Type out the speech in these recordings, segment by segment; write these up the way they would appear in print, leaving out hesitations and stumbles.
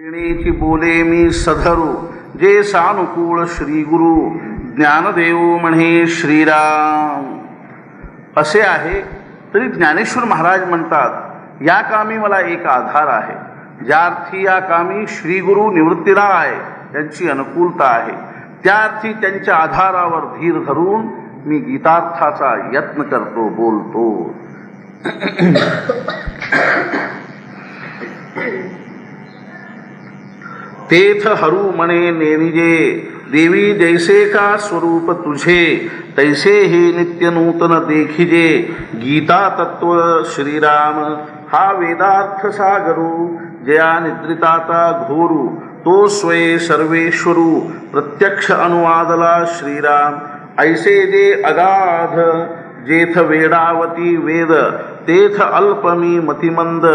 वीणेची बोले मी सधरू जे सानुकूळ श्रीगुरु ज्ञानदेव म्हणे श्रीराम. असे आहे तरी ज्ञानेश्वर महाराज म्हणतात, या कामी मला एक आधार आहे. ज्या अर्थी या कामी श्रीगुरु निवृत्तीला आहे, त्यांची अनुकूलता आहे, त्या अर्थी त्यांच्या आधारावर धीर धरून मी गीतार्थाचा यत्न करतो, बोलतो. तेथ हरू म्हणे नेनिजे, देवी जैसे का स्वरूप तुझे, तैसे हे नित्य नूतन देखिजे. गीता तत्व श्रीराम हा वेदार्थ सागरू, जया निद्रिताता घोरू, तो स्वये सर्वेश्वरू. प्रत्यक्ष अनुवादला श्रीराम ऐसे जे अगाध, जेथ वेडावती वेद, तेथ अल्पमी मतिमंद.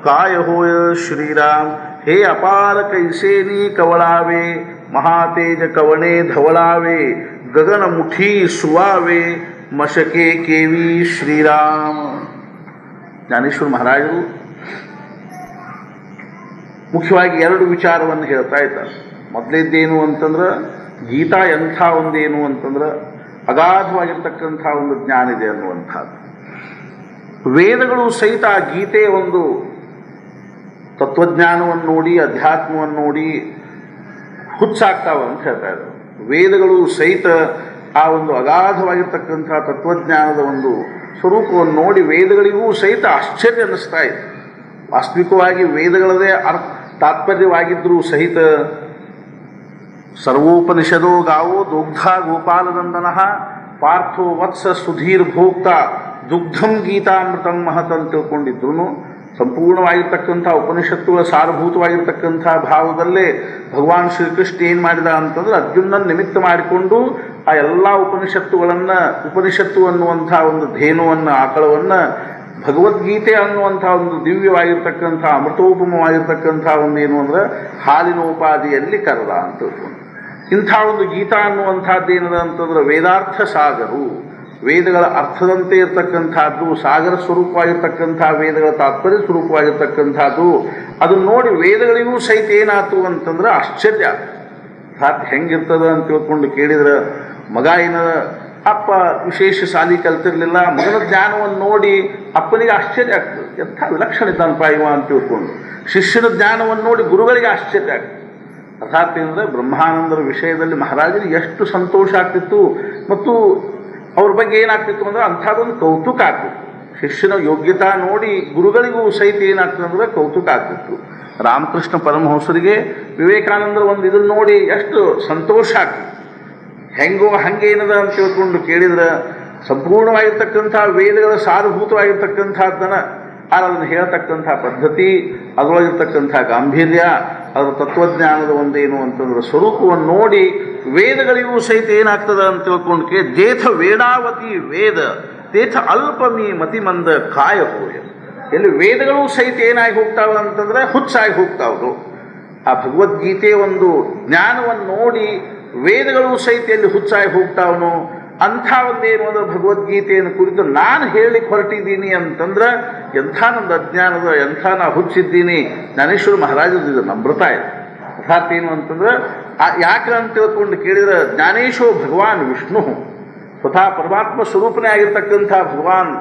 काय होय श्रीराम हे अपार कैसेनी कवळावे, महातेज कवणे धवळावे, गगन मुठी सुवावे, मशके केवी ಶ್ರೀರಾಮ. ಜ್ಞಾನೇಶ್ವರ ಮಹಾರಾಜರು ಮುಖ್ಯವಾಗಿ ಎರಡು ವಿಚಾರವನ್ನು ಹೇಳ್ತಾ ಇದ್ದಾರೆ. ಮೊದಲೇದ್ದೇನು ಅಂತಂದ್ರೆ, ಗೀತಾ ಎಂಥ ಒಂದೇನು ಅಂತಂದ್ರೆ ಅಗಾಧವಾಗಿರ್ತಕ್ಕಂಥ ಒಂದು ಜ್ಞಾನ ಇದೆ ಅನ್ನುವಂಥದ್ದು. ವೇದಗಳು ಸಹಿತ ಆ ಗೀತೆಯ ಒಂದು ತತ್ವಜ್ಞಾನವನ್ನು ನೋಡಿ, ಅಧ್ಯಾತ್ಮವನ್ನು ನೋಡಿ ಹುಚ್ಚಾಗ್ತಾವ ಅಂತ ಹೇಳ್ತಾ ಇದ್ದಾರೆ. ವೇದಗಳು ಸಹಿತ ಆ ಒಂದು ಅಗಾಧವಾಗಿರ್ತಕ್ಕಂಥ ತತ್ವಜ್ಞಾನದ ಒಂದು ಸ್ವರೂಪವನ್ನು ನೋಡಿ ವೇದಗಳಿಗೂ ಸಹಿತ ಆಶ್ಚರ್ಯ ಅನ್ನಿಸ್ತಾ ಇದೆ. ವಾಸ್ತವಿಕವಾಗಿ ವೇದಗಳದೇ ತಾತ್ಪರ್ಯವಾಗಿದ್ದರೂ ಸಹಿತ ಸರ್ವೋಪನಿಷದೋ ಗಾವೋ ದುಗ್ಧ ಗೋಪಾಲನಂದನ ಪಾರ್ಥೋ ವತ್ಸ ಸುಧೀರ್ ಭೋಕ್ತ ದುಗ್ಧಂ ಗೀತಾಮೃತಂ ಮಹತ್ ಅಂತ ತಿಳ್ಕೊಂಡಿದ್ರು ಸಂಪೂರ್ಣವಾಗಿರ್ತಕ್ಕಂಥ ಉಪನಿಷತ್ತುಗಳ ಸಾರಭೂತವಾಗಿರ್ತಕ್ಕಂಥ ಭಾವದಲ್ಲೇ ಭಗವಾನ್ ಶ್ರೀಕೃಷ್ಣ ಏನು ಮಾಡಿದ ಅಂತಂದ್ರೆ, ಅರ್ಜುನನ ನಿಮಿತ್ತ ಮಾಡಿಕೊಂಡು ಆ ಎಲ್ಲ ಉಪನಿಷತ್ತು ಅನ್ನುವಂಥ ಒಂದು ಧೇನುವನ್ನು, ಆಕಳವನ್ನು ಭಗವದ್ಗೀತೆ ಅನ್ನುವಂಥ ಒಂದು ದಿವ್ಯವಾಗಿರ್ತಕ್ಕಂಥ ಅಮೃತೋಪಮವಾಗಿರ್ತಕ್ಕಂಥ ಒಂದು ಏನು ಅಂದರೆ ಹಾಲಿನ ಉಪಾದಿಯಲ್ಲಿ ಕರೆದ ಅಂತ ತಿಳ್ಕೊಂಡು. ಇಂಥ ಒಂದು ಗೀತಾ ಅನ್ನುವಂಥದ್ದು ಏನದ ಅಂತಂದ್ರೆ ವೇದಾರ್ಥ ಸಾಗರು, ವೇದಗಳ ಅರ್ಥದಂತೆ ಇರತಕ್ಕಂಥದ್ದು, ಸಾಗರ ಸ್ವರೂಪವಾಗಿರ್ತಕ್ಕಂಥ ವೇದಗಳ ತಾತ್ಪರ್ಯ ಸ್ವರೂಪವಾಗಿರ್ತಕ್ಕಂಥದ್ದು. ಅದನ್ನು ನೋಡಿ ವೇದಗಳಿಗೂ ಸಹಿತ ಏನಾಯ್ತು ಅಂತಂದ್ರೆ ಆಶ್ಚರ್ಯ. ಅರ್ಥಾತ್ ಹೆಂಗಿರ್ತದ ಅಂತ ತಿಳ್ಕೊಂಡು ಕೇಳಿದ್ರೆ, ಮಗ ಏನ ಅಪ್ಪ ವಿಶೇಷ ಶಾಲಿ ಕಲ್ತಿರ್ಲಿಲ್ಲ, ಮಗನ ಜ್ಞಾನವನ್ನು ನೋಡಿ ಅಪ್ಪನಿಗೆ ಆಶ್ಚರ್ಯ ಆಗ್ತದೆ, ಎಂಥ ವಿಲಕ್ಷಣ ಇದ್ದಾನಪ್ಪ ಇವ ಅಂತ ತಿಳ್ಕೊಂಡು. ಶಿಷ್ಯನ ಜ್ಞಾನವನ್ನು ನೋಡಿ ಗುರುಗಳಿಗೆ ಆಶ್ಚರ್ಯ ಆಗ್ತದೆ. ಅರ್ಥಾತ್ ಏನಂದರೆ ಬ್ರಹ್ಮಾನಂದರ ವಿಷಯದಲ್ಲಿ ಮಹಾರಾಜರಿಗೆ ಎಷ್ಟು ಸಂತೋಷ ಆಗ್ತಿತ್ತು ಮತ್ತು ಅವ್ರ ಬಗ್ಗೆ ಏನಾಗ್ತಿತ್ತು ಅಂದರೆ ಅಂಥದ್ದೊಂದು ಕೌತುಕ ಆಗ್ತಿತ್ತು. ಶಿಷ್ಯನ ಯೋಗ್ಯತಾ ನೋಡಿ ಗುರುಗಳಿಗೂ ಸಹಿತ ಏನಾಗ್ತದೆ ಅಂದರೆ ಕೌತುಕ ಆಗ್ತಿತ್ತು. ರಾಮಕೃಷ್ಣ ಪರಮಹಂಸರಿಗೆ ವಿವೇಕಾನಂದರ ಒಂದು ಇದನ್ನು ನೋಡಿ ಎಷ್ಟು ಸಂತೋಷ ಆಗ್ತಿತ್ತು. ಹೆಂಗೋ ಹಂಗೆ ಏನದ ಅಂತ ತಿಳ್ಕೊಂಡು ಕೇಳಿದ್ರೆ, ಸಂಪೂರ್ಣವಾಗಿರ್ತಕ್ಕಂಥ ವೇದಗಳ ಸಾರಭೂತವಾಗಿರ್ತಕ್ಕಂಥದ್ದನ್ನು ಅದನ್ನು ಹೇಳ್ತಕ್ಕಂಥ ಪದ್ಧತಿ, ಅದರೊಳಗಿರ್ತಕ್ಕಂಥ ಗಾಂಭೀರ್ಯ, ಅದರ ತತ್ವಜ್ಞಾನದ ಒಂದೇನು ಅಂತಂದ್ರೆ ಸ್ವರೂಪವನ್ನು ನೋಡಿ ವೇದಗಳಿಗೂ ಸಹಿತ ಏನಾಗ್ತದ ಅಂತ ತಿಳ್ಕೊಂಡು ಜೇಥ ವೇಡಾವತಿ ವೇದ ತೇಥ ಅಲ್ಪಮಿ ಮತಿಮಂದ ಕಾಯ ಹೋಯ. ಎಲ್ಲಿ ವೇದಗಳು ಸಹಿತ ಏನಾಗಿ ಹೋಗ್ತಾವ ಅಂತಂದ್ರೆ ಹುಚ್ಚಾಗಿ ಹೋಗ್ತಾವ್ರು. ಆ ಭಗವದ್ಗೀತೆ ಒಂದು ಜ್ಞಾನವನ್ನು ನೋಡಿ ವೇದಗಳು ಸಹಿತ ಎಲ್ಲಿ ಹುಚ್ಚಾಗಿ ಹೋಗ್ತಾವನು, ಅಂಥ ಒಂದೇನು ಅಂದ್ರೆ ಭಗವದ್ಗೀತೆಯನ್ನು ಕುರಿತು ನಾನು ಹೇಳಲಿಕ್ಕೆ ಹೊರಟಿದ್ದೀನಿ ಅಂತಂದ್ರೆ ಎಂಥ ನಂದು ಅಜ್ಞಾನದ, ಎಂಥ ನಾ ಹುಚ್ಚಿದ್ದೀನಿ. ಜ್ಞಾನೇಶ್ವರ ಮಹಾರಾಜರು ಇದು ನಮ್ರತ ಇದೆ. ಅರ್ಥಾತ್ ಏನು ಅಂತಂದ್ರೆ, ಯಾಕೆ ಅಂತ ತಿಳ್ಕೊಂಡು ಕೇಳಿದ್ರೆ, ಜ್ಞಾನೇಶೋ ಭಗವಾನ್ ವಿಷ್ಣು, ಸ್ವತಃ ಪರಮಾತ್ಮ ಸ್ವರೂಪನೇ ಆಗಿರ್ತಕ್ಕಂಥ ಭಗವಾನ್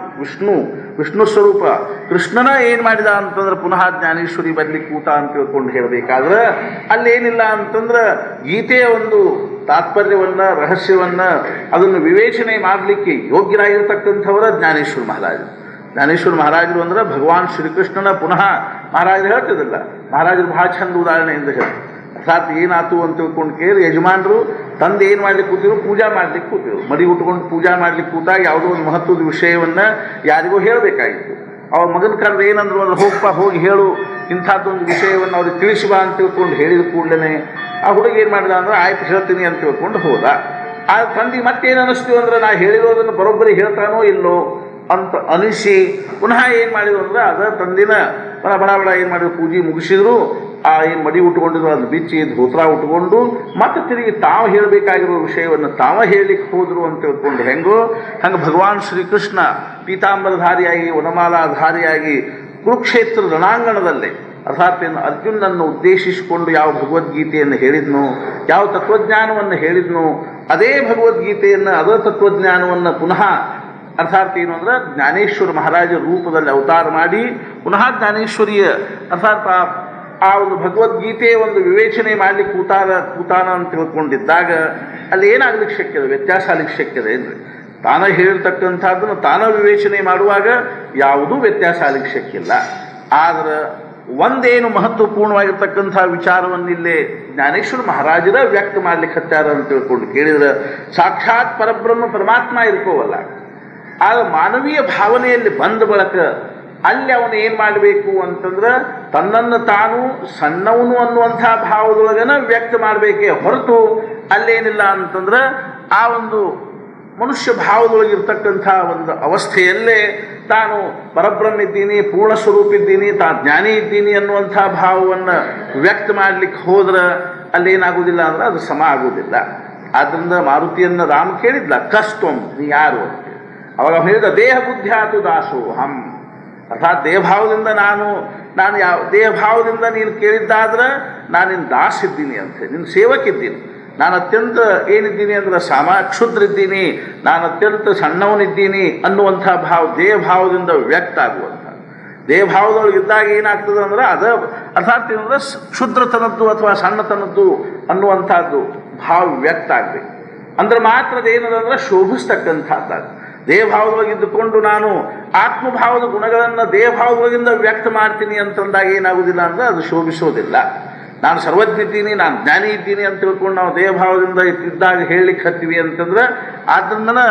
ವಿಷ್ಣು ಸ್ವರೂಪ ಕೃಷ್ಣನ ಏನು ಮಾಡಿದ ಅಂತಂದ್ರೆ ಪುನಃ ಜ್ಞಾನೇಶ್ವರಿ ಬರ್ಲಿಕ್ಕೆ ಕೂತ ಅಂತ ತಿಳ್ಕೊಂಡು ಹೇಳಬೇಕಾದ್ರೆ ಅಲ್ಲೇನಿಲ್ಲ ಅಂತಂದ್ರೆ ಗೀತೆಯ ಒಂದು ತಾತ್ಪರ್ಯವನ್ನು, ರಹಸ್ಯವನ್ನು ಅದನ್ನು ವಿವೇಚನೆ ಮಾಡಲಿಕ್ಕೆ ಯೋಗ್ಯರಾಗಿರ್ತಕ್ಕಂಥವರ ಜ್ಞಾನೇಶ್ವರ ಮಹಾರಾಜರು. ಜ್ಞಾನೇಶ್ವರ ಮಹಾರಾಜರು ಅಂದ್ರೆ ಭಗವಾನ್ ಶ್ರೀಕೃಷ್ಣನ ಪುನಃ ಮಹಾರಾಜರು ಹೇಳ್ತಿದ್ದಿಲ್ಲ. ಮಹಾರಾಜರು ಭಾಳ ಚಂದ ಉದಾಹರಣೆಯಿಂದ ಹೇಳ್ತಾರೆ. ಅರ್ಥಾತ್ ಏನಾಯ್ತು ಅಂತ ತಿಳ್ಕೊಂಡು ಕೇಳಿ ಯಜಮಾನರು ತಂದೆ ಏನು ಮಾಡ್ಲಿಕ್ಕೆ ಕೂತಿದ್ರು, ಪೂಜಾ ಮಾಡ್ಲಿಕ್ಕೆ ಕೂತಿದ್ರು. ಮಡಿ ಉಟ್ಕೊಂಡು ಪೂಜಾ ಮಾಡ್ಲಿಕ್ಕೆ ಕೂತಾಗ ಯಾವುದೋ ಒಂದು ಮಹತ್ವದ ವಿಷಯವನ್ನು ಯಾರಿಗೂ ಹೇಳಬೇಕಾಗಿತ್ತು. ಅವ ಮಗನ ಕರೆದು ಏನಂದ್ರು ಅಂದ್ರೆ, ಹೋಗಪ್ಪ ಹೋಗಿ ಹೇಳು ಇಂಥದ್ದೊಂದು ವಿಷಯವನ್ನು ಅವ್ರಿಗೆ ತಿಳಿಸಿ ಬಾ ಅಂತ ತಿಳ್ಕೊಂಡು ಹೇಳಿದ ಕೂಡಲೇ ಆ ಹುಡುಗ ಏನು ಮಾಡಿದ ಅಂದ್ರೆ ಆಯ್ತು ಹೇಳ್ತೀನಿ ಅಂತ ತಿಳ್ಕೊಂಡು ಹೋದ. ಆ ತಂದೆ ಮತ್ತೇನು ಅನ್ನಿಸ್ತೀವಿ ಅಂದ್ರೆ, ನಾ ಹೇಳಿರೋದನ್ನು ಬರೋಬ್ಬರಿ ಹೇಳ್ತಾನೋ ಇಲ್ಲೋ ಅಂತ ಅನಿಸಿ ಪುನಃ ಏನು ಮಾಡಿದ್ರು ಅಂದ್ರೆ ಅದ ತಂದಿನ ಬಡ ಏನು ಮಾಡಿದ್ರು, ಪೂಜೆ ಮುಗಿಸಿದ್ರು. ಆ ಏನು ಮಡಿ ಉಟ್ಕೊಂಡಿದ್ರು ಅದು ಬಿಚ್ಚಿ ಧೋತ್ರ ಉಟ್ಕೊಂಡು ಮತ್ತೆ ತಿರುಗಿ ತಾವು ಹೇಳಬೇಕಾಗಿರೋ ವಿಷಯವನ್ನು ತಾವ ಹೇಳಲಿಕ್ಕೆ ಹೋದರು ಅಂತ ತಿಳ್ಕೊಂಡು ಹೆಂಗೋ ಹಂಗೆ ಭಗವಾನ್ ಶ್ರೀಕೃಷ್ಣ ಪೀತಾಂಬರಧಾರಿಯಾಗಿ ವನಮಾಲಾಧಾರಿಯಾಗಿ ಕುರುಕ್ಷೇತ್ರ ರಣಾಂಗಣದಲ್ಲಿ ಅರ್ಥಾತ್ ಏನು ಅರ್ಜುನನ್ನು ಉದ್ದೇಶಿಸಿಕೊಂಡು ಯಾವ ಭಗವದ್ಗೀತೆಯನ್ನು ಹೇಳಿದ್ನು, ಯಾವ ತತ್ವಜ್ಞಾನವನ್ನು ಹೇಳಿದ್ನು, ಅದೇ ಭಗವದ್ಗೀತೆಯನ್ನು ಅದರ ತತ್ವಜ್ಞಾನವನ್ನು ಪುನಃ ಅರ್ಥಾತ್ ಏನು ಅಂದ್ರೆ ಜ್ಞಾನೇಶ್ವರ ಮಹಾರಾಜ ರೂಪದಲ್ಲಿ ಅವತಾರ ಮಾಡಿ ಪುನಃ ಜ್ಞಾನೇಶ್ವರಿಯ ಅರ್ಥಾತ್ ಆ ಒಂದು ಭಗವದ್ಗೀತೆಯ ಒಂದು ವಿವೇಚನೆ ಮಾಡಲಿಕ್ಕೆ ಕೂತಾನ ಅಂತ ತಿಳ್ಕೊಂಡಿದ್ದಾಗ ಅಲ್ಲಿ ಏನಾಗ್ಲಿಕ್ಕೆ ಶಕ್ಯದ, ವ್ಯತ್ಯಾಸ ಆಗ್ಲಿಕ್ಕೆ ಶಕ್ಯದ ಏನ್ರಿ? ತಾನ ಹೇಳಿರ್ತಕ್ಕಂಥದ್ದನ್ನು ತಾನ ವಿವೇಚನೆ ಮಾಡುವಾಗ ಯಾವುದೂ ವ್ಯತ್ಯಾಸ ಆಗ್ಲಿಕ್ಕೆ ಶಕ್ಕಿಲ್ಲ. ಆದ್ರೆ ಒಂದೇನು ಮಹತ್ವಪೂರ್ಣವಾಗಿರ್ತಕ್ಕಂಥ ವಿಚಾರವನ್ನು ಇಲ್ಲೇ ಜ್ಞಾನೇಶ್ವರ ಮಹಾರಾಜರ ವ್ಯಕ್ತ ಮಾಡ್ಲಿಕ್ಕೆ ಹತ್ತಾರ ಅಂತ ತಿಳ್ಕೊಂಡು ಕೇಳಿದ್ರೆ, ಸಾಕ್ಷಾತ್ ಪರಬ್ರಹ್ಮ ಪರಮಾತ್ಮ ಇರ್ಕೋವಲ್ಲ, ಆಗ ಮಾನವೀಯ ಭಾವನೆಯಲ್ಲಿ ಬಂದ ಬಳಕ ಅಲ್ಲಿ ಅವನು ಏನು ಮಾಡಬೇಕು ಅಂತಂದ್ರೆ ತನ್ನನ್ನು ತಾನು ಸಣ್ಣವನು ಅನ್ನುವಂಥ ಭಾವದೊಳಗನ ವ್ಯಕ್ತ ಮಾಡಬೇಕೇ ಹೊರತು ಅಲ್ಲೇನಿಲ್ಲ ಅಂತಂದ್ರೆ ಆ ಒಂದು ಮನುಷ್ಯ ಭಾವದೊಳಗಿರ್ತಕ್ಕಂಥ ಒಂದು ಅವಸ್ಥೆಯಲ್ಲೇ ತಾನು ಪರಬ್ರಹ್ಮ ಇದ್ದೀನಿ, ಪೂರ್ಣ ಸ್ವರೂಪ ಇದ್ದೀನಿ, ತಾನು ಜ್ಞಾನಿ ಇದ್ದೀನಿ ಅನ್ನುವಂಥ ಭಾವವನ್ನು ವ್ಯಕ್ತ ಮಾಡಲಿಕ್ಕೆ ಹೋದ್ರೆ ಅಲ್ಲೇನಾಗುವುದಿಲ್ಲ ಅಂದ್ರೆ ಅದು ಸಮ ಆಗುವುದಿಲ್ಲ. ಆದ್ದರಿಂದ ಮಾರುತಿಯನ್ನು ರಾಮ ಕೇಳಿದ್ಲ, ಕಸ್ತಂ ನೀ ಯಾರು ಅಂತ. ಅವಾಗ ಹೇಳಿದ ದೇಹ ಬುದ್ಧಿಯಾತು ದಾಸೋಹಂ, ಅರ್ಥಾತ್ ದೇಹಭಾವದಿಂದ ನಾನು ಯಾವ ದೇಹಭಾವದಿಂದ ನೀನು ಕೇಳಿದ್ದಾದ್ರೆ ನಾನು ನಿನ್ನ ದಾಸ ಇದ್ದೀನಿ ಅಂತ, ನಿನ್ನ ಸೇವಕಿದ್ದೀನಿ. ನಾನು ಅತ್ಯಂತ ಏನಿದ್ದೀನಿ ಅಂದ್ರೆ ಕ್ಷುದ್ರ ಇದ್ದೀನಿ, ನಾನು ಅತ್ಯಂತ ಸಣ್ಣವನಿದ್ದೀನಿ ಅನ್ನುವಂಥ ದೇಹಭಾವದಿಂದ ವ್ಯಕ್ತ ಆಗುವಂಥ ದೇಹಭಾವದೊಳಗೆ ಇದ್ದಾಗ ಏನಾಗ್ತದೆ ಅಂದ್ರೆ ಅದು ಅರ್ಥಾತ್ ಏನಂದ್ರೆ ಕ್ಷುದ್ರತನದ್ದು ಅಥವಾ ಸಣ್ಣತನದ್ದು ಅನ್ನುವಂಥದ್ದು ಭಾವ ವ್ಯಕ್ತ ಆಗಬೇಕು. ಅಂದ್ರೆ ಮಾತ್ರ ಅದೇನದಂದ್ರೆ ಶೋಭಿಸ್ತಕ್ಕಂಥದ್ದು. ದೇಹಭಾವದೊಳಗೆ ಇದ್ದುಕೊಂಡು ನಾನು ಆತ್ಮಭಾವದ ಗುಣಗಳನ್ನು ದೇಹಭಾವದೊಳಗಿಂದ ವ್ಯಕ್ತ ಮಾಡ್ತೀನಿ ಅಂತಂದಾಗ ಏನಾಗುವುದಿಲ್ಲ ಅಂದರೆ ಅದು ಶೋಭಿಸೋದಿಲ್ಲ. ನಾನು ಸರ್ವಜ್ಞ ಇದ್ದೀನಿ, ನಾನು ಜ್ಞಾನಿ ಇದ್ದೀನಿ ಅಂತ ತಿಳ್ಕೊಂಡು ನಾವು ದೇಹಭಾವದಿಂದ ಇದ್ದಾಗ ಹೇಳಲಿಕ್ಕೆ ಹತ್ತೀವಿ ಅಂತಂದ್ರೆ ಆದ್ರಿಂದ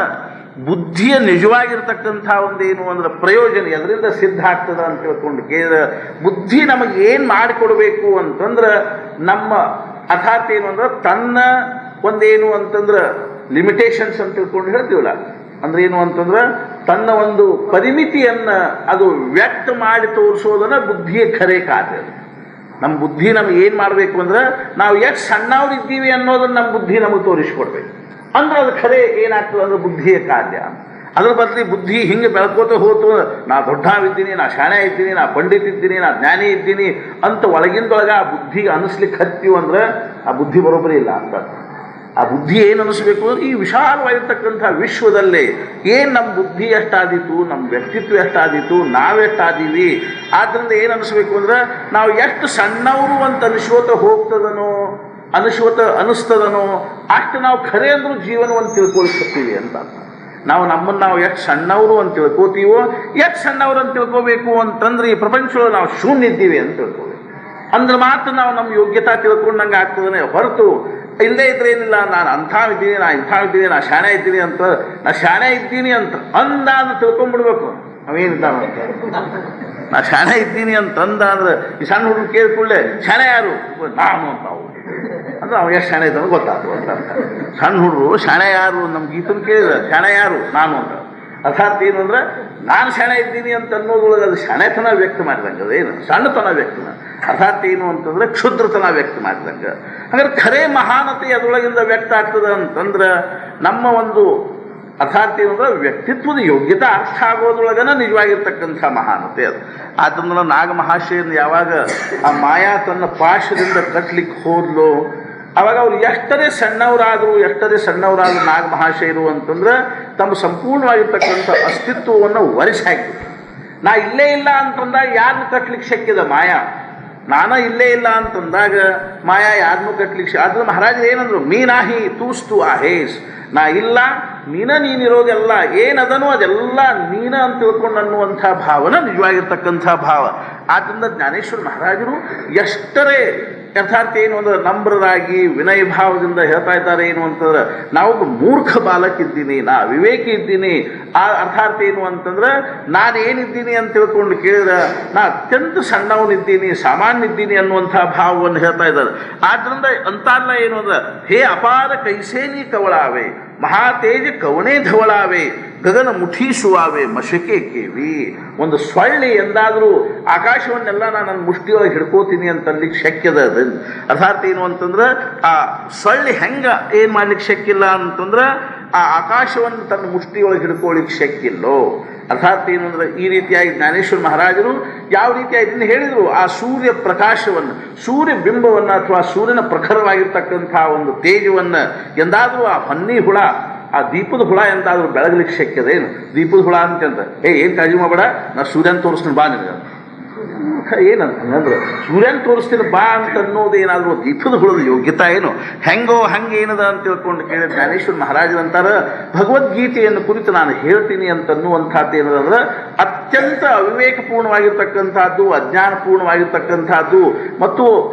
ಬುದ್ಧಿಯ ನಿಜವಾಗಿರ್ತಕ್ಕಂಥ ಒಂದೇನು ಅಂದ್ರೆ ಪ್ರಯೋಜನ ಅದರಿಂದ ಸಿದ್ಧ ಆಗ್ತದ ಅಂತ ತಿಳ್ಕೊಂಡು ಕೇಳಿದ್ರೆ, ಬುದ್ಧಿ ನಮಗೆ ಏನು ಮಾಡಿಕೊಡ್ಬೇಕು ಅಂತಂದ್ರೆ ನಮ್ಮ ಅರ್ಥಾತ್ ಏನು ಅಂದ್ರೆ ತನ್ನ ಒಂದೇನು ಅಂತಂದ್ರೆ ಲಿಮಿಟೇಷನ್ಸ್ ಅಂತ ತಿಳ್ಕೊಂಡು ಹೇಳ್ತೀವಲ್ಲ, ಅಂದ್ರೆ ಏನು ಅಂತಂದ್ರೆ ತನ್ನ ಒಂದು ಪರಿಮಿತಿಯನ್ನು ಅದು ವ್ಯಕ್ತ ಮಾಡಿ ತೋರಿಸೋದನ್ನ ಬುದ್ಧಿಯ ಖರೆ ಕಾರ್ಯ. ನಮ್ಮ ಬುದ್ಧಿ ನಮ್ಗೆ ಏನು ಮಾಡಬೇಕು ಅಂದ್ರೆ ನಾವು ಎಷ್ಟು ಸಣ್ಣವ್ರಿದ್ದೀವಿ ಅನ್ನೋದನ್ನ ನಮ್ಮ ಬುದ್ಧಿ ನಮಗೆ ತೋರಿಸ್ಕೊಡ್ಬೇಕು. ಅಂದ್ರೆ ಅದು ಖರೆ ಏನಾಗ್ತದೆ ಅಂದ್ರೆ ಬುದ್ಧಿಯ ಕಾರ್ಯ. ಅದ್ರ ಬದಲಿ ಬುದ್ಧಿ ಹಿಂಗೆ ಬೆಳ್ಕೋತ ಹೋತು, ನಾ ದೊಡ್ಡವಿದ್ದೀನಿ, ನಾ ಶಾಣೆ ಇದ್ದೀನಿ, ನಾ ಪಂಡಿತ ಇದ್ದೀನಿ, ನಾ ಜ್ಞಾನಿ ಇದ್ದೀನಿ ಅಂತ ಒಳಗಿಂದೊಳಗೆ ಆ ಬುದ್ಧಿಗೆ ಅನ್ನಿಸ್ಲಿಕ್ಕೆ ಹತ್ತೀವಿ ಅಂದ್ರೆ ಆ ಬುದ್ಧಿ ಬರೋಬ್ಬರಿ ಇಲ್ಲ ಅಂತ. ಆ ಬುದ್ಧಿ ಏನು ಅನ್ನಿಸ್ಬೇಕು ಅಂದ್ರೆ ಈ ವಿಶಾಲವಾಗಿರ್ತಕ್ಕಂಥ ವಿಶ್ವದಲ್ಲೇ ಏನು ನಮ್ಮ ಬುದ್ಧಿ ಎಷ್ಟಾದೀತು, ನಮ್ಮ ವ್ಯಕ್ತಿತ್ವ ಎಷ್ಟಾದೀತು, ನಾವೆಷ್ಟಾದೀವಿ. ಆದ್ದರಿಂದ ಏನು ಅನ್ನಿಸ್ಬೇಕು ಅಂದ್ರೆ ನಾವು ಎಷ್ಟು ಸಣ್ಣವರು ಅಂತ ಅನಿಸ್ತದನೋ ಅಷ್ಟು ನಾವು ಖರೆ ಅಂದ್ರೂ ಜೀವನವನ್ನು ತಿಳ್ಕೊಳ್ತೀವಿ ಅಂತ. ನಮ್ಮನ್ನು ನಾವು ಎಷ್ಟು ಸಣ್ಣವರು ಅಂತ ತಿಳ್ಕೋತೀವೋ, ಎಷ್ಟು ಸಣ್ಣವರು ಅಂತ ತಿಳ್ಕೋಬೇಕು ಅಂತಂದ್ರೆ ಈ ಪ್ರಪಂಚದೊಳಗೆ ನಾವು ಶೂನ್ಯ ಇದ್ದೀವಿ ಅಂತ ತಿಳ್ಕೋಬೇಕು. ಅಂದ್ರೆ ಮಾತ್ರ ನಾವು ನಮ್ಮ ಯೋಗ್ಯತಾ ತಿಳ್ಕೊಂಡಂಗೆ ಆಗ್ತದನೆ ಹೊರತು ಇಲ್ಲದೇ ಇದ್ರೆ ಏನಿಲ್ಲ ನಾನು ಅಂಥವಿದ್ದೀನಿ, ನಾ ಇಂಥವಿದ್ದೀನಿ, ನಾ ಶಾಣೆ ಇದ್ದೀನಿ ಅಂತ ನಾ ಶಾಣೆ ಇದ್ದೀನಿ ಅಂತ ಅಂದಾನ ತಿಳ್ಕೊಂಡ್ಬಿಡ್ಬೇಕು. ಅವೇನಿದ್ದಾವಂತ ನಾ ಶಾಣೆ ಇದ್ದೀನಿ ಅಂತ ಅಂದ ಅಂದ್ರೆ ಈ ಸಣ್ಣ ಹುಡುಗ ಕೇಳ್ಕೊಳ್ಳೆ ಶಾಣೆ ಯಾರು ನಾನು ಅಂತ ಅವು ಅಂದ್ರೆ ಅವ ಎಷ್ಟು ಶಾಣೆ ಇದ್ದಾನೆ ಗೊತ್ತಾಗ್ತದೆ ಅಂತ. ಸಣ್ಣ ಹುಡುಗರು ಶಾಣೆ ಯಾರು ನಮ್ಮ ಗೀತನ್ನು ಕೇಳಿದ್ರೆ ಶಾಣೆ ಯಾರು ನಾನು ಅಂತ. ಅರ್ಥಾತ್ ಏನು ಅಂದ್ರೆ ನಾನು ಶಾಣೆ ಇದ್ದೀನಿ ಅಂತ ಅನ್ನೋದ್ರೊಳಗೆ ಅದು ಶಾಣೆತನ ವ್ಯಕ್ತ ಮಾಡಿದಂಗೆ, ಅದೇನು ಸಣ್ಣತನ ವ್ಯಕ್ತ ಅರ್ಥಾತ್ ಏನು ಅಂತಂದ್ರೆ ಕ್ಷುದ್ರತನ ವ್ಯಕ್ತ ಮಾಡಿದಂಗೆ. ಹಾಗಾದ್ರೆ ಖರೆ ಮಹಾನತೆ ಅದರೊಳಗಿಂದ ವ್ಯಕ್ತ ಆಗ್ತದೆ ಅಂತಂದ್ರೆ ನಮ್ಮ ಒಂದು ಅರ್ಥಾತ್ ಏನಂದ್ರೆ ವ್ಯಕ್ತಿತ್ವದ ಯೋಗ್ಯತೆ ಅರ್ಥ ಆಗೋದ್ರೊಳಗನ ನಿಜವಾಗಿರ್ತಕ್ಕಂಥ ಮಹಾನತೆ ಅದು. ಆದ್ದರಿಂದ ನಾಗಮಹಾಶಯನ ಯಾವಾಗ ಆ ಮಾಯಾ ತನ್ನ ಪಾಶದಿಂದ ಕಟ್ಲಿಕ್ಕೆ ಹೋದ್ಲು ಅವಾಗ ಅವ್ರು ಎಷ್ಟರೇ ಸಣ್ಣವರಾದರೂ ನಾಗಮಹಾಶಯರು ಅಂತಂದ್ರೆ ತಮ್ಮ ಸಂಪೂರ್ಣವಾಗಿರ್ತಕ್ಕಂಥ ಅಸ್ತಿತ್ವವನ್ನು ಒರೆಸಿ ಹಾಕಿದ್ರು. ನಾ ಇಲ್ಲೇ ಇಲ್ಲ ಅಂತಂದಾಗ ಯಾರನ್ನು ಕಟ್ಲಿಕ್ಕೆ ಶಕ್ಯದ ಮಾಯಾ, ನಾನ ಇಲ್ಲೇ ಇಲ್ಲ ಅಂತಂದಾಗ ಮಾಯಾ ಯಾರನ್ನೂ ಕಟ್ಲಿಕ್ಕೆ ಆದ್ರೆ ಮಹಾರಾಜರು ಏನಂದ್ರು, ಮೀನಾಹಿ ತೂಸ್ತು ಆಹೇಸ್, ನಾ ಇಲ್ಲ ನೀನಿರೋದೆಲ್ಲ ಏನದನೋ ಅದೆಲ್ಲ ನೀನ ಅಂತ ತಿಳ್ಕೊಂಡು ಅನ್ನುವಂಥ ಭಾವನ ನಿಜವಾಗಿರ್ತಕ್ಕಂಥ ಭಾವ. ಆದ್ದರಿಂದ ಜ್ಞಾನೇಶ್ವರ ಮಹಾರಾಜರು ಎಷ್ಟರೇ ಯಥಾರ್ಥ ಏನು ಅಂದ್ರೆ ನಮ್ರರಾಗಿ ವಿನಯ ಭಾವದಿಂದ ಹೇಳ್ತಾ ಇದ್ದಾರೆ ಏನು ಅಂತಂದ್ರೆ ನಾವೊಬ್ಬ ಮೂರ್ಖ ಬಾಲಕಿದ್ದೀನಿ, ನಾ ವಿವೇಕಿ ಇದ್ದೀನಿ. ಆ ಅರ್ಥಾರ್ಥ ಏನು ಅಂತಂದ್ರೆ ನಾನೇನಿದ್ದೀನಿ ಅಂತ ತಿಳ್ಕೊಂಡು ಕೇಳಿದ್ರೆ ನಾ ಅತ್ಯಂತ ಸಣ್ಣವನಿದ್ದೀನಿ, ಸಾಮಾನ್ಯ ಇದ್ದೀನಿ ಅನ್ನುವಂಥ ಭಾವವನ್ನು ಹೇಳ್ತಾ ಇದ್ದಾರೆ. ಆದ್ದರಿಂದ ಅಂತಾರಲ್ಲ ಏನು ಅಂದ್ರೆ ಹೇ ಅಪಾರ ಕೈಸೇನಿ ಕವಳಾವೆ, ಮಹಾತೇಜ ಕವಣೆ ಧವಳಾವೆ, ಗಗನ ಮುಠೀಸುವಾವೆ ಮಶಕೆ ಕೇವಿ. ಒಂದು ಸೊಳ್ಳೆ ಎಂದಾದರೂ ಆಕಾಶವನ್ನೆಲ್ಲ ನಾನು ನನ್ನ ಮುಷ್ಟಿಯೊಳಗೆ ಹಿಡ್ಕೋತೀನಿ ಅಂತ ಅನ್ಲಿಕ್ಕೆ ಶಕ್ಯದ. ಅದು ಅರ್ಥಾತ್ ಏನು ಅಂತಂದ್ರೆ ಆ ಸೊಳ್ಳೆ ಹೆಂಗ ಏನು ಮಾಡ್ಲಿಕ್ಕೆ ಶಕ್ಕಿಲ್ಲ ಅಂತಂದ್ರೆ ಆ ಆಕಾಶವನ್ನು ತನ್ನ ಮುಷ್ಟಿಯೊಳಗೆ ಹಿಡ್ಕೊಳ್ಳಿಕ್ಕೆ ಶಕ್ಕಿಲ್ಲೋ. ಅರ್ಥಾತ್ ಏನು ಅಂದ್ರೆ ಈ ರೀತಿಯಾಗಿ ಜ್ಞಾನೇಶ್ವರ ಮಹಾರಾಜರು ಯಾವ ರೀತಿ ಇದನ್ನು ಹೇಳಿದರು, ಆ ಸೂರ್ಯ ಪ್ರಕಾಶವನ್ನು, ಸೂರ್ಯ ಬಿಂಬವನ್ನು ಅಥವಾ ಸೂರ್ಯನ ಪ್ರಖರವಾಗಿರ್ತಕ್ಕಂಥ ಒಂದು ತೇಜವನ್ನು ಎಂದಾದರೂ ಆ ಹೊನ್ನಿ ಹುಳ, ಆ ದೀಪದ ಹುಳ ಎಂದಾದರೂ ಬೆಳಗಲಿಕ್ಕೆ ಶಕ್ಯದೇನು? ದೀಪದ ಹುಳ ಅಂತಂದ ಏನು ಕಾಳಜಿ ಮಾಡಬೇಡ, ನಾ ಸೂರ್ಯನ ತೋರಿಸ್ತೀನಿ ಬಾ ನಿನಗೆ. ಏನಂತಂದ್ರೆ ಸೂರ್ಯನ ತೋರಿಸ್ತೀನಿ ಬಾ ಅಂತ ಅನ್ನೋದು ಏನಾದರೂ ದೀಪದ ಹುಳದ ಯೋಗ್ಯತಾ ಏನು? ಹೆಂಗೋ ಹಂಗೆ ಏನದ ಅಂತ ತಿಳ್ಕೊಂಡು ಕೇಳಿದ ಜ್ಞಾನೇಶ್ವರ ಮಹಾರಾಜರಂತಾರ, ಭಗವದ್ಗೀತೆಯನ್ನು ಕುರಿತು ನಾನು ಹೇಳ್ತೀನಿ ಅಂತನ್ನುವಂಥದ್ದು ಏನದಂದ್ರೆ ಅತ್ಯಂತ ಅವಿವೇಕಪೂರ್ಣವಾಗಿರ್ತಕ್ಕಂಥದ್ದು, ಅಜ್ಞಾನಪೂರ್ಣವಾಗಿರ್ತಕ್ಕಂಥದ್ದು, ಮತ್ತು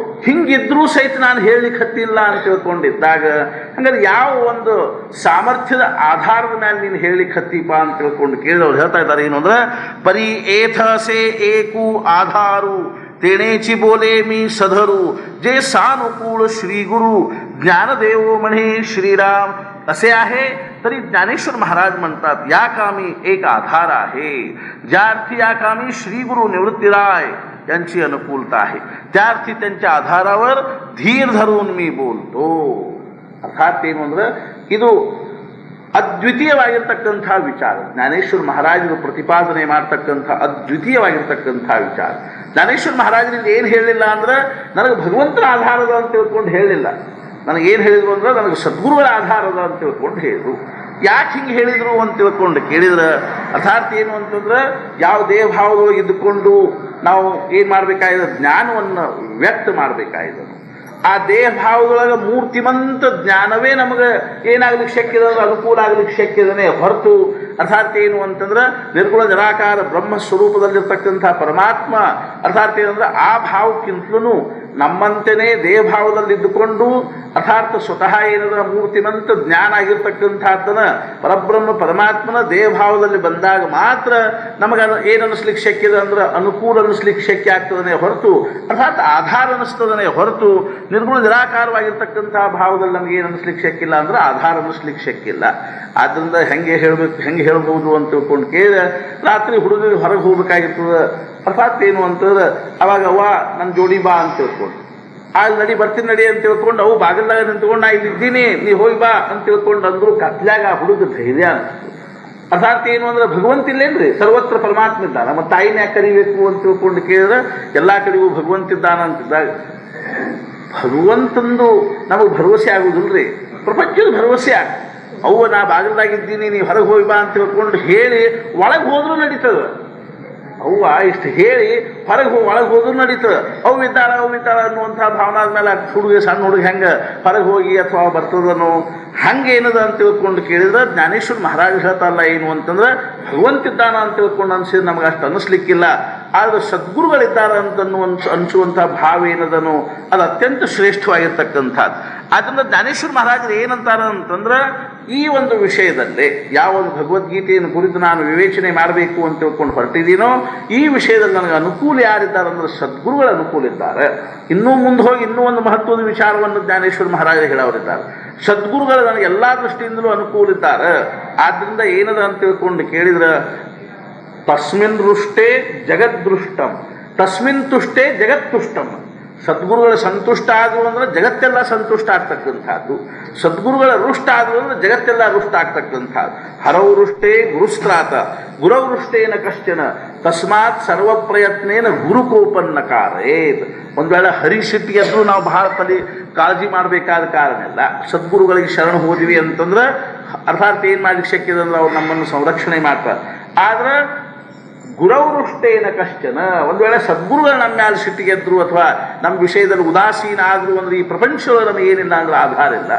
ಹಿಂಗಿದ್ರೂ ಸಹಿತ ನಾನು ಹೇಳಲಿಕ್ಕೆ ಹತ್ತಿಲ್ಲ ಅಂತ ತಿಳ್ಕೊಂಡಿದ್ದಾಗ ಹಂಗಾದ್ರೆ ಯಾವ ಒಂದು ಸಾಮರ್ಥ್ಯದ ಆಧಾರದ ಮೇಲೆ ನೀನು ಹೇಳಲಿಕ್ಕೆ ಹತ್ತೀಪ ಅಂತ ತಿಳ್ಕೊಂಡು ಕೇಳಿದವ್ರು ಹೇಳ್ತಾ ಇದ್ದಾರೆ ಏನು ಅಂದ್ರೆ, ಪರಿ ಏಥಸೆ ಏಕು ಆಧಾರು तेणेची बोले मी सधरू जे सानुकूळ श्री गुरु ज्ञानदेव म्हणे श्रीराम असे आहे. तरी ज्ञानेश्वर महाराज म्हणतात या कामी एक आधार आहे, ज्या अर्थी या कामी श्री गुरु निवृत्तीराय यांची अनुकूलता आहे, त्या अर्थी त्यांच्या आधारावर धीर धरून मी बोलतो. अर्थात ಏನು ಅಂದ್ರೆ ಇದು ಅದ್ವಿತೀಯವಾಗಿರ್ತಕ್ಕಂಥ ವಿಚಾರ, ಜ್ಞಾನೇಶ್ವರ ಮಹಾರಾಜರು ಪ್ರತಿಪಾದನೆ ಮಾಡ್ತಕ್ಕಂಥ ಅದ್ವಿತೀಯವಾಗಿರ್ತಕ್ಕಂಥ ವಿಚಾರ. ಜ್ಞಾನೇಶ್ವರ ಮಹಾರಾಜರಿಂದ ಏನು ಹೇಳಲಿಲ್ಲ ಅಂದ್ರೆ ನನಗೆ ಭಗವಂತನ ಆಧಾರದ ಅಂತ ತಿಳ್ಕೊಂಡು ಹೇಳಲಿಲ್ಲ, ನನಗೇನು ಹೇಳಿದ್ರು ಅಂದ್ರೆ ನನಗೆ ಸದ್ಗುರುಗಳ ಆಧಾರದ ಅಂತ ತಿಳ್ಕೊಂಡು ಹೇಳಿದರು. ಯಾಕೆ ಹಿಂಗೆ ಹೇಳಿದರು ಅಂತ ತಿಳ್ಕೊಂಡು ಕೇಳಿದ್ರೆ ಅರ್ಥಾತ್ ಏನು ಅಂತಂದ್ರೆ, ಯಾವ ದೇವಭಾವದೊಳಗೆ ಇದ್ದುಕೊಂಡು ನಾವು ಏನು ಮಾಡಬೇಕಾಗಿದೆ, ಜ್ಞಾನವನ್ನು ವ್ಯಕ್ತ ಮಾಡಬೇಕಾಗಿದೆ. ಆ ದೇಹಭಾವದೊಳಗೆ ಮೂರ್ತಿಮಂತ ಜ್ಞಾನವೇ ನಮಗೆ ಏನಾಗ್ಲಿಕ್ಕೆ ಶಕ್ಯದ, ಅನುಕೂಲ ಆಗ್ಲಿಕ್ಕೆ ಶಕ್ಯದನೇ ಹೊರತು ಅರ್ಥಾತ್ ಏನು ಅಂತಂದ್ರೆ ನಿರ್ಗುಣ ನಿರಾಕಾರ ಬ್ರಹ್ಮ ಸ್ವರೂಪದಲ್ಲಿರ್ತಕ್ಕಂಥ ಪರಮಾತ್ಮ ಅರ್ಥಾತ್ ಏನಂದ್ರೆ ಆ ಭಾವಕ್ಕಿಂತಲೂ ನಮ್ಮಂತೆಯೇ ದೇಹಭಾವದಲ್ಲಿದ್ದುಕೊಂಡು ಅರ್ಥಾತ್ ಸ್ವತಃ ಏನಂದ್ರೆ ಮೂರ್ತಿಮಂತ ಜ್ಞಾನ ಆಗಿರ್ತಕ್ಕಂಥದ್ದನ್ನು ಪರಬ್ರಹ್ಮ ಪರಮಾತ್ಮನ ದೇಹಭಾವದಲ್ಲಿ ಬಂದಾಗ ಮಾತ್ರ ನಮಗೆ ಏನು ಅನ್ನಿಸ್ಲಿಕ್ಕೆ ಶಕ್ಯದ ಅಂದ್ರೆ ಅನುಕೂಲ ಅನ್ನಿಸ್ಲಿಕ್ಕೆ ಶಕ್ಯ ಆಗ್ತದನೇ ಹೊರತು ಅರ್ಥಾತ್ ಆಧಾರ ಅನ್ನಿಸ್ತದನೇ ಹೊರತು ನಿರ್ಗುಣ ನಿರಾಕಾರವಾಗಿರ್ತಕ್ಕಂಥ ಭಾವದಲ್ಲಿ ನಮಗೆ ಏನು ಅನ್ನಿಸ್ಲಿಕ್ಕೆ ಶಕ್ಕಿಲ್ಲ ಅಂದ್ರೆ ಆಧಾರ ಅನ್ನಿಸ್ಲಿಕ್ಕೆ ಶಕ್ಕಿಲ್ಲ. ಆದ್ದರಿಂದ ಹೆಂಗೆ ಹೇಳ್ಬೋದು ಅಂತ ತಿಳ್ಕೊಂಡು ಕೇಳಿದ ರಾತ್ರಿ ಹುಡುಗರಿಗೆ ಹೊರಗೆ ಹೋಗ್ಬೇಕಾಗಿರ್ತದೆ. ಅರ್ಥಾತ್ ಏನು ಅಂತಂದ್ರೆ ಅವಾಗ ಅವ್ವ ನನ್ನ ಜೋಡಿ ಬಾ ಅಂತ ತಿಳ್ಕೊಂಡು, ಅಲ್ಲಿ ನಡಿ ಬರ್ತೀನಿ ನಡಿ ಅಂತ ತಿಳ್ಕೊಂಡು ಅವು ಬಾಗಿಲ್ದಾಗ ನಿಂತ್ಕೊಂಡು ನಾ ಇಲ್ಲಿದ್ದೀನಿ ನೀ ಹೋಗಿ ಬಾ ಅಂತ ತಿಳ್ಕೊಂಡು ಅಂದ್ರು ಕತ್ಲಾಗ ಆ ಹುಡುಗ ಧೈರ್ಯ ಅನಿಸ್ತು. ಅರ್ಥಾತ್ ಏನು ಅಂದ್ರೆ ಭಗವಂತ ಇಲ್ಲೇನ್ರಿ, ಸರ್ವತ್ರ ಪರಮಾತ್ಮ ಇದ್ದಾನ, ನಮ್ಮ ತಾಯಿನ ಯಾಕೆ ಕರಿಬೇಕು ಅಂತ ತಿಳ್ಕೊಂಡು ಕೇಳಿದ್ರೆ ಎಲ್ಲ ಕಡೆಗೂ ಭಗವಂತ ಇದ್ದಾನ ಅಂತಿದ್ದಾಗ ಭಗವಂತಂದು ನಮಗೆ ಭರವಸೆ ಆಗುವುದಿಲ್ರಿ, ಪ್ರಪಂಚದ ಭರವಸೆ ಆಗ. ಅವ್ವ ನಾ ಬಾಗಿಲ್ದಾಗಿದ್ದೀನಿ ನೀ ಹೊರಗೆ ಹೋಗಿ ಬಾ ಅಂತ ತಿಳ್ಕೊಂಡು ಹೇಳಿ ಒಳಗೆ ಹೋದ್ರೂ ನಡೀತದೆ. ಅವ್ವ ಇಷ್ಟು ಹೇಳಿ ಒಳಗೆ ಹೋದ್ರೂ ನಡೀತದೆ. ಅವು ಇದ್ದಾಳ ಅನ್ನುವಂಥ ಭಾವನಾದ ಮೇಲೆ ಹುಡುಗ ಸಣ್ಣ ಹುಡುಗ ಹೆಂಗೆ ಹೊರಗೆ ಹೋಗಿ ಅಥವಾ ಬರ್ತದನೋ ಹಂಗೆ ಏನದ ಅಂತ ತಿಳ್ಕೊಂಡು ಕೇಳಿದ್ರೆ ಜ್ಞಾನೇಶ್ವರ ಮಹಾರಾಜ ಹೇಳ್ತಾರಲ್ಲ ಏನು ಅಂತಂದ್ರೆ ಭಗವಂತಿದ್ದಾನ ಅಂತ ತಿಳ್ಕೊಂಡು ಅನ್ಸಿದ್ರೆ ನಮಗೆ ಅಷ್ಟು ಅನ್ನಿಸ್ಲಿಕ್ಕಿಲ್ಲ. ಆದರೆ ಸದ್ಗುರುಗಳಿದ್ದಾರೆ ಅನಿಸುವಂಥ ಭಾವ ಏನದನೋ ಅದು ಅತ್ಯಂತ ಶ್ರೇಷ್ಠವಾಗಿರ್ತಕ್ಕಂಥದ್ದು. ಆದ್ದರಿಂದ ಜ್ಞಾನೇಶ್ವರ ಮಹಾರಾಜರು ಏನಂತಾರ ಅಂತಂದ್ರೆ ಈ ಒಂದು ವಿಷಯದಲ್ಲಿ ಯಾವ ಒಂದು ಭಗವದ್ಗೀತೆಯನ್ನು ಕುರಿತು ನಾನು ವಿವೇಚನೆ ಮಾಡಬೇಕು ಅಂತ ತಿಳ್ಕೊಂಡು ಹೊರಟಿದ್ದೀನೋ ಈ ವಿಷಯದಲ್ಲಿ ನನಗೆ ಅನುಕೂಲ ಯಾರಿದ್ದಾರೆ ಅಂದ್ರೆ ಸದ್ಗುರುಗಳ ಅನುಕೂಲ ಇದ್ದಾರೆ. ಇನ್ನೂ ಮುಂದೆ ಹೋಗಿ ಇನ್ನೂ ಒಂದು ಮಹತ್ವದ ವಿಚಾರವನ್ನು ಜ್ಞಾನೇಶ್ವರ ಮಹಾರಾಜರು ಹೇಳೋರಿದ್ದಾರೆ. ಸದ್ಗುರುಗಳು ನನಗೆ ಎಲ್ಲ ದೃಷ್ಟಿಯಿಂದಲೂ ಅನುಕೂಲ ಇದ್ದಾರೆ. ಆದ್ದರಿಂದ ಏನದ ಅಂತ ತಿಳ್ಕೊಂಡು ಕೇಳಿದ್ರೆ ತಸ್ಮಿನ್ ದೃಷ್ಟೇ ಜಗದ್ದೃಷ್ಟಂ ತಸ್ಮಿನ್ ತುಷ್ಟೇ ಜಗತ್ತುಷ್ಟಂ. ಸದ್ಗುರುಗಳ ಸಂತುಷ್ಟ ಆದರು ಅಂದ್ರೆ ಜಗತ್ತೆಲ್ಲ ಸಂತುಷ್ಟ ಆಗ್ತಕ್ಕಂಥದ್ದು, ಸದ್ಗುರುಗಳ ರುಷ್ಟ ಆದರು ಅಂದ್ರೆ ಜಗತ್ತೆಲ್ಲ ರುಷ್ಟ ಆಗ್ತಕ್ಕಂಥದ್ದು. ಹರವೃಷ್ಟೇ ಗುರುಸ್ತ್ರಾತ ಗುರವೃಷ್ಟೇನ ಕಶ್ಚನ ತಸ್ಮಾತ್ ಸರ್ವ ಪ್ರಯತ್ನೇನ ಗುರುಕೋಪನ್ನಕಾರೇತ್. ಒಂದು ವೇಳೆ ಹರಿಶಿಟ್ಟಿಗೆ ಎದ್ರು ನಾವು ಬಹಳ ಕಾಳಜಿ ಮಾಡಬೇಕಾದ ಕಾರಣ ಇಲ್ಲ. ಸದ್ಗುರುಗಳಿಗೆ ಶರಣ ಹೋದಿವಿ ಅಂತಂದ್ರೆ ಅರ್ಥಾತ್ ಏನು ಮಾಡ್ಲಿಕ್ಕೆ ಶಕ್ಯದಂದ್ರೆ ಅವ್ರು ನಮ್ಮನ್ನು ಸಂರಕ್ಷಣೆ ಮಾಡ್ತಾರೆ. ಆದ್ರೆ ಗುರವೃಷ್ಟೇನ ಕಶ್ಚನ ಒಂದು ವೇಳೆ ಸದ್ಗುರುಗಳು ನಮ್ಮ ಮ್ಯಾಲೆ ಸಿಟ್ಟಿಗೆದ್ರು ಅಥವಾ ನಮ್ಮ ವಿಷಯದಲ್ಲಿ ಉದಾಸೀನ ಆದರೂ ಅಂದ್ರೆ ಈ ಪ್ರಪಂಚದೊಳಗೆ ನಮಗೆ ಏನಿಲ್ಲ ಅಂದ್ರೆ ಆಧಾರ ಇಲ್ಲ.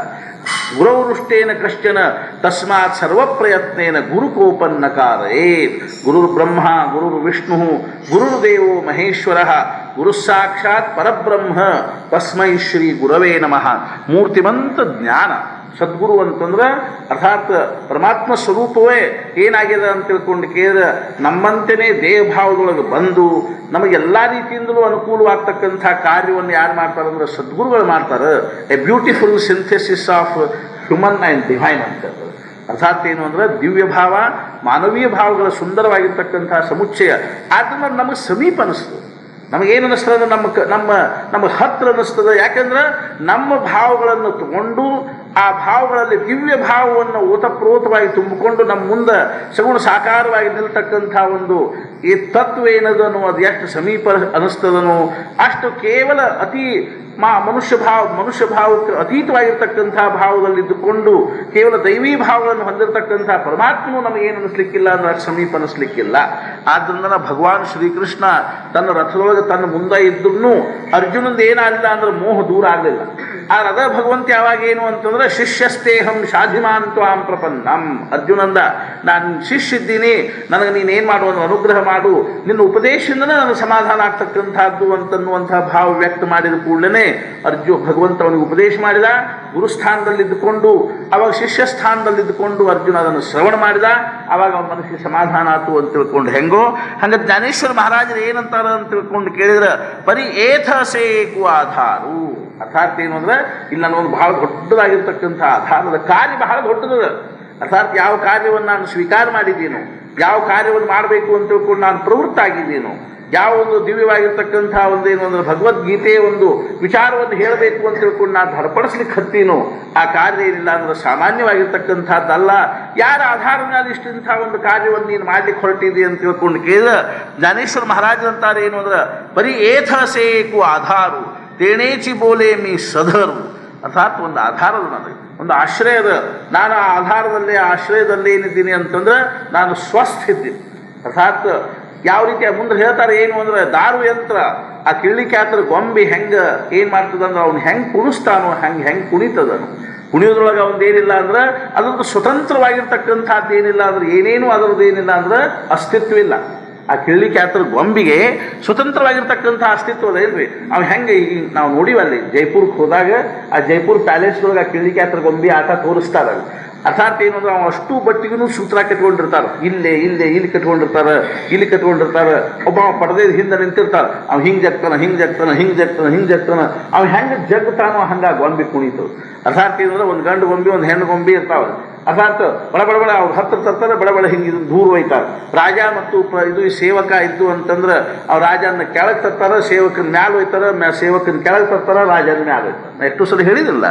ಗುರವೃಷ್ಟೇನ ಕಶ್ಚನ ತಸ್ಮಾತ್ ಸರ್ವ ಪ್ರಯತ್ನೇನ ಗುರುಕೋಪನ್ನಕಾರೇತ್. ಗುರುರ್ ಬ್ರಹ್ಮ ಗುರುರ್ ವಿಷ್ಣು ಗುರುರ್ದೇವೋ ಮಹೇಶ್ವರ ಗುರುಸ್ಸಾಕ್ಷಾತ್ ಪರಬ್ರಹ್ಮ ತಸ್ಮೈ ಶ್ರೀ ಗುರವೇ ನಮಃ. ಮೂರ್ತಿಮಂತ ಜ್ಞಾನ ಸದ್ಗುರು ಅಂತಂದ್ರೆ ಅರ್ಥಾತ್ ಪರಮಾತ್ಮ ಸ್ವರೂಪವೇ ಏನಾಗಿದೆ ಅಂತ ತಿಳ್ಕೊಂಡು ಕೇಳಿದ್ರೆ ನಮ್ಮಂತೆಯೇ ದೇಹಭಾವದೊಳಗೆ ಬಂದು ನಮಗೆಲ್ಲ ರೀತಿಯಿಂದಲೂ ಅನುಕೂಲವಾಗ್ತಕ್ಕಂಥ ಕಾರ್ಯವನ್ನು ಯಾರು ಮಾಡ್ತಾರೆ ಅಂದ್ರೆ ಸದ್ಗುರುಗಳು ಮಾಡ್ತಾರೆ. A beautiful synthesis of human and divine ಅಂತ. ಅರ್ಥಾತ್ ಏನು ಅಂದ್ರೆ ದಿವ್ಯ ಭಾವ ಮಾನವೀಯ ಭಾವಗಳ ಸುಂದರವಾಗಿರ್ತಕ್ಕಂಥ ಸಮುಚ್ಚಯ. ಆದ್ದರಿಂದ ನಮಗೆ ಸಮೀಪ ಅನಿಸ್ತದೆ. ನಮಗೇನು ಅನ್ನಿಸ್ತದೆ, ನಮಗೆ ಹತ್ರ ಅನ್ನಿಸ್ತದೆ. ಯಾಕೆಂದ್ರೆ ನಮ್ಮ ಭಾವಗಳನ್ನು ತಗೊಂಡು ಆ ಭಾವಗಳಲ್ಲಿ ದಿವ್ಯ ಭಾವವನ್ನು ಓತಪ್ರೋತವಾಗಿ ತುಂಬಿಕೊಂಡು ನಮ್ಮ ಮುಂದೆ ಸಗುಣ ಸಾಕಾರವಾಗಿ ನಿಲ್ತಕ್ಕಂಥ ಒಂದು ಈ ತತ್ವ ಏನದನು ಅದು ಎಷ್ಟು ಸಮೀಪ ಅನಿಸ್ತದನೋ ಅಷ್ಟು ಕೇವಲ ಅತಿ ಮನುಷ್ಯ ಭಾವಕ್ಕೆ ಅತೀತವಾಗಿರ್ತಕ್ಕಂಥ ಭಾವದಲ್ಲಿದ್ದುಕೊಂಡು ಕೇವಲ ದೈವೀ ಭಾವಗಳನ್ನು ಹೊಂದಿರತಕ್ಕಂಥ ಪರಮಾತ್ಮನು ನಮಗೇನು ಅನಿಸ್ಲಿಕ್ಕಿಲ್ಲ ಅಂದ್ರೆ ಅಷ್ಟು ಸಮೀಪ ಅನಿಸ್ಲಿಕ್ಕಿಲ್ಲ. ಆದ್ದರಿಂದ ಭಗವಾನ್ ಶ್ರೀಕೃಷ್ಣ ತನ್ನ ರಥದೊಳಗೆ ತನ್ನ ಮುಂದೆ ಇದ್ದೂ ಅರ್ಜುನಂದು ಏನಾಗಲಿಲ್ಲ ಅಂದ್ರೆ ಮೋಹ ದೂರ ಆಗಲಿಲ್ಲ. ಆದ್ರೆ ಅದ ಭಗವಂತ ಯಾವಾಗ ಏನು ಅಂತಂದ್ರೆ ಶಿಷ್ಯಸ್ತೇಹಂ ಶಾಧಿಮಾನ್ ತ್ವಾಂ ಪ್ರಪನ್ನಂ, ಅರ್ಜುನಂದ ನಾನು ಶಿಷ್ಯ ಇದ್ದೀನಿ, ನನಗೆ ನೀನೇನು ಮಾಡು ಒಂದು ಅನುಗ್ರಹ ಮಾಡು, ನಿನ್ನ ಉಪದೇಶದಿಂದಲೇ ನನಗೆ ಸಮಾಧಾನ ಆಗ್ತಕ್ಕಂಥದ್ದು ಅಂತನ್ನುವಂತಹ ಭಾವ ವ್ಯಕ್ತ ಮಾಡಿದ ಕೂಡಲೇ ಭಗವಂತ ಅವನಿಗೆ ಉಪದೇಶ ಮಾಡಿದ. ಗುರುಸ್ಥಾನದಲ್ಲಿದ್ದುಕೊಂಡು ಅವಾಗ ಶಿಷ್ಯ ಸ್ಥಾನದಲ್ಲಿದ್ದುಕೊಂಡು ಅರ್ಜುನ ಅದನ್ನು ಶ್ರವಣ ಮಾಡಿದ. ಅವಾಗ ಅವನ ಮನಸ್ಸಿಗೆ ಸಮಾಧಾನ ಆತು ಅಂತ ತಿಳ್ಕೊಂಡು ಹೆಂಗೋ ಹಂಗೆ ಜ್ಞಾನೇಶ್ವರ ಮಹಾರಾಜರು ಏನಂತಾರ ಅಂತ ತಿಳ್ಕೊಂಡು ಕೇಳಿದ್ರೆ ಬರೀ ಏಥಸೇಕು ಆಧಾರು. ಅರ್ಥಾತ್ ಏನು ಅಂದ್ರೆ ಇಲ್ಲಿ ನನಗೊಂದು ಬಹಳ ದೊಡ್ಡದಾಗಿರ್ತಕ್ಕಂಥ ಆಧಾರದ ಕಾರ್ಯ ಬಹಳ ದೊಡ್ಡದ. ಅರ್ಥಾತ್ ಯಾವ ಕಾರ್ಯವನ್ನು ನಾನು ಸ್ವೀಕಾರ ಮಾಡಿದ್ದೀನೋ, ಯಾವ ಕಾರ್ಯವನ್ನು ಮಾಡಬೇಕು ಅಂತ ತಿಳ್ಕೊಂಡು ನಾನು ಪ್ರವೃತ್ತ ಆಗಿದ್ದೀನೋ, ಯಾವ ಒಂದು ದಿವ್ಯವಾಗಿರ್ತಕ್ಕಂಥ ಒಂದೇನು ಅಂದ್ರೆ ಭಗವದ್ಗೀತೆಯ ಒಂದು ವಿಚಾರವನ್ನು ಹೇಳಬೇಕು ಅಂತ ತಿಳ್ಕೊಂಡು ನಾನು ಧರ್ಪಡಿಸ್ಲಿಕ್ಕೆ ಹತ್ತೀನೋ ಆ ಕಾರ್ಯ ಏನಿಲ್ಲ ಅಂದ್ರೆ ಸಾಮಾನ್ಯವಾಗಿರ್ತಕ್ಕಂಥದ್ದಲ್ಲ. ಯಾರ ಆಧಾರದ ಮೇಲೆ ಇಷ್ಟಿಂಥ ಒಂದು ಕಾರ್ಯವನ್ನು ನೀನು ಮಾಡ್ಲಿಕ್ಕೆ ಹೊರಟಿದೆ ಅಂತ ತಿಳ್ಕೊಂಡು ಕೇಳಿದ ಜ್ಞಾನೇಶ್ವರ ಮಹಾರಾಜರಂತಾರೆ ಏನು ಅಂದ್ರೆ ಬರೀ ಏಥಸೇಕು ಆಧಾರು ತೇಣೇಚಿ ಬೋಲೆ ಮೀ ಸಧರು. ಅರ್ಥಾತ್ ಒಂದು ಆಧಾರದ ನನಗೆ ಒಂದು ಆಶ್ರಯದ, ನಾನು ಆ ಆಶ್ರಯದಲ್ಲಿ ಏನಿದ್ದೀನಿ ಅಂತಂದ್ರೆ ನಾನು ಸ್ವಸ್ಥ ಇದ್ದೀನಿ. ಅರ್ಥಾತ್ ಯಾವ ರೀತಿಯ ಮುಂದೆ ಹೇಳ್ತಾರೆ ಏನು ಅಂದ್ರೆ ದಾರು ಯಂತ್ರ ಆ ಕಿಳ್ಳಿಕ್ಯಾತ್ರ ಗೊಂಬೆ ಹೆಂಗೆ ಏನು ಮಾಡ್ತದಂದ್ರೆ ಅವ್ನು ಹೆಂಗೆ ಕುಣಿಸ್ತಾನೋ ಹೆಂಗೆ ಕುಣಿತದನು. ಕುಣಿಯೋದ್ರೊಳಗೆ ಅವನದೇನಿಲ್ಲ ಅಂದ್ರೆ ಅದೊಂದು ಸ್ವತಂತ್ರವಾಗಿರ್ತಕ್ಕಂಥದ್ದು ಏನಿಲ್ಲ ಅಂದ್ರೆ ಏನೇನು ಅದರದ್ದು ಏನಿಲ್ಲ ಅಂದ್ರೆ ಅಸ್ತಿತ್ವ ಇಲ್ಲ. ಆ ಕಿಳ್ಳಿಕ್ಯಾತ್ರ ಗೊಂಬಿಗೆ ಸ್ವತಂತ್ರವಾಗಿರ್ತಕ್ಕಂಥ ಅಸ್ತಿತ್ವದ ಇಲ್ರಿ. ಅವ್ನು ಹೆಂಗೆ ಈಗ ನಾವು ನೋಡಿವಲ್ಲಿ ಜೈಪುರಕ್ಕೆ ಹೋದಾಗ ಆ ಜೈಪುರ್ ಪ್ಯಾಲೇಸ್ದೊಳಗೆ ಆ ಕಿಳ್ಳಿಕ್ಯಾತ್ರ ಗೊಂಬಿ ಆಟ ತೋರಿಸ್ತಾರೆ. ಅರ್ಥಾತ್ ಏನು ಅಂದ್ರೆ ಅವ ಅಷ್ಟು ಬಟ್ಟಿಗೂ ಸೂತ್ರ ಕಟ್ಕೊಂಡಿರ್ತಾರೆ. ಇಲ್ಲಿ ಕಟ್ಕೊಂಡಿರ್ತಾರೆ. ಒಬ್ಬ ಪಡೆದ ಹಿಂದೆ ನಿಂತಿರ್ತಾರೆ. ಅವ್ನು ಹಿಂಗೆ ಜಗ್ತಾನ ಅವ್ನು ಹೆಂಗೆ ಜಗ್ತಾನೋ ಹಂಗೆ ಗೊಂಬಿ ಕುಣಿತು. ಅರ್ಥಾತ್ ಏನಂದ್ರೆ ಒಂದು ಗಂಡು ಗೊಂಬಿ ಒಂದು ಹೆಣ್ಣು ಗೊಂಬಿ ಇರ್ತಾವೆ. ಅರ್ಥಾತ್ ಬಡ ಅವ್ರು ಹತ್ರ ತರ್ತಾರೆ, ಬಡ ಹಿಂಗೆ ಇದನ್ನು ದೂರ ಒಯ್ತಾರೆ. ರಾಜ ಮತ್ತು ಇದು ಸೇವಕ ಇದ್ದು ಅಂತಂದ್ರೆ ಅವ್ರು ರಾಜನ ಕೆಳಗೆ ತರ್ತಾರೆ, ಸೇವಕನ ಮ್ಯಾಲ ಒಯ್ತಾರೆ, ಸೇವಕನ ಕೆಳಗೆ ತರ್ತಾರೆ, ರಾಜನ ಮ್ಯಾಲ ಒಯ್ತಾರೆ. ನಾ ಎಷ್ಟು ಸಲ ಹೇಳಿದಿಲ್ಲ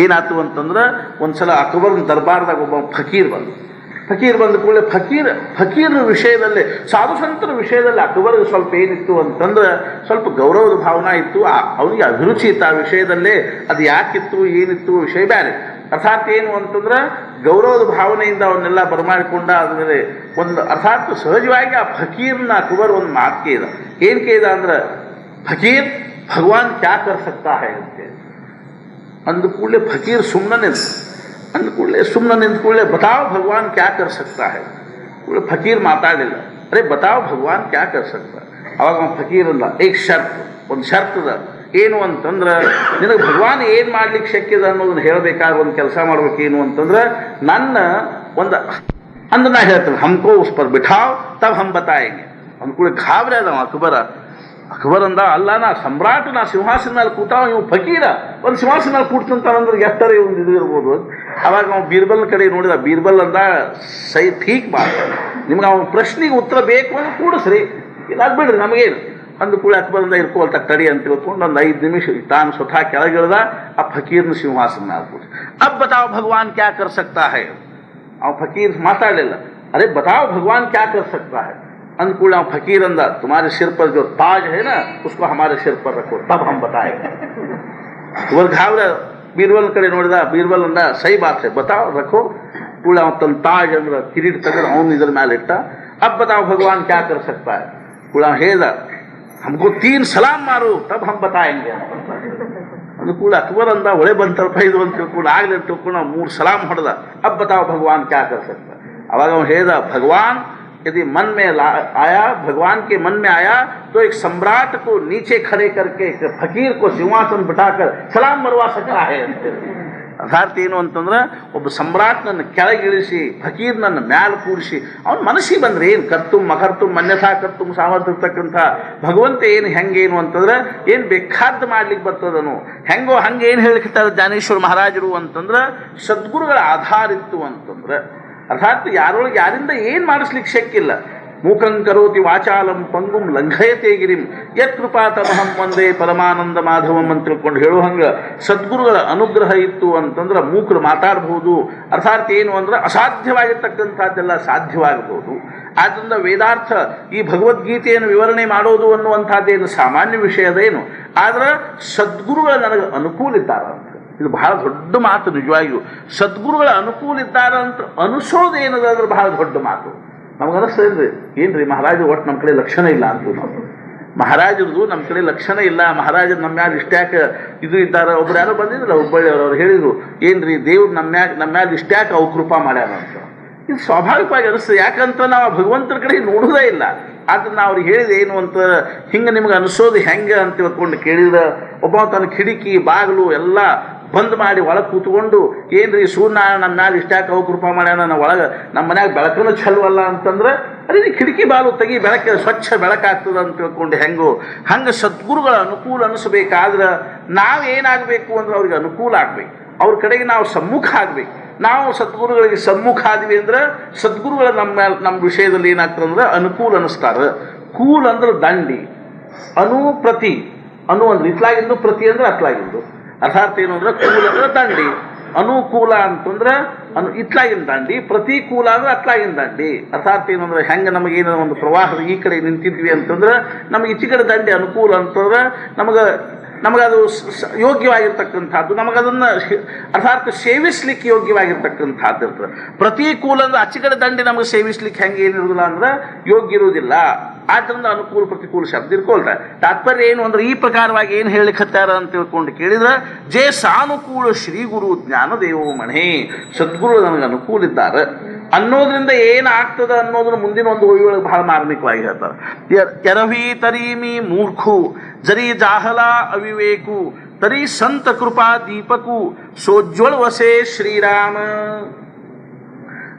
ಏನಾಯ್ತು ಅಂತಂದ್ರೆ ಒಂದ್ಸಲ ಅಕ್ಬರ್ನ ದರ್ಬಾರ್ದಾಗ ಒಬ್ಬ ಫಕೀರ್ ಬಂದ ಕೂಡಲೇ ಫಕೀರ್ ವಿಷಯದಲ್ಲಿ ಸಾಧು ಸಂತರ ವಿಷಯದಲ್ಲಿ ಅಕ್ಬರ್ಗೆ ಸ್ವಲ್ಪ ಏನಿತ್ತು ಅಂತಂದ್ರೆ ಸ್ವಲ್ಪ ಗೌರವದ ಭಾವನಾ ಇತ್ತು. ಅವನಿಗೆ ಅಭಿರುಚಿ ಇತ್ತು ಆ ವಿಷಯದಲ್ಲೇ. ಅದು ಯಾಕಿತ್ತು ಏನಿತ್ತು ವಿಷಯ ಬೇರೆ. ಅರ್ಥಾತ್ ಏನು ಅಂತಂದ್ರೆ ಗೌರವದ ಭಾವನೆಯಿಂದ ಅವನ್ನೆಲ್ಲ ಬರಮಾಡಿಕೊಂಡ ಆದಮೇಲೆ ಒಂದು ಅರ್ಥಾತ್ ಸಹಜವಾಗಿ ಆ ಫಕೀರ್ನ ಅಕ್ಬರ್ ಒಂದು ಮಾತು ಕೇಳಿದ. ಏನು ಕೇಳಿದ ಅಂದ್ರೆ ಫಕೀರ್ ಭಗವಾನ್ ಕ್ಯಾ ಕರ್ ಸಕ್ತಾ ಹೈ ಅಂತೆ ಅಂದ ಕೂಡಲೇ ಫಕೀರ್ ಸುಮ್ಮನೆ ನಿಂತ ಕೂಡಲೇ ಬತಾವ್ ಭಗವಾನ್ ಕ್ಯಾ ಕರ್ ಸಕ್ತಾ ಹೈ. ಕೂಡಲೇ ಫಕೀರ್ ಮಾತಾಡಲಿಲ್ಲ. ಅರೆ ಬತಾವ್ ಭಗವಾನ್ ಕ್ಯಾ ಕರ್ ಸಕ್ತಾ. ಅವಾಗ ಅವನು ಫಕೀರ್ ಅಲ್ಲ, ಒಂದು ಶರ್ತದ ಏನು ಅಂತಂದ್ರೆ ನಿನಗೆ ಭಗವಾನ್ ಏನು ಮಾಡ್ಲಿಕ್ಕೆ ಶಕ್ಯದ ಅನ್ನೋದನ್ನ ಹೇಳಬೇಕಾದ್ರೆ ಒಂದು ಕೆಲಸ ಮಾಡ್ಬೇಕೇನು ಅಂತಂದ್ರೆ ನನ್ನ ಒಂದು ಅಂದ್ರೆ ನಾ ಹೇಳ್ತೇನೆ ಹಮ್ಕೋ ಉಸ್ ಪರ್ ಬಿಠಾವ್ ತಬ್ ಹಮ್ ಬತಾಯಂಗೆ. ಅಂದ ಕೂಡ ಗಾಬರಿ ಅದ ಅಕ್ಬರ್ ಅಂದ ಅಲ್ಲ ನಾ ಸಮ್ರಾಟ್, ನಾ ಸಿಂಹಾಸನ ಮೇಲೆ ಕೂತಾವ, ಇವು ಫಕೀರ ಒಂದು ಸಿಂಹಾಸನ ಮೇಲೆ ಕೂಡ್ತಂತಾನಂದ್ರೆ ಎಷ್ಟರ ಒಂದು ಇದು ಇರ್ಬೋದು. ಅವಾಗ ನಾವು ಬೀರ್ಬಲ್ ಕಡೆ ನೋಡಿದ. ಬೀರ್ಬಲ್ ಅಂದ ಸೈ ಠೀಕ್ ಮಾಡ, ನಿಮ್ಗೆ ಅವ್ನ ಪ್ರಶ್ನೆಗೆ ಉತ್ತರ ಬೇಕು ಅಂದ್ರೆ ಕೂಡಿಸ್ರಿ, ಇಲ್ಲ ಬಿಡ್ರಿ ನಮಗೇನು ಅಂದು ಕೂಡ ಅಕ್ಬರಿಂದ ಇರ್ಕೋಲ್ತ ತಡಿ ಅಂತ ತಿಳ್ಕೊಂಡು ಒಂದು 5 ನಿಮಿಷ ತಾನು ಸ್ವತಃ ಕೆಳಗಿಳ್ದ. ಆ ಫಕೀರ್ನ ಸಿಂಹಾಸನ ಮೇಲೆ ಕೂಡಿ ಅಬ್ ಬತಾವ್ ಭಗವಾನ್ ಕ್ಯಾ ಕರ್ ಸಕ್ತಾ ಹೈ. ಅವ ಫಕೀರ್ ಮಾತಾಡಲಿಲ್ಲ. ಅರೆ ಬತಾವ್ ಭಗವಾನ್ ಕ್ಯಾ ಕರ್ ಸಕ್ತಾ ಹೈ ಅಂದ ಕೂಡ ಅವ ಫಕೀರ್ ಅಂದ तुम्हारे सिर पर जो ताज है ना उसको हमारे सिर पर रखो तब हम बताएंगे. ಇವ್ರ ಗಾಬರ ಬೀರ್ಬಲ್ ಕಡೆ ನೋಡಿದ. ಬೀರ್ಬಲ್ ಅಂದ ಸೈ ಬಾತ್ है बताओ रखो. ಕೂಡ ಅವ ತನ್ನ ತಾಜ್ ಅಂದ್ರೆ ಕಿರೀಟ್ ತೆಗೆದು ಅವನು ಇದ್ರ ಮೇಲೆ ಇಟ್ಟ. अब बताओ भगवान क्या कर सकता है. ಕೂಡ ಹೇಳ್ದ हमको 3 ಸಲಾಮ್ ಮಾರು ತಬ್ ಹಮ್ ಬತಾಯಂಗೆ ಅಂದ ಕೂಡ ಅಕ್ಬರ್ ಅಂದ ಒಳೆ ಬಂತಲ್ಪ ಇದು ಅಂತ ತಿಳ್ಕೊಂಡು ಆಗ್ಲಿ ಅಂತ ತಿಳ್ಕೊಂಡು 3 ಸಲಾಮ್ ಹೊಡೆದ. अब बताओ भगवान क्या कर सकता है. ಅವಾಗ ಅವನು ಹೇಳ್ದ ಭಗವಾನ್ यदि मन में आया, भगवान के मन में आया तो एक सम्राट को नीचे खड़े करके एक फकीर को सिंहासन बिठाकर सलाम मरवा सकता है. ಅರ್ಥಾತ್ ಏನು ಅಂತಂದ್ರೆ ಒಬ್ಬ ಸಮ್ರಾಟ್ ನನ್ನ ಕೆಳಗಿಳಿಸಿ ಫಕೀರ್ ನನ್ನ ಮ್ಯಾಲ ಕೂಡಿಸಿ ಅವನ ಮನಸ್ಸಿಗೆ ಬಂದ್ರೆ ಏನು ಕರ್ತುಂ ಮಕರ್ತುಂ ಅನ್ಯಥಾ ಕರ್ತುಂ ಸಾಮರ್ಥ್ಯ ಇರ್ತಕ್ಕಂಥ ಭಗವಂತ ಏನು ಹೆಂಗೇನು ಅಂತಂದ್ರೆ ಏನು ಬೇಕಾದ್ದು ಮಾಡ್ಲಿಕ್ಕೆ ಬರ್ತದನು ಹೆಂಗೋ ಹಂಗೆ ಏನು ಹೇಳಿರ್ತಾರೆ ಜ್ಞಾನೇಶ್ವರ ಮಹಾರಾಜರು ಅಂತಂದ್ರೆ ಸದ್ಗುರುಗಳ ಆಧಾರ ಇತ್ತು ಅಂತಂದ್ರೆ ಅರ್ಥಾತ್ ಯಾರೊಳಗೆ ಯಾರಿಂದ ಏನು ಮಾಡಿಸ್ಲಿಕ್ಕೆ ಶಕ್ಕಿಲ್ಲ. ಮೂಕಂ ಕರೋತಿ ವಾಚಾಲಂ ಪಂಗುಂ ಲಂಘಯತೆ ಗಿರಿಂ ಯತ್ ಕೃಪಾತಮಹಂ ಒಂದೇ ಪರಮಾನಂದ ಮಾಧವಂ ಅಂತ ತಿಳ್ಕೊಂಡು ಹೇಳೋ ಹಂಗೆ ಸದ್ಗುರುಗಳ ಅನುಗ್ರಹ ಇತ್ತು ಅಂತಂದ್ರೆ ಮೂಕರು ಮಾತಾಡಬಹುದು. ಅರ್ಥಾತ್ ಏನು ಅಂದ್ರೆ ಅಸಾಧ್ಯವಾಗಿರ್ತಕ್ಕಂಥದ್ದೆಲ್ಲ ಸಾಧ್ಯವಾಗಬಹುದು. ಆದ್ದರಿಂದ ವೇದಾರ್ಥ ಈ ಭಗವದ್ಗೀತೆಯನ್ನು ವಿವರಣೆ ಮಾಡೋದು ಅನ್ನುವಂಥದ್ದೇನು ಸಾಮಾನ್ಯ ವಿಷಯದೇನು, ಆದ್ರೆ ಸದ್ಗುರುಗಳು ನನಗೆ ಅನುಕೂಲ ಇದ್ದಾರೆ ಅಂತ. ಇದು ಬಹಳ ದೊಡ್ಡ ಮಾತು. ನಿಜವಾಗಿಯೂ ಸದ್ಗುರುಗಳ ಅನುಕೂಲ ಇದ್ದಾರೆ ಅಂತ ಅನಿಸೋದು ಏನದಾದ್ರೆ ಬಹಳ ದೊಡ್ಡ ಮಾತು. ನಮ್ಗೆ ಅನಿಸ್ತೇನ್ರಿ, ಏನ್ರಿ ಮಹಾರಾಜರು ಒಟ್ಟು ನಮ್ಮ ಕಡೆ ಲಕ್ಷಣ ಇಲ್ಲ ಅಂತ. ನಾವು ಮಹಾರಾಜರದು ನಮ್ಮ ಕಡೆ ಲಕ್ಷಣ ಇಲ್ಲ, ಮಹಾರಾಜರು ನಮ್ಮ ಮ್ಯಾಲ ಇಷ್ಟ್ಯಾಕ ಇದು ಇದ್ದಾರೆ. ಒಬ್ರು ಯಾರೋ ಬಂದಿದ್ರಲ್ಲ ಹುಬ್ಬಳ್ಳಿಯವರು, ಅವ್ರು ಹೇಳಿದ್ರು ಏನ್ರಿ ದೇವ್ರು ನಮ್ಮ ಮ್ಯಾಲ ಇಷ್ಟ್ಯಾಕ ಅವು ಕೃಪಾ ಮಾಡ್ಯಾರ ಅಂತ. ಇದು ಸ್ವಾಭಾವಿಕವಾಗಿ ಅನಿಸ್ತದೆ. ಯಾಕಂತ ನಾವು ಭಗವಂತನ ಕಡೆ ನೋಡೋದೇ ಇಲ್ಲ. ಆದ್ರೆ ನಾವು ಅವ್ರಿಗೆ ಹೇಳಿದೆ ಏನು ಅಂತ, ಹಿಂಗೆ ನಿಮ್ಗೆ ಅನಿಸೋದು ಹೆಂಗೆ ಅಂತ ತಿಳ್ಕೊಂಡು ಕೇಳಿದ್ರೆ ಒಬ್ಬ ತನ್ನ ಕಿಟಕಿ ಬಾಗಿಲು ಎಲ್ಲ ಬಂದ್ ಮಾಡಿ ಒಳಗೆ ಕೂತ್ಕೊಂಡು ಏನ್ರಿ ಸೂರ್ಯನಾರಾಯಣ ನಮ್ಮ ಮ್ಯಾಲ ಇಷ್ಟ್ಯಾಕೆ ಅವು ಕೃಪಾ ಮಾಡ್ಯಾನ, ನಾವು ಒಳಗೆ ನಮ್ಮ ಮನ್ಯಾಗ ಬೆಳಕನ್ನು ಚೆಲ್ವಲ್ಲ ಅಂತಂದ್ರೆ ಅದೇ ನೀ ಕಿಟಕಿ ಬಾಗಿಲು ತೆಗಿ, ಬೆಳಕೆ ಸ್ವಚ್ಛ ಬೆಳಕಾಗ್ತದೆ ಅಂತ ತಿಳ್ಕೊಂಡು ಹೆಂಗೋ ಹಂಗೆ ಸದ್ಗುರುಗಳ ಅನುಕೂಲ ಅನಿಸ್ಬೇಕಾದ್ರೆ ನಾವೇನಾಗಬೇಕು ಅಂದ್ರೆ ಅವ್ರಿಗೆ ಅನುಕೂಲ ಆಗ್ಬೇಕು, ಅವ್ರ ಕಡೆಗೆ ನಾವು ಸಮ್ಮುಖ ಆಗ್ಬೇಕು. ನಾವು ಸದ್ಗುರುಗಳಿಗೆ ಸಮ್ಮುಖ ಆದ್ವಿ ಅಂದ್ರೆ ಸದ್ಗುರುಗಳ ನಮ್ಮ ವಿಷಯದಲ್ಲಿ ಏನಾಗ್ತದೆ ಅಂದ್ರೆ ಅನುಕೂಲ ಅನ್ನಿಸ್ತಾರೆ. ಕೂಲ್ ಅಂದ್ರೆ ದಂಡಿ, ಪ್ರತಿ ಅಂದ್ರೆ ಇತ್ಲಾಗಿಂದು, ಪ್ರತಿ ಅಂದ್ರೆ ಅತ್ಲಾಗಿಂದು. ಅರ್ಥಾತ್ ಏನು ಅಂದ್ರೆ ಕೂಲ್ ಅಂದ್ರೆ ದಂಡಿ, ಅನುಕೂಲ ಅಂತಂದ್ರೆ ಇತ್ಲಾಗಿನ ದಂಡಿ, ಪ್ರತಿಕೂಲ ಅಂದ್ರೆ ಅತ್ಲಾಗಿನ ದಂಡಿ. ಅರ್ಥಾತ್ ಏನು ಅಂದ್ರೆ ಹೆಂಗೆ ನಮಗೇನೋ ಒಂದು ಪ್ರವಾಹದ ಈ ಕಡೆ ನಿಂತಿದ್ವಿ ಅಂತಂದ್ರೆ ನಮಗೆ ಈಚೆ ಕಡೆ ದಂಡಿ ಅನುಕೂಲ ಅಂತಂದ್ರೆ ನಮಗದು ಯೋಗ್ಯವಾಗಿರ್ತಕ್ಕಂಥದ್ದು, ನಮಗದನ್ನು ಅರ್ಥಾತ್ ಸೇವಿಸ್ಲಿಕ್ಕೆ ಯೋಗ್ಯವಾಗಿರ್ತಕ್ಕಂಥದ್ದು ಇರ್ತದೆ. ಪ್ರತಿಕೂಲ ಅಂದ್ರೆ ಆಚೆ ಕಡೆ ದಂಡಿ ನಮಗೆ ಸೇವಿಸ್ಲಿಕ್ಕೆ ಹೆಂಗೆ ಏನಿರೋದಿಲ್ಲ ಅಂದ್ರೆ ಯೋಗ್ಯ ಇರುವುದಿಲ್ಲ. ಆದ್ದರಿಂದ ಅನುಕೂಲ ಪ್ರತಿಕೂಲ ಶಬ್ದ ಇರ್ಕೊಳ್ತಾರೆ. ತಾತ್ಪರ್ಯ ಏನು ಅಂದ್ರೆ ಈ ಪ್ರಕಾರವಾಗಿ ಏನು ಹೇಳಿಕತ್ತಾರ ಅಂತ ತಿಳ್ಕೊಂಡು ಕೇಳಿದ್ರೆ ಜೇ ಸಾನುಕೂಲ ಶ್ರೀ ಗುರು ಜ್ಞಾನದೇವೋ ಮಣೆ, ಸದ್ಗುರು ನನಗೆ ಅನುಕೂಲ ಇದ್ದಾರೆ ಅನ್ನೋದ್ರಿಂದ ಏನಾಗ್ತದೆ ಅನ್ನೋದನ್ನ ಮುಂದಿನ ಒಂದು ಓವಿಯೊಳಗೆ ಬಹಳ ಮಾರ್ಮಿಕವಾಗಿ ಹೇಳ್ತಾರೆ. ಎರವಿ ತರೀಮಿ ಮೂರ್ಖು ಜರಿ ಜಾಹಲ ಅವಿವೇಕು ತರಿ ಸಂತ ಕೃಪಾ ದೀಪಕು ಸೋಜ್ವಳ ವಸೆ ಶ್ರೀರಾಮ.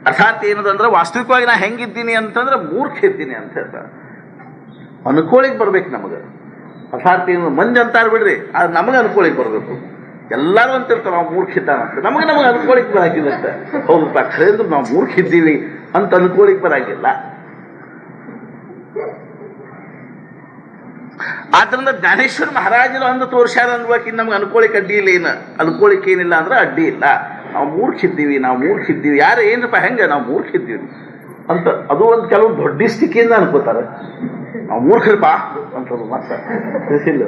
ಅರ್ಥಾತ್ ಏನದಂದ್ರೆ ವಾಸ್ತವಿಕವಾಗಿ ನಾ ಹೆಂಗಿದ್ದೀನಿ ಅಂತಂದ್ರೆ ಮೂರ್ಖ ಇದ್ದೀನಿ ಅಂತ ಹೇಳ್ತಾರೆ. ಅನುಕೂಲಿಗೆ ಬರ್ಬೇಕು ನಮಗೆ. ಅರ್ಥಾತ್ ಏನು ಮಂದಿ ಅಂತಾರೆ ಬಿಡ್ರಿ, ಅದು ನಮಗೆ ಅನುಕೂಲಿಗೆ ಬರಬೇಕು. ಎಲ್ಲರೂ ಅಂತಿರ್ತಾರೆ ನಾವು ಮೂರ್ಖಿದ್ದಾನಂತ, ನಮಗೆ ಅನುಕೂಲಿಗೆ ಬರಾಕಿದಂತೆ. ಹೌದಪ್ಪ ಖರೆ ಅಂದ್ರೆ ನಾವು ಮೂರ್ಖಿದ್ದೀವಿ ಅಂತ ಅನುಕೂಲಿಗೆ ಬರಾಗಿಲ್ಲ. ಆದ್ರಿಂದ ಜ್ಞಾನೇಶ್ವರ ಮಹಾರಾಜರು ಅಂದು ತೋರ್ಸ್ಯಾರ ಅನ್ಬೇಕು. ನಮ್ಗೆ ಅನುಕೂಲಿಕ್ಕೆ ಅಡ್ಡಿ ಇಲ್ಲ, ಏನು ಅನುಕೂಲಿಕ್ಕೆ ಏನಿಲ್ಲ ಅಂದ್ರೆ ಅಡ್ಡಿ ಇಲ್ಲ. ನಾವು ಮೂರ್ಖಿದ್ದೀವಿ ಯಾರು ಏನಪ್ಪ ಹೆಂಗೆ ನಾವು ಮೂರ್ಖಿದ್ದೀವಿ ಅಂತ ಅದು ಒಂದು ಕೆಲವು ದೊಡ್ಡ ಸ್ಥಿತಿಯಿಂದ ಅನ್ಕೋತಾರೆ. ನಾವು ಮೂರ್ಖರಪ್ಪ ಅಂತ ಮಾತ್ರ ತಿಳಿಸಿಲ್ಲ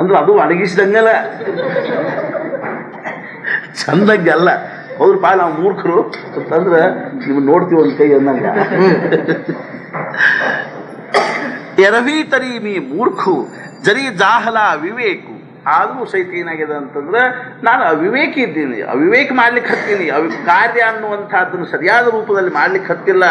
ಅಂದ್ರೆ ಅದು ಅಡಗಿಸಿದಂಗಲ್ಲ, ಚಂದಂಗಲ್ಲ. ಹೌದ್ರಪ್ಪ ನಾವು ಮೂರ್ಖರು ಅಂತಂದ್ರೆ ನೀವು ನೋಡ್ತೀವಿ ಒಂದು ಕೈ ಅಂದಂಗ. ಎರವಿ ತರೀಮಿ ಮೂರ್ಖು ಜರಿ ಜಾಹಲ ವಿವೇಕು. ಆದರೂ ಸಹಿತ ಏನಾಗಿದೆ ಅಂತಂದ್ರೆ ನಾನು ಅವಿವೇಕಿ ಇದ್ದೀನಿ, ಅವಿವೇಕ ಮಾಡ್ಲಿಕ್ಕೆ ಹತ್ತೀನಿ, ಕಾರ್ಯ ಅನ್ನುವಂಥದ್ದನ್ನು ಸರಿಯಾದ ರೂಪದಲ್ಲಿ ಮಾಡ್ಲಿಕ್ಕೆ ಹತ್ತಿಲ್ಲ.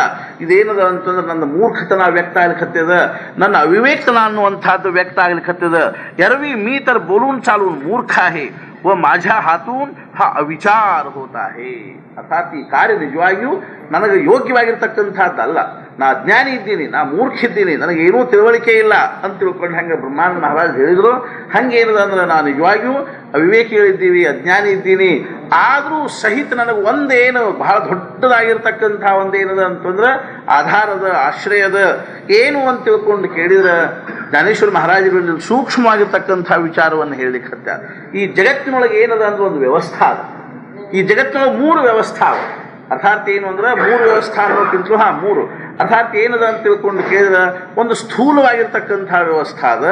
ಇದೇನದ ಅಂತಂದ್ರೆ ನನ್ನ ಮೂರ್ಖತನ ವ್ಯಕ್ತ ಆಗ್ಲಿಕ್ಕೆ ಹತ್ತಿದ, ನನ್ನ ಅವಿವೇಕತನ ಅನ್ನುವಂಥದ್ದು ವ್ಯಕ್ತ ಆಗ್ಲಿಕ್ಕೆ ಹತ್ತಿದ. ಎರವಿ ಮೀತರ ಬೋಲೂನ್ ಚಾಲೂನ್ ಮೂರ್ಖ ಹೇ ವ माझ्या हातून हा अविचार होता है. ಅರ್ಥಾತ್ ಈ ಕಾರ್ಯ ನಿಜವಾಗಿಯೂ ನನಗೆ ಯೋಗ್ಯವಾಗಿರ್ತಕ್ಕಂಥದ್ದಲ್ಲ. ನಾ ಅಜ್ಞಾನಿ ಇದ್ದೀನಿ, ನಾ ಮೂರ್ಖ ಇದ್ದೀನಿ, ನನಗೇನೂ ತಿಳುವಳಿಕೆ ಇಲ್ಲ ಅಂತ ತಿಳ್ಕೊಂಡು ಹೆಂಗೆ ಬ್ರಹ್ಮಾಂಡ ಮಹಾರಾಜ್ ಹೇಳಿದ್ರು ಹಂಗೇನಿದೆ ಅಂದ್ರೆ ನಾನು ನಿಜವಾಗಿಯೂ ಅವಿವೇಕಿಗಳಿದ್ದೀವಿ, ಅಜ್ಞಾನಿ ಇದ್ದೀನಿ. ಆದರೂ ಸಹಿತ ನನಗೆ ಒಂದೇನು ಬಹಳ ದೊಡ್ಡದಾಗಿರ್ತಕ್ಕಂಥ ಒಂದೇನದ ಅಂತಂದ್ರೆ ಆಧಾರದ ಆಶ್ರಯದ ಏನು ಅಂತ ತಿಳ್ಕೊಂಡು ಕೇಳಿದ್ರೆ ಜ್ಞಾನೇಶ್ವರ ಮಹಾರಾಜರಲ್ಲಿ ಸೂಕ್ಷ್ಮವಾಗಿರ್ತಕ್ಕಂಥ ವಿಚಾರವನ್ನು ಹೇಳಲಿಕ್ಕೆ ಹತ್ಯಾರ. ಈ ಜಗತ್ತಿನೊಳಗೆ ಏನದ ಅಂದ್ರೆ ಒಂದು ವ್ಯವಸ್ಥೆ ಅದ. ಈ ಜಗತ್ತಿನೊಳಗೆ ಮೂರು ವ್ಯವಸ್ಥೆ ಅವ. ಅರ್ಥಾತ್ ಏನು ಅಂದ್ರೆ ಮೂರು ವ್ಯವಸ್ಥೆ ಅನ್ನೋಕ್ಕಿಂತಲೂ ಮೂರು ಅರ್ಥಾತ್ ಏನದ ಅಂತ ತಿಳ್ಕೊಂಡು ಕೇಳಿದ್ರೆ ಒಂದು ಸ್ಥೂಲವಾಗಿರ್ತಕ್ಕಂಥ ವ್ಯವಸ್ಥೆ ಅದ,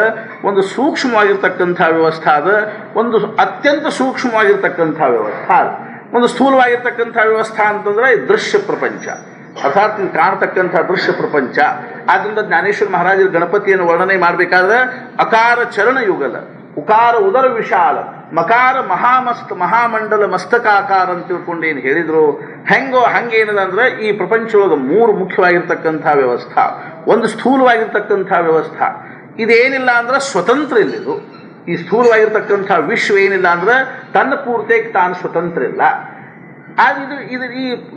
ಒಂದು ಸೂಕ್ಷ್ಮವಾಗಿರ್ತಕ್ಕಂಥ ವ್ಯವಸ್ಥೆ ಅದ, ಒಂದು ಅತ್ಯಂತ ಸೂಕ್ಷ್ಮವಾಗಿರ್ತಕ್ಕಂಥ ವ್ಯವಸ್ಥೆ ಅದ. ಒಂದು ಸ್ಥೂಲವಾಗಿರ್ತಕ್ಕಂಥ ವ್ಯವಸ್ಥೆ ಅಂತಂದ್ರೆ ದೃಶ್ಯ ಪ್ರಪಂಚ, ಅರ್ಥಾತ್ ಕಾಣತಕ್ಕಂಥ ದೃಶ್ಯ ಪ್ರಪಂಚ. ಆದ್ದರಿಂದ ಜ್ಞಾನೇಶ್ವರ ಮಹಾರಾಜರು ಗಣಪತಿಯನ್ನು ವರ್ಣನೆ ಮಾಡಬೇಕಾದ್ರೆ ಅಕಾರ ಚರಣ ಯುಗದ, ಉಕಾರ ಉದರ ವಿಶಾಲ, ಮಕಾರ ಮಹಾಮಂಡಲ ಮಸ್ತಕಾಕಾರ ಅಂತ ತಿಳ್ಕೊಂಡು ಏನು ಹೇಳಿದ್ರು ಹೆಂಗೋ ಹಂಗೇನದ ಅಂದ್ರೆ ಈ ಪ್ರಪಂಚದೊಳಗೆ ಮೂರು ಮುಖ್ಯವಾಗಿರ್ತಕ್ಕಂಥ ವ್ಯವಸ್ಥೆ. ಒಂದು ಸ್ಥೂಲವಾಗಿರ್ತಕ್ಕಂಥ ವ್ಯವಸ್ಥೆ, ಇದೇನಿಲ್ಲ ಅಂದ್ರೆ ಸ್ವತಂತ್ರ ಇಲ್ಲಿದು. ಈ ಸ್ಥೂಲವಾಗಿರ್ತಕ್ಕಂಥ ವಿಶ್ವ ಏನಿಲ್ಲ ಅಂದ್ರೆ ತನ್ನ ಪೂರ್ತಿಗೆ ತಾನು ಸ್ವತಂತ್ರ ಇಲ್ಲ. ಆದ್ರೆ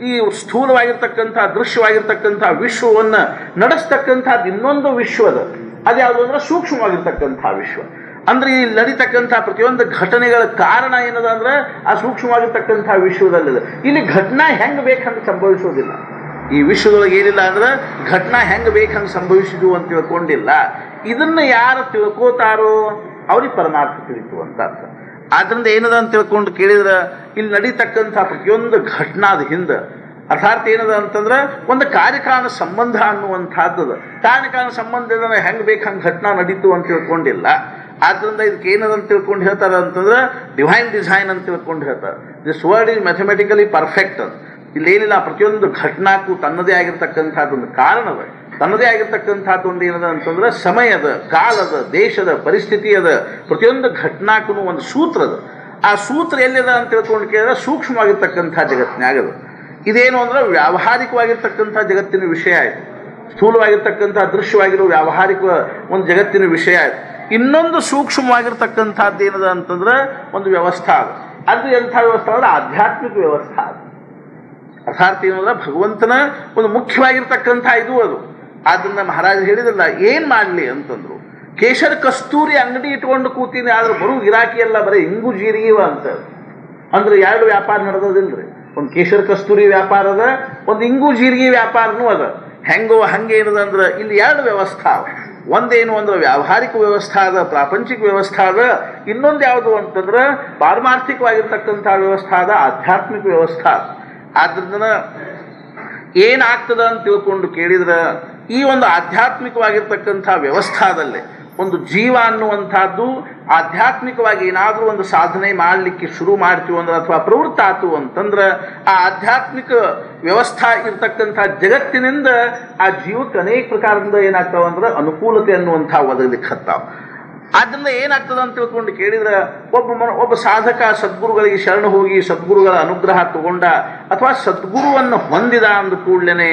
ಈ ಸ್ಥೂಲವಾಗಿರ್ತಕ್ಕಂಥ ದೃಶ್ಯವಾಗಿರ್ತಕ್ಕಂಥ ವಿಶ್ವವನ್ನು ನಡೆಸ್ತಕ್ಕಂಥದ್ದು ಇನ್ನೊಂದು ವಿಶ್ವದ, ಅದ್ಯಾವುದು ಅಂದ್ರೆ ಸೂಕ್ಷ್ಮವಾಗಿರ್ತಕ್ಕಂಥ ವಿಶ್ವ. ಅಂದ್ರೆ ಇಲ್ಲಿ ನಡೀತಕ್ಕಂಥ ಪ್ರತಿಯೊಂದು ಘಟನೆಗಳ ಕಾರಣ ಏನದ ಅಂದ್ರೆ ಆ ಸೂಕ್ಷ್ಮವಾಗಿರ್ತಕ್ಕಂಥ ವಿಶ್ವದಲ್ಲಿದೆ. ಇಲ್ಲಿ ಘಟನಾ ಹೆಂಗ್ ಬೇಕಂತ ಸಂಭವಿಸೋದಿಲ್ಲ. ಈ ವಿಶ್ವದೊಳಗೆ ಏನಿಲ್ಲ ಅಂದ್ರೆ ಘಟನಾ ಹೆಂಗೆ ಬೇಕು ಹಂಗೆ ಸಂಭವಿಸಿದ್ವು ಅಂತ ತಿಳ್ಕೊಂಡಿಲ್ಲ. ಇದನ್ನು ಯಾರು ತಿಳ್ಕೋತಾರೋ ಅವ್ರಿಗೆ ಪರಮಾರ್ಥ ತಿಳಿತು ಅಂತ ಅರ್ಥ. ಆದ್ರಿಂದ ಏನದ ಅಂತ ತಿಳ್ಕೊಂಡು ಕೇಳಿದ್ರೆ ಇಲ್ಲಿ ನಡೀತಕ್ಕಂಥ ಪ್ರತಿಯೊಂದು ಘಟನಾದ ಹಿಂದೆ ಅರ್ಥಾತ್ ಏನದ ಅಂತಂದ್ರೆ ಒಂದು ಕಾರ್ಯಕಾರಣ ಸಂಬಂಧ ಅನ್ನುವಂಥದ್ದು. ಕಾರ್ಯಕಾರಣ ಸಂಬಂಧ ಹೆಂಗೆ ಬೇಕು ಹಂಗೆ ಘಟನಾ ನಡೀತು ಅಂತ ತಿಳ್ಕೊಂಡಿಲ್ಲ. ಆದ್ರಿಂದ ಇದಕ್ಕೆ ಏನದ ಅಂತ ತಿಳ್ಕೊಂಡು ಹೇಳ್ತಾರೆ ಅಂತಂದ್ರೆ ಡಿವೈನ್ ಡಿಸೈನ್ ಅಂತ ತಿಳ್ಕೊಂಡು ಹೇಳ್ತಾರೆ. This word is mathematically perfect ಅಂತ. ಇಲ್ಲೇನಿಲ್ಲ, ಪ್ರತಿಯೊಂದು ಘಟನಾಕ್ಕೂ ತನ್ನದೇ ಆಗಿರ್ತಕ್ಕಂಥದ್ದೊಂದು ಕಾರಣದ, ತನ್ನದೇ ಆಗಿರ್ತಕ್ಕಂಥದ್ದು ಒಂದು ಏನದ ಅಂತಂದ್ರೆ ಸಮಯದ, ಕಾಲದ, ದೇಶದ, ಪರಿಸ್ಥಿತಿಯದ, ಪ್ರತಿಯೊಂದು ಘಟನಾಕ್ಕೂ ಒಂದು ಸೂತ್ರದ. ಆ ಸೂತ್ರ ಎಲ್ಲಿದೆ ಅಂತ ತಿಳ್ಕೊಂಡು ಕೇಳಿದ್ರೆ ಸೂಕ್ಷ್ಮವಾಗಿರ್ತಕ್ಕಂಥ ಜಗತ್ತಿನಾಗದ. ಇದೇನು ಅಂದ್ರೆ ವ್ಯಾವಹಾರಿಕವಾಗಿರ್ತಕ್ಕಂಥ ಜಗತ್ತಿನ ವಿಷಯ ಆಯಿತು, ಸ್ಥೂಲವಾಗಿರ್ತಕ್ಕಂಥ ದೃಶ್ಯವಾಗಿರೋ ವ್ಯಾವಹಾರಿಕ ಒಂದು ಜಗತ್ತಿನ ವಿಷಯ ಆಯಿತು. ಇನ್ನೊಂದು ಸೂಕ್ಷ್ಮವಾಗಿರ್ತಕ್ಕಂಥದ್ದು ಏನದ ಅಂತಂದ್ರೆ ಒಂದು ವ್ಯವಸ್ಥೆ ಅದು. ಅದು ಎಂಥ ವ್ಯವಸ್ಥೆ ಅಂದ್ರೆ ಆಧ್ಯಾತ್ಮಿಕ ವ್ಯವಸ್ಥೆ ಅದು. ಅರ್ಥಾತ್ ಏನಂದ್ರೆ ಭಗವಂತನ ಒಂದು ಮುಖ್ಯವಾಗಿರ್ತಕ್ಕಂಥ ಇದು ಅದು. ಅದನ್ನ ಮಹಾರಾಜರು ಹೇಳಿದ್ರಲ್ಲ, ಏನು ಮಾಡಲಿ ಅಂತಂದ್ರು, ಕೇಶರ ಕಸ್ತೂರಿ ಅಂಗಡಿ ಇಟ್ಕೊಂಡು ಕೂತೀನಿ, ಆದ್ರೆ ಬರೋ ಗಿರಾಕಿ ಎಲ್ಲ ಬರೀ ಇಂಗು ಜೀರಿಗೆವ ಅಂತ. ಅಂದ್ರೆ ಎರಡು ವ್ಯಾಪಾರ ನಡೆದದಿಲ್ರಿ, ಒಂದು ಕೇಶರ ಕಸ್ತೂರಿ ವ್ಯಾಪಾರ ಅದ, ಒಂದು ಇಂಗು ಜೀರಿಗೆ ವ್ಯಾಪಾರನೂ ಅದ. ಹೆಂಗೋ ಹಂಗೆ ಏನದ ಅಂದ್ರೆ ಇಲ್ಲಿ ಎರಡು ವ್ಯವಸ್ಥೆ ಅವ. ಒಂದೇನು ಅಂದ್ರೆ ವ್ಯಾವಹಾರಿಕ ವ್ಯವಸ್ಥೆ ಅದ, ಪ್ರಾಪಂಚಿಕ ವ್ಯವಸ್ಥೆ ಅದ. ಇನ್ನೊಂದು ಯಾವುದು ಅಂತಂದ್ರೆ ಪಾರಮಾರ್ಥಿಕವಾಗಿರ್ತಕ್ಕಂಥ ವ್ಯವಸ್ಥೆ ಅದ, ಆಧ್ಯಾತ್ಮಿಕ ವ್ಯವಸ್ಥೆ ಅದ. ಆದ್ರಿಂದ ಏನಾಗ್ತದ ಅಂತ ತಿಳ್ಕೊಂಡು ಕೇಳಿದ್ರೆ ಈ ಒಂದು ಆಧ್ಯಾತ್ಮಿಕವಾಗಿರ್ತಕ್ಕಂಥ ವ್ಯವಸ್ಥಾದಲ್ಲಿ ಒಂದು ಜೀವ ಅನ್ನುವಂಥದ್ದು ಆಧ್ಯಾತ್ಮಿಕವಾಗಿ ಏನಾದರೂ ಒಂದು ಸಾಧನೆ ಮಾಡಲಿಕ್ಕೆ ಶುರು ಮಾಡ್ತೀವಿ ಅಂದ್ರೆ ಅಥವಾ ಪ್ರವೃತ್ತ ಆತು ಅಂತಂದ್ರೆ ಆ ಆಧ್ಯಾತ್ಮಿಕ ವ್ಯವಸ್ಥಾ ಇರ್ತಕ್ಕಂಥ ಜಗತ್ತಿನಿಂದ ಆ ಜೀವಕ್ಕೆ ಅನೇಕ ಪ್ರಕಾರದಿಂದ ಏನಾಗ್ತಾವ ಅಂದ್ರೆ ಅನುಕೂಲತೆ ಅನ್ನುವಂಥ ಒದಗಲಿಕ್ಕೆ ಹತ್ತಾವ. ಆದ್ದರಿಂದ ಏನಾಗ್ತದೆ ಅಂತ ತಿಳ್ಕೊಂಡು ಕೇಳಿದ್ರೆ ಒಬ್ಬ ಸಾಧಕ ಸದ್ಗುರುಗಳಿಗೆ ಶರಣ ಹೋಗಿ ಸದ್ಗುರುಗಳ ಅನುಗ್ರಹ ತಗೊಂಡ ಅಥವಾ ಸದ್ಗುರುವನ್ನು ಹೊಂದಿದ ಅಂದ ಕೂಡಲೇ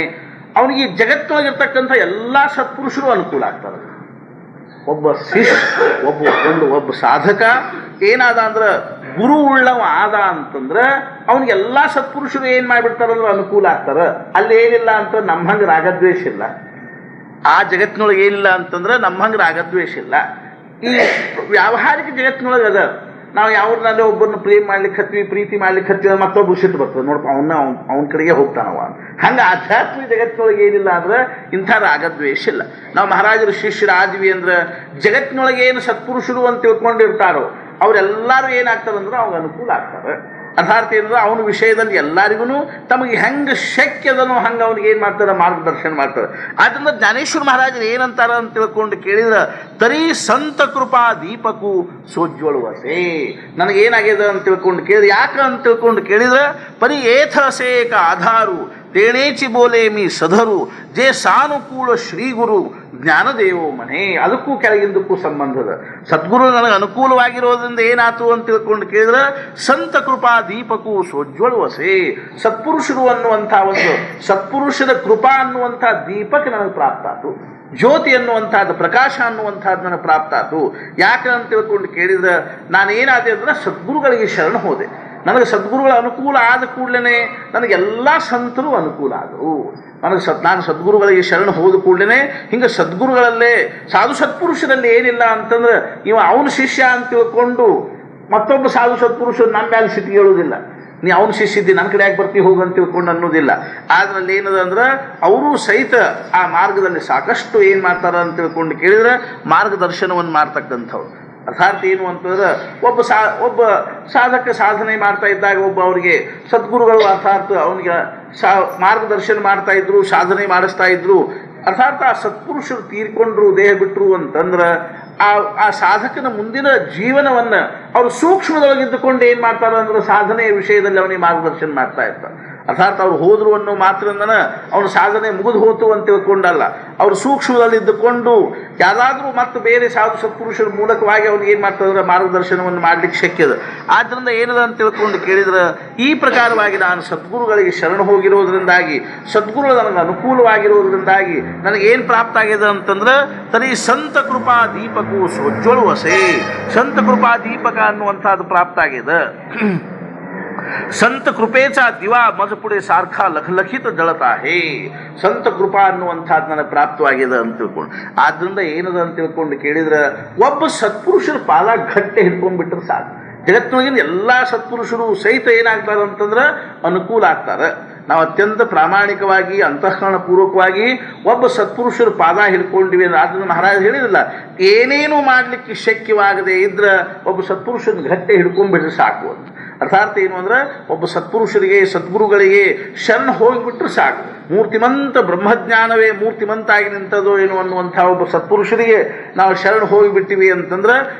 ಅವನಿಗೆ ಜಗತ್ತೊಳಗಿರ್ತಕ್ಕಂಥ ಎಲ್ಲ ಸತ್ಪುರುಷರು ಅನುಕೂಲ ಆಗ್ತಾರೆ. ಒಬ್ಬ ಶಿಷ್ಯ ಒಬ್ಬ ಸಾಧಕ ಏನಾದ ಅಂದ್ರೆ ಗುರು ಉಳ್ಳವ ಆದ ಅಂತಂದ್ರೆ ಅವನಿಗೆ ಎಲ್ಲ ಸತ್ಪುರುಷರು ಏನು ಮಾಡಿಬಿಡ್ತಾರಂದ್ರೆ ಅನುಕೂಲ ಆಗ್ತಾರೆ. ಅಲ್ಲಿ ಏನಿಲ್ಲ ಅಂತ ನಮ್ಮ ಹಂಗೆ ರಾಗದ್ವೇಷ ಇಲ್ಲ, ಆ ಜಗತ್ತಿನೊಳಗೆ ಏನಿಲ್ಲ ಅಂತಂದ್ರೆ ನಮ್ಮ ಹಂಗೆ ರಾಗದ್ವೇಷ ಇಲ್ಲ. ಈ ವ್ಯಾವಹಾರಿಕ ಜಗತ್ತಿನೊಳಗೆ ಅದ, ನಾವು ಯಾವ್ದನ್ನೇ ಒಬ್ಬರನ್ನ ಪ್ರೇಮ್ ಮಾಡ್ಲಿಕ್ಕೆ ಹತ್ತೀವಿ, ಪ್ರೀತಿ ಮಾಡ್ಲಿಕ್ಕೆ ಹತ್ತೀವಿ, ಮತ್ತೊಬ್ಬ ಸಿಟ್ಟು ಬರ್ತದೆ, ನೋಡಪ್ಪ ಅವನ ಕಡೆಗೆ ಹೋಗ್ತಾನವ. ಹಂಗೆ ಆಧ್ಯಾತ್ಮಿಕ ಜಗತ್ತಿನೊಳಗೆ ಏನಿಲ್ಲ ಅಂದ್ರೆ ಇಂಥ ರಾಗದ್ವೇಷ ಇಲ್ಲ. ನಾವು ಮಹಾರಾಜರು ಶಿಷ್ಯರಾದ್ವಿ ಅಂದ್ರೆ ಜಗತ್ತಿನೊಳಗೆ ಏನು ಸತ್ಪುರುಷರು ಅಂತ ತಿಳ್ಕೊಂಡಿರ್ತಾರೋ ಅವರೆಲ್ಲರೂ ಏನಾಗ್ತಾರಂದ್ರೆ ಅವ್ರಿಗೆ ಅನುಕೂಲ ಆಗ್ತಾರೆ. ಅರ್ಥಾತ್ ಏನಂದ್ರೆ ಅವನ ವಿಷಯದಲ್ಲಿ ಎಲ್ಲರಿಗೂ ತಮಗೆ ಹೆಂಗೆ ಶಕ್ಯದನೋ ಹಂಗೆ ಅವ್ನಿಗೆ ಏನು ಮಾಡ್ತಾರೆ, ಮಾರ್ಗದರ್ಶನ ಮಾಡ್ತಾರೆ. ಆದ್ದರಿಂದ ಜ್ಞಾನೇಶ್ವರ ಮಹಾರಾಜರು ಏನಂತಾರ ಅಂತ ತಿಳ್ಕೊಂಡು ಕೇಳಿದ್ರೆ ತರಿ ಸಂತ ಕೃಪಾ ದೀಪಕ್ಕೂ ಸೋಜ್ವಳುವಸೆ. ನನಗೇನಾಗಿದೆ ಅಂತ ತಿಳ್ಕೊಂಡು ಕೇಳಿದ್ರೆ ಯಾಕೆ ಅಂತ ತಿಳ್ಕೊಂಡು ಕೇಳಿದ್ರೆ ಪರಿ ಏಥಸೇಕ ಆಧಾರು ತೇಣೇಚಿ ಬೋಲೆ ಮೀ ಸಧರು ಜೇ ಸಾನುಕೂಲ ಶ್ರೀಗುರು ಜ್ಞಾನದೇವೋ ಮನೆ. ಅದಕ್ಕೂ ಕೆಳಗಿಂದಕ್ಕೂ ಸಂಬಂಧದ. ಸದ್ಗುರು ನನಗೆ ಅನುಕೂಲವಾಗಿರೋದ್ರಿಂದ ಏನಾಯ್ತು ಅಂತ ತಿಳ್ಕೊಂಡು ಕೇಳಿದ್ರೆ ಸಂತ ಕೃಪಾ ದೀಪಕ್ಕೂ ಸೋಜ್ವಳುವಸೆ. ಸತ್ಪುರುಷರು ಅನ್ನುವಂಥ ಒಂದು ಸತ್ಪುರುಷದ ಕೃಪಾ ಅನ್ನುವಂಥ ದೀಪಕ್ಕೆ ನನಗೆ ಪ್ರಾಪ್ತ ಆಯ್ತು, ಜ್ಯೋತಿ ಅನ್ನುವಂಥದ್ದು ಪ್ರಕಾಶ ಅನ್ನುವಂಥದ್ದು ನನಗೆ ಪ್ರಾಪ್ತ ಆಯ್ತು. ಯಾಕೆ ಅಂತ ತಿಳ್ಕೊಂಡು ಕೇಳಿದ್ರೆ ನಾನೇನಾದೆ ಅಂದ್ರೆ ಸದ್ಗುರುಗಳಿಗೆ ಶರಣ ಹೋದೆ. ನನಗೆ ಸದ್ಗುರುಗಳ ಅನುಕೂಲ ಆದ ಕೂಡಲೇ ನನಗೆಲ್ಲ ಸಂತರು ಅನುಕೂಲ ಆದರು. ನಾನು ಸದ್ಗುರುಗಳಿಗೆ ಶರಣ ಹೋದ ಕೂಡಲೇ ಹಿಂಗೆ ಸದ್ಗುರುಗಳಲ್ಲೇ ಸಾಧು ಸತ್ಪುರುಷರಲ್ಲಿ ಏನಿಲ್ಲ ಅಂತಂದ್ರೆ ಅವನ ಶಿಷ್ಯ ಅಂತ ತಿಳ್ಕೊಂಡು ಮತ್ತೊಬ್ಬ ಸಾಧು ಸತ್ಪುರುಷರು ನಮ್ಮ ಮೇಲೆ ಸಿಟಿ ಹೇಳುವುದಿಲ್ಲ, ನೀ ಅವನ ಶಿಷ್ಯ ಇದ್ದಿ ನನ್ನ ಕಡೆ ಯಾಕೆ ಬರ್ತೀವಿ ಹೋಗು ಅಂತ ತಿಳ್ಕೊಂಡು ಅನ್ನೋದಿಲ್ಲ. ಆದ್ರಲ್ಲಿ ಏನದ ಅಂದ್ರೆ ಅವರು ಸಹಿತ ಆ ಮಾರ್ಗದಲ್ಲಿ ಸಾಕಷ್ಟು ಏನು ಮಾಡ್ತಾರ ಅಂತ ತಿಳ್ಕೊಂಡು ಕೇಳಿದ್ರೆ ಮಾರ್ಗದರ್ಶನವನ್ನು ಮಾಡ್ತಕ್ಕಂಥವ್ರು. ಅರ್ಥಾತ್ ಏನು ಅಂತಂದ್ರೆ ಒಬ್ಬ ಸಾಧಕ ಸಾಧನೆ ಮಾಡ್ತಾ ಇದ್ದಾಗ ಒಬ್ಬ ಅವರಿಗೆ ಸದ್ಗುರುಗಳು ಅರ್ಥಾತ್ ಅವನಿಗೆ ಮಾರ್ಗದರ್ಶನ ಮಾಡ್ತಾ ಇದ್ರು, ಸಾಧನೆ ಮಾಡಿಸ್ತಾ ಇದ್ರು. ಅರ್ಥಾತ್ ಆ ಸತ್ಪುರುಷರು ತೀರ್ಕೊಂಡ್ರು, ದೇಹ ಬಿಟ್ಟರು ಅಂತಂದ್ರೆ ಆ ಸಾಧಕನ ಮುಂದಿನ ಜೀವನವನ್ನು ಅವರು ಸೂಕ್ಷ್ಮದೊಳಗಿದ್ದುಕೊಂಡು ಏನು ಮಾಡ್ತಾರೆ ಅಂದ್ರೆ ಸಾಧನೆಯ ವಿಷಯದಲ್ಲಿ ಅವನಿಗೆ ಮಾರ್ಗದರ್ಶನ ಮಾಡ್ತಾ ಇರ್ತಾರೆ. ಅರ್ಥಾತ್ ಅವ್ರು ಹೋದ್ರು ಅನ್ನೋ ಮಾತ್ರದಿಂದನ ಅವನ ಸಾಧನೆ ಮುಗಿದು ಹೋತು ಅಂತ ತಿಳ್ಕೊಂಡಲ್ಲ, ಅವರು ಸೂಕ್ಷ್ಮದಲ್ಲಿದ್ದುಕೊಂಡು ಯಾರಾದರೂ ಮತ್ತು ಬೇರೆ ಸಾಧು ಸತ್ಪುರುಷರ ಮೂಲಕವಾಗಿ ಅವ್ನಿಗೆ ಏನು ಮಾಡ್ತಾರೆ ಮಾರ್ಗದರ್ಶನವನ್ನು ಮಾಡಲಿಕ್ಕೆ ಶಕ್ಯದ. ಆದ್ದರಿಂದ ಏನದ ಅಂತ ತಿಳ್ಕೊಂಡು ಕೇಳಿದ್ರೆ ಈ ಪ್ರಕಾರವಾಗಿ ನಾನು ಸದ್ಗುರುಗಳಿಗೆ ಶರಣ ಹೋಗಿರೋದ್ರಿಂದಾಗಿ ಸದ್ಗುರುಗಳು ನನಗೆ ಅನುಕೂಲವಾಗಿರೋದ್ರಿಂದಾಗಿ ನನಗೇನು ಪ್ರಾಪ್ತ ಆಗಿದೆ ಅಂತಂದ್ರೆ ತರಿ ಸಂತ ಕೃಪಾ ದೀಪಕ್ಕೂ ಸೋಜ್ವಳುವಸೆ. ಸಂತ ಕೃಪಾ ದೀಪಕ ಅನ್ನುವಂಥದ್ದು ಪ್ರಾಪ್ತ ಆಗಿದೆ. ಸಂತ ಕೃಪೇಚ ದಿವಾ ಮಜ ಪುಡೆ ಸಾರ್ಖಾ ಲಖಲಖಿತ ಜಳತಾ ಹೇ. ಸಂತ ಕೃಪಾ ಅನ್ನುವಂಥದ್ದು ನನಗೆ ಪ್ರಾಪ್ತವಾಗಿದೆ ಅಂತ ತಿಳ್ಕೊಂಡು ಆದ್ರಿಂದ ಏನದ ಅಂತ ತಿಳ್ಕೊಂಡು ಕೇಳಿದ್ರೆ ಒಬ್ಬ ಸತ್ಪುರುಷರ ಪಾಲ ಗಟ್ಟೆ ಹಿಡ್ಕೊಂಡ್ಬಿಟ್ರೆ ಸಾಕು. ಜಗತ್ತಿನೊಳಗಿನ ಎಲ್ಲ ಸತ್ಪುರುಷರು ಸಹಿತ ಏನಾಗ್ತಾರೆ ಅಂತಂದ್ರೆ ಅನುಕೂಲ ಆಗ್ತಾರೆ. ನಾವು ಅತ್ಯಂತ ಪ್ರಾಮಾಣಿಕವಾಗಿ ಅಂತಃಕರಣಪೂರ್ವಕವಾಗಿ ಒಬ್ಬ ಸತ್ಪುರುಷರ ಪಾದ ಹಿಡ್ಕೊಂಡಿವಿ ಅಂದ್ರೆ ಅದನ್ನು ಮಹಾರಾಜ್ ಹೇಳಿದಿಲ್ಲ, ಏನೇನು ಮಾಡಲಿಕ್ಕೆ ಶಕ್ಯವಾಗದೆ ಇದ್ರೆ ಒಬ್ಬ ಸತ್ಪುರುಷನ ಗಟ್ಟೆ ಹಿಡ್ಕೊಂಡ್ಬಿಟ್ರೆ ಸಾಕು ಅಂತ. ಅರ್ಥಾತ್ ಏನು ಅಂದ್ರೆ ಒಬ್ಬ ಸತ್ಪುರುಷರಿಗೆ ಸದ್ಗುರುಗಳಿಗೆ ಶರಣ ಹೋಗಿಬಿಟ್ರೆ ಸಾಕು. ಮೂರ್ತಿಮಂತ ಬ್ರಹ್ಮಜ್ಞಾನವೇ ಮೂರ್ತಿಮಂತ ಆಗಿ ನಿಂತದೋ ಏನು ಅನ್ನುವಂಥ ಒಬ್ಬ ಸತ್ಪುರುಷರಿಗೆ ನಾವು ಶರಣ ಹೋಗಿಬಿಟ್ಟಿವಿ ಅಂತಂದ್ರೆ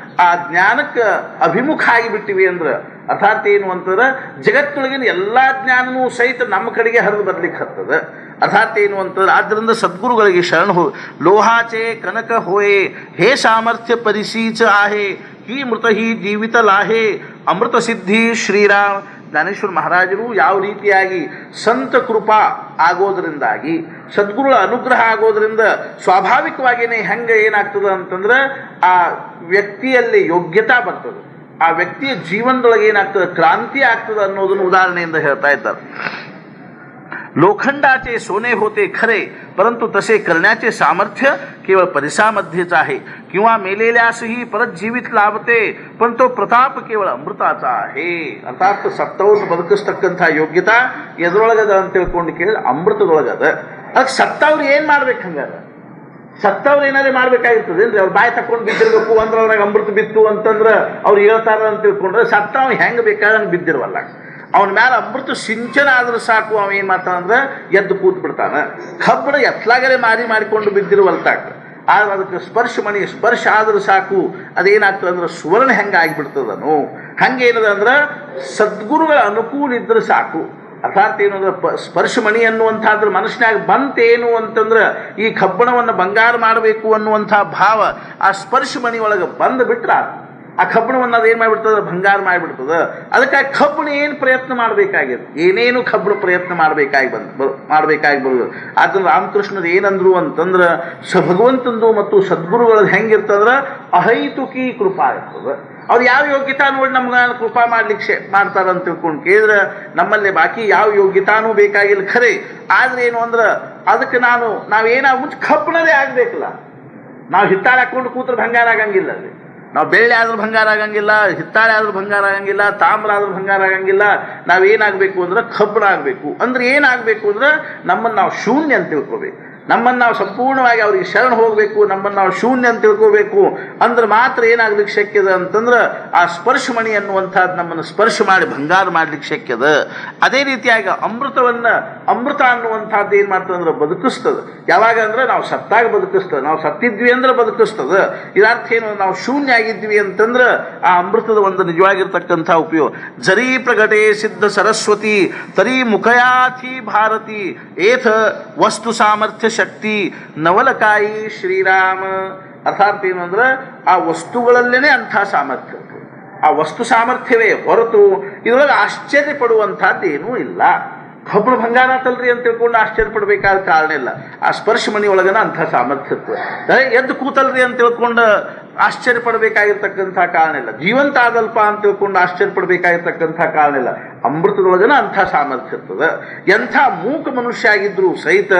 ಆ ಜ್ಞಾನಕ್ಕೆ ಅಭಿಮುಖ ಆಗಿಬಿಟ್ಟಿವಿ ಅಂದ್ರೆ ಅರ್ಥಾತ್ ಏನು ಅಂತಂದ್ರೆ ಜಗತ್ತೊಳಗಿನ ಎಲ್ಲ ಜ್ಞಾನವೂ ಸಹಿತ ನಮ್ಮ ಕಡೆಗೆ ಹರಿದು ಬರ್ಲಿಕ್ಕೆ ಹತ್ತದ. ಅರ್ಥಾತ್ ಏನು ಅಂತಂದ್ರೆ ಆದ್ದರಿಂದ ಸದ್ಗುರುಗಳಿಗೆ ಶರಣ ಹೋ. ಲೋಹಾಚೆ ಕನಕ ಹೋಯೆ ಹೇ ಸಾಮರ್ಥ್ಯ ಪರಿಸೀಚ ಆಹೆ ಹಿ ಮೃತ ಹಿ ಜೀವಿತ ಲಾಹೆ ಅಮೃತ ಸಿದ್ಧಿ ಶ್ರೀರಾಮ್. ಜ್ಞಾನೇಶ್ವರ ಮಹಾರಾಜರು ಯಾವ ರೀತಿಯಾಗಿ ಸಂತ ಕೃಪಾ ಆಗೋದ್ರಿಂದಾಗಿ ಸದ್ಗುರುಗಳ ಅನುಗ್ರಹ ಆಗೋದ್ರಿಂದ ಸ್ವಾಭಾವಿಕವಾಗಿಯೇ ಹೆಂಗೆ ಏನಾಗ್ತದೆ ಅಂತಂದ್ರೆ ಆ ವ್ಯಕ್ತಿಯಲ್ಲಿ ಯೋಗ್ಯತಾ ಬರ್ತದೆ, ಆ ವ್ಯಕ್ತಿಯ ಜೀವನದೊಳಗೆ ಏನಾಗ್ತದೆ ಕ್ರಾಂತಿ ಆಗ್ತದೆ ಅನ್ನೋದನ್ನು ಉದಾಹರಣೆಯಿಂದ ಹೇಳ್ತಾ ಇದ್ದಾರೆ. लोखंडाचे सोने होते खरे परंतु तसे करण्याचे सामर्थ्य केवळ परिसामध्येच आहे. किंवा मेलेल्यासही परत जीवित लाभते पण तो प्रताप केवळ अमृताचा आहे. अर्थात ಸತ್ತವರನ್ನು ಬದುಕಿಸ್ತಕ್ಕಂಥ ಯೋಗ್ಯತಾ ಎದ್ರೊಳಗದ ಅಂತ ತಿಳ್ಕೊಂಡು ಕೇಳಿದ್ರೆ ಅಮೃತದೊಳಗದ. ಅದಕ್ಕೆ ಸತ್ತವ್ರು ಏನು ಮಾಡ್ಬೇಕು? ಹಂಗಾರೆ ಸತ್ತವ್ರು ಏನಾದ್ರು ಮಾಡ್ಬೇಕಾಗಿರ್ತದೆ ಅಂದ್ರೆ ಅವ್ರು ಬಾಯಿ ತಕೊಂಡು ಬಿದ್ದಿರ್ಬೇಕು ಅಂದ್ರೆ ಅವ್ರಾಗ ಅಮೃತ ಬಿತ್ತು ಅಂತಂದ್ರೆ ಅವ್ರು ಹೇಳ್ತಾರ ಅಂತ ತಿಳ್ಕೊಂಡ್ರೆ ಸತ್ತವ್ ಹೆಂಗೆ ಬೇಕಾದಂಗೆ ಬಿದ್ದಿರವಲ್ಲ. ಅವನ ಮೇಲೆ ಅಮೃತ ಸಿಂಚನ ಆದ್ರೆ ಸಾಕು, ಅವ ಏನು ಮಾಡ್ತಾನಂದ್ರೆ ಎದ್ದು ಕೂತ್ ಬಿಡ್ತಾನೆ. ಕಬ್ಬಣ ಎತ್ಲಾಗಲೇ ಮಾಡಿಕೊಂಡು ಬಿದ್ದಿರುವಲ್ತಾಕ ಆದ್ರೆ ಅದಕ್ಕೆ ಸ್ಪರ್ಶ ಆದ್ರೆ ಸಾಕು, ಅದೇನಾಗ್ತದೆ ಅಂದ್ರೆ ಸುವರ್ಣ ಹೆಂಗೆ ಆಗಿಬಿಡ್ತದನು. ಹಂಗೇನದ ಅಂದ್ರೆ ಸದ್ಗುರುಗಳ ಅನುಕೂಲ ಇದ್ರೆ ಸಾಕು. ಅರ್ಥಾತ್ ಏನು ಅಂದ್ರೆ ಸ್ಪರ್ಶಮಣಿ ಅನ್ನುವಂಥದ್ರ ಮನಸ್ಸಿನಾಗ ಬಂತೇನು ಅಂತಂದ್ರೆ ಈ ಕಬ್ಬಣವನ್ನು ಬಂಗಾರ ಮಾಡಬೇಕು ಅನ್ನುವಂಥ ಭಾವ ಆ ಸ್ಪರ್ಶಮಣಿ ಒಳಗೆ ಬಂದು ಬಿಟ್ರೆ ಆ ಕಬ್ಬಣವನ್ನು ಅದು ಏನು ಮಾಡಿಬಿಡ್ತದೆ ಬಂಗಾರ ಮಾಡಿಬಿಡ್ತದೆ. ಅದಕ್ಕಾಗಿ ಕಬ್ಬಣ ಏನು ಪ್ರಯತ್ನ ಮಾಡಬೇಕಾಗಿದೆ, ಏನೇನು ಕಬ್ಬಣ ಪ್ರಯತ್ನ ಮಾಡಬೇಕಾಗಿ ಬರೋದು. ಆದ್ರೆ ರಾಮಕೃಷ್ಣರು ಏನಂದ್ರು ಅಂತಂದ್ರೆ ಭಗವಂತಂದು ಮತ್ತು ಸದ್ಗುರುಗಳದ್ದು ಹೆಂಗಿರ್ತಂದ್ರೆ ಅಹೈತುಕಿ ಕೃಪಾ ಇರ್ತದೆ. ಅವ್ರು ಯಾವ ಯೋಗ್ಯತಾ ನೋಡಿ ನಮ್ಗೆ ಕೃಪಾ ಮಾಡ್ತಾರಂತ ತಿಳ್ಕೊಂಡು ಕೇಳಿದ್ರೆ ನಮ್ಮಲ್ಲಿ ಬಾಕಿ ಯಾವ ಯೋಗ್ಯತಾನೂ ಬೇಕಾಗಿಲ್ಲ ಖರೆ. ಆದ್ರೆ ಏನು ಅಂದ್ರೆ ಅದಕ್ಕೆ ನಾವೇನಾಗ ಮುಂಚೆ ಕಬ್ಬಣದೇ ಆಗಬೇಕಲ್ಲ. ನಾವು ಹಿತ್ತಾಳೆ ಹಾಕೊಂಡು ಕೂತ್ರೆ ಬಂಗಾರ ಆಗಂಗಿಲ್ಲ. ಅಲ್ಲಿ ನಾವು ಬೆಳ್ಳಿ ಆದ್ರೂ ಬಂಗಾರ ಆಗಂಗಿಲ್ಲ, ಹಿತ್ತಾಳೆ ಆದ್ರೂ ಬಂಗಾರ ಆಗಂಗಿಲ್ಲ, ತಾಮ್ರ ಆದ್ರೂ ಬಂಗಾರ ಆಗಂಗಿಲ್ಲ. ನಾವೇನಾಗಬೇಕು ಅಂದ್ರೆ ಕಬ್ಬಣ ಆಗಬೇಕು. ಅಂದ್ರೆ ಏನಾಗಬೇಕು ಅಂದ್ರೆ ನಮ್ಮನ್ನು ನಾವು ಶೂನ್ಯ ಅಂತ ತಿಳ್ಕೊಬೇಕು, ನಮ್ಮನ್ನು ನಾವು ಸಂಪೂರ್ಣವಾಗಿ ಅವ್ರಿಗೆ ಶರಣ ಹೋಗಬೇಕು, ನಮ್ಮನ್ನು ನಾವು ಶೂನ್ಯ ಅಂತ ತಿಳ್ಕೋಬೇಕು. ಅಂದ್ರೆ ಮಾತ್ರ ಏನಾಗ್ಲಿಕ್ಕೆ ಶಕ್ಯದ ಅಂತಂದ್ರೆ ಆ ಸ್ಪರ್ಶಮಣಿ ಅನ್ನುವಂಥದ್ದು ನಮ್ಮನ್ನು ಸ್ಪರ್ಶ ಮಾಡಿ ಬಂಗಾರ ಮಾಡ್ಲಿಕ್ಕೆ ಶಕ್ಯದ. ಅದೇ ರೀತಿಯಾಗಿ ಅಮೃತ ಅನ್ನುವಂಥದ್ದು ಏನು ಮಾಡ್ತದೆ ಅಂದ್ರೆ ಬದುಕಿಸ್ತದೆ. ಯಾವಾಗ ಅಂದ್ರೆ ನಾವು ಸತ್ತಾಗ ಬದುಕಿಸ್ತದೆ, ನಾವು ಸತ್ತಿದ್ವಿ ಅಂದ್ರೆ ಬದುಕಿಸ್ತದೆ. ಇದರ್ಥ ಏನು, ನಾವು ಶೂನ್ಯ ಆಗಿದ್ವಿ ಅಂತಂದ್ರೆ ಆ ಅಮೃತದ ಒಂದು ನಿಜವಾಗಿರ್ತಕ್ಕಂಥ ಉಪಯೋಗ. ಜರಿ ಪ್ರಗಟೆ ಸಿದ್ಧ ಸರಸ್ವತಿ ತರಿ ಮುಖಯಾಥಿ ಭಾರತಿ ಏಥ ವಸ್ತು ಸಾಮರ್ಥ್ಯ ಶಕ್ತಿ ನವಲಕಾಯಿ ಶ್ರೀರಾಮ. ಅರ್ಥಾತ್ ಏನು ಅಂದ್ರೆ ಆ ವಸ್ತುಗಳಲ್ಲೇನೆ ಅಂಥ ಸಾಮರ್ಥ್ಯ, ಆ ವಸ್ತು ಸಾಮರ್ಥ್ಯವೇ ಹೊರತು ಇದರೊಳಗೆ ಆಶ್ಚರ್ಯ ಪಡುವಂಥದ್ದು ಏನೂ ಇಲ್ಲ. ಕಬ್ಬಣ ಬಂಗಾರ ಆತಲ್ರಿ ಅಂತ ತಿಳ್ಕೊಂಡು ಆಶ್ಚರ್ಯ ಪಡಬೇಕಾದ ಕಾರಣ ಇಲ್ಲ. ಆ ಸ್ಪರ್ಶ ಮಣಿ ಒಳಗನ ಅಂಥ ಸಾಮರ್ಥ್ಯ ಎದ್ದು ಕೂತಲ್ರಿ ಅಂತ ತಿಳ್ಕೊಂಡು ಆಶ್ಚರ್ಯ ಪಡಬೇಕಾಗಿರ್ತಕ್ಕಂಥ ಕಾರಣ ಇಲ್ಲ. ಜೀವಂತ ಆದಲ್ಪ ಅಂತ ತಿಳ್ಕೊಂಡು ಆಶ್ಚರ್ಯ ಪಡಬೇಕಾಗಿರ್ತಕ್ಕಂಥ ಕಾರಣ ಇಲ್ಲ. ಅಮೃತದೊಳಗನ ಅಂಥ ಸಾಮರ್ಥ್ಯ ಇರ್ತದೆ. ಎಂಥ ಮೂಕ ಮನುಷ್ಯ ಆಗಿದ್ರು ಸಹಿತ,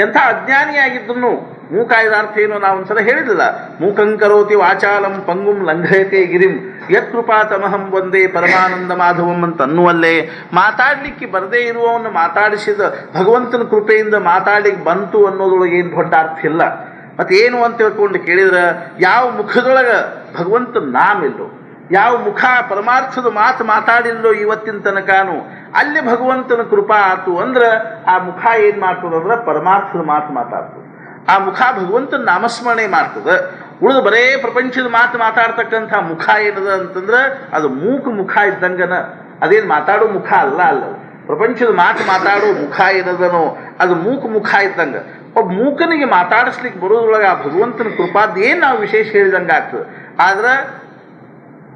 ಎಂಥ ಅಜ್ಞಾನಿಯಾಗಿದ್ರು ಮೂಕ ಅರ್ಥ ಏನು ನಾವು ಒಂದ್ಸಲ ಹೇಳಿದಿಲ್ಲ. ಮೂಕಂಕರೋತಿ ವಾಚಾಲಂ ಪಂಗುಂ ಲಂಘಯತೆ ಗಿರಿಂ ಯತ್ಕೃಪಾ ತಮಹಂ ಒಂದೇ ಪರಮಾನಂದ ಮಾಧವಂ ಅಂತ ಅನ್ನುವಲ್ಲೇ ಮಾತಾಡ್ಲಿಕ್ಕೆ ಬರದೇ ಇರುವವನ್ನು ಮಾತಾಡಿಸಿದ ಭಗವಂತನ ಕೃಪೆಯಿಂದ ಮಾತಾಡ್ಲಿಕ್ಕೆ ಬಂತು ಅನ್ನೋದ್ರೊಳಗೆ ಏನು ದೊಡ್ಡ ಅರ್ಥ ಇಲ್ಲ. ಮತ್ತೇನು ಅಂತ ತಿಳ್ಕೊಂಡು ಕೇಳಿದ್ರೆ ಯಾವ ಮುಖದೊಳಗೆ ಭಗವಂತನ ನಾಮಿಲ್ಲೋ, ಯಾವ ಮುಖ ಪರಮಾರ್ಥದ ಮಾತು ಮಾತಾಡಿಲ್ಲೋ ಇವತ್ತಿನ ತನಕನೂ ಅಲ್ಲಿ ಭಗವಂತನ ಕೃಪಾ ಆತು ಅಂದ್ರೆ ಆ ಮುಖ ಏನು ಮಾಡ್ತದಂದ್ರೆ ಪರಮಾರ್ಥದ ಮಾತು ಮಾತಾಡ್ತದೆ. ಆ ಮುಖ ಭಗವಂತನ ನಾಮಸ್ಮರಣೆ ಮಾಡ್ತದೆ. ಉಳಿದು ಬರೇ ಪ್ರಪಂಚದ ಮಾತು ಮಾತಾಡ್ತಕ್ಕಂಥ ಮುಖ ಏನದ ಅಂತಂದ್ರೆ ಅದು ಮೂಕ ಮುಖ ಇದ್ದಂಗನ, ಅದೇನು ಮಾತಾಡೋ ಮುಖ ಅಲ್ಲ. ಪ್ರಪಂಚದ ಮಾತು ಮಾತಾಡೋ ಮುಖ ಏನದನೋ ಅದು ಮೂಕ ಮುಖ ಇದ್ದಂಗೆ. ಒಬ್ಬ ಮೂಕನಿಗೆ ಮಾತಾಡಿಸ್ಲಿಕ್ಕೆ ಬರೋದ್ರೊಳಗೆ ಆ ಭಗವಂತನ ಕೃಪಾದ ಏನು ನಾವು ವಿಶೇಷ ಹೇಳಿದಂಗೆ ಆಗ್ತದೆ. ಆದ್ರೆ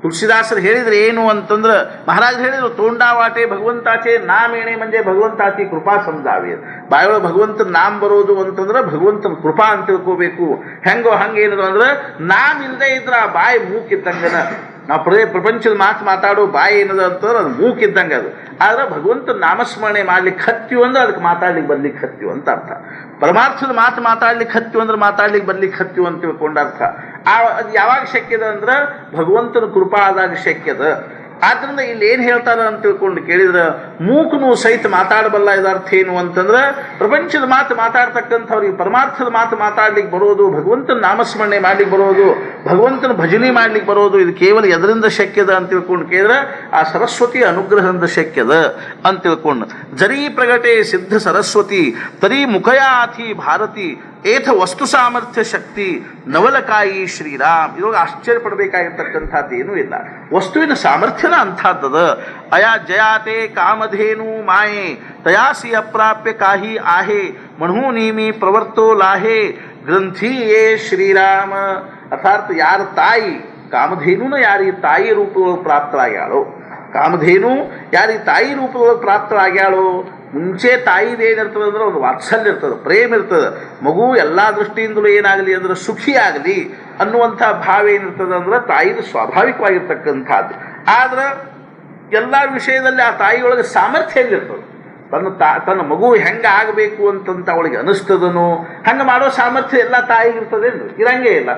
ತುಳಸಿದಾಸರು ಹೇಳಿದ್ರೆ ಏನು ಅಂತಂದ್ರೆ ಮಹಾರಾಜ್ ಹೇಳಿದ್ರು ತೋಂಡಾವಾಟೆ ಭಗವಂತಾಚೆ ನಾಮೇಣೆ ಮಂಜೆ ಭಗವಂತಾಚಿ ಕೃಪಾ ಸಮಜಾವೆ. ಬಾಯೊಳಗೆ ಭಗವಂತನ ನಾಮ ಬರೋದು ಅಂತಂದ್ರೆ ಭಗವಂತನ ಕೃಪಾ ಅಂತ ತಿಳ್ಕೋಬೇಕು. ಹೆಂಗೋ ಹಂಗೇನದು ಅಂದ್ರೆ ನಾಮ ಇಲ್ಲದೆ ಇದ್ರೆ ಆ ಬಾಯಿ ಮೂಕಿದ್ದಂಗನ. ನಾವು ಪ್ರಪಂಚದ ಮಾತು ಮಾತಾಡೋ ಬಾಯಿ ಏನದ ಅಂತಂದ್ರೆ ಅದು ಮೂಕಿದ್ದಂಗೆ ಅದು. ಆದ್ರೆ ಭಗವಂತನ ನಾಮಸ್ಮರಣೆ ಮಾಡ್ಲಿಕ್ಕೆ ಹತ್ತೀವಿ ಅಂದ್ರೆ ಅದಕ್ಕೆ ಮಾತಾಡ್ಲಿಕ್ಕೆ ಬರ್ಲಿಕ್ಕೆ ಹತ್ತೀವಿ ಅಂತ ಅರ್ಥ. ಪರಮಾರ್ಥದ ಮಾತು ಮಾತಾಡ್ಲಿಕ್ಕೆ ಹತ್ತೀವಿ ಅಂದ್ರೆ ಮಾತಾಡ್ಲಿಕ್ಕೆ ಬರ್ಲಿಕ್ಕೆ ಹತ್ತೀವಿ ಅಂತ ತಿಳ್ಕೊಂಡ ಅರ್ಥ. ಅದು ಯಾವಾಗ ಶಕ್ಯದ ಅಂದ್ರೆ ಭಗವಂತನ ಕೃಪಾ ಆದಾಗ ಶಕ್ಯದ. ಆದ್ರಿಂದ ಇಲ್ಲಿ ಏನು ಹೇಳ್ತಾರೆ ಅಂತ ತಿಳ್ಕೊಂಡು ಕೇಳಿದ್ರೆ, ಮೂಕನು ಸಹಿತ ಮಾತಾಡಬಲ್ಲ. ಇದರ ಅರ್ಥ ಏನು ಅಂತಂದ್ರೆ, ಪ್ರಪಂಚದ ಮಾತು ಮಾತಾಡ್ತಕ್ಕಂಥವ್ರಿಗೆ ಪರಮಾರ್ಥದ ಮಾತು ಮಾತಾಡ್ಲಿಕ್ಕೆ ಬರೋದು, ಭಗವಂತನ ನಾಮಸ್ಮರಣೆ ಮಾಡ್ಲಿಕ್ಕೆ ಬರೋದು, ಭಗವಂತನ ಭಜನೆ ಮಾಡ್ಲಿಕ್ಕೆ ಬರೋದು, ಇದು ಕೇವಲ ಎದರಿಂದ ಶಕ್ಯದ ಅಂತ ತಿಳ್ಕೊಂಡು ಕೇಳಿದ್ರೆ ಆ ಸರಸ್ವತಿ ಅನುಗ್ರಹದಿಂದ ಶಕ್ಯದ ಅಂತ ತಿಳ್ಕೊಂಡು. ಜರೀ ಪ್ರಗಟೆ ಸಿದ್ಧ ಸರಸ್ವತಿ ತರಿ ಮುಖಯಾಥಿ ಭಾರತಿ ಏಥ ವಸ್ತು ಸಾಮರ್ಥ್ಯ ಶಕ್ತಿ ನವಲಕಾಯಿ ಶ್ರೀರಾಮ್. ಇವಾಗ ಆಶ್ಚರ್ಯ ಪಡಬೇಕಾಗಿರ್ತಕ್ಕಂಥದ್ದು ಏನೂ ಇಲ್ಲ. ವಸ್ತುವಿನ ಸಾಮರ್ಥ್ಯನ ಅಂಥದ್ದದ. ಅಯಾ ಜಯಾತೆ ಕಾಮಧೇನು ಮಾಯೆ ತಯಾಸಿ ಅಪ್ರಾಪ್ಯ ಕಾಹಿ ಆಹೆ ಮಣೂನೀಮಿ ಪ್ರವರ್ತೋ ಲಾಹೆ ಗ್ರಂಥಿಯೇ ಶ್ರೀರಾಮ. ಅರ್ಥಾತ್ ಯಾರ ತಾಯಿ ಕಾಮಧೇನುನ ಯಾರಿಗೆ ತಾಯಿ ರೂಪದೊಳಗೆ ಪ್ರಾಪ್ತರಾಗ್ಯಾಳೋ, ಕಾಮಧೇನು ಯಾರಿಗೆ ತಾಯಿ ರೂಪದೊಳಗೆ ಪ್ರಾಪ್ತರಾಗ್ಯಾಳೋ, ಮುಂಚೆ ತಾಯಿದು ಏನಿರ್ತದೆ ಅಂದ್ರೆ ಒಂದು ವಾತ್ಸಲ್ಯ ಇರ್ತದೆ, ಪ್ರೇಮ ಇರ್ತದೆ. ಮಗು ಎಲ್ಲ ದೃಷ್ಟಿಯಿಂದಲೂ ಏನಾಗಲಿ ಅಂದ್ರೆ ಸುಖಿ ಆಗಲಿ ಅನ್ನುವಂಥ ಭಾವ ಏನಿರ್ತದೆ ಅಂದ್ರೆ ತಾಯಿದು ಸ್ವಾಭಾವಿಕವಾಗಿರ್ತಕ್ಕಂಥದ್ದು. ಆದ್ರೆ ಎಲ್ಲ ವಿಷಯದಲ್ಲಿ ಆ ತಾಯಿಯೊಳಗೆ ಸಾಮರ್ಥ್ಯ ಎಲ್ಲಿರ್ತದೆ, ತನ್ನ ಮಗು ಹೆಂಗೆ ಆಗಬೇಕು ಅಂತಂತ ಅವಳಿಗೆ ಅನಿಸ್ತದನೋ ಹಂಗೆ ಮಾಡೋ ಸಾಮರ್ಥ್ಯ ಎಲ್ಲ ತಾಯಿಗಿರ್ತದೆ ಇರಂಗೇ ಇಲ್ಲ.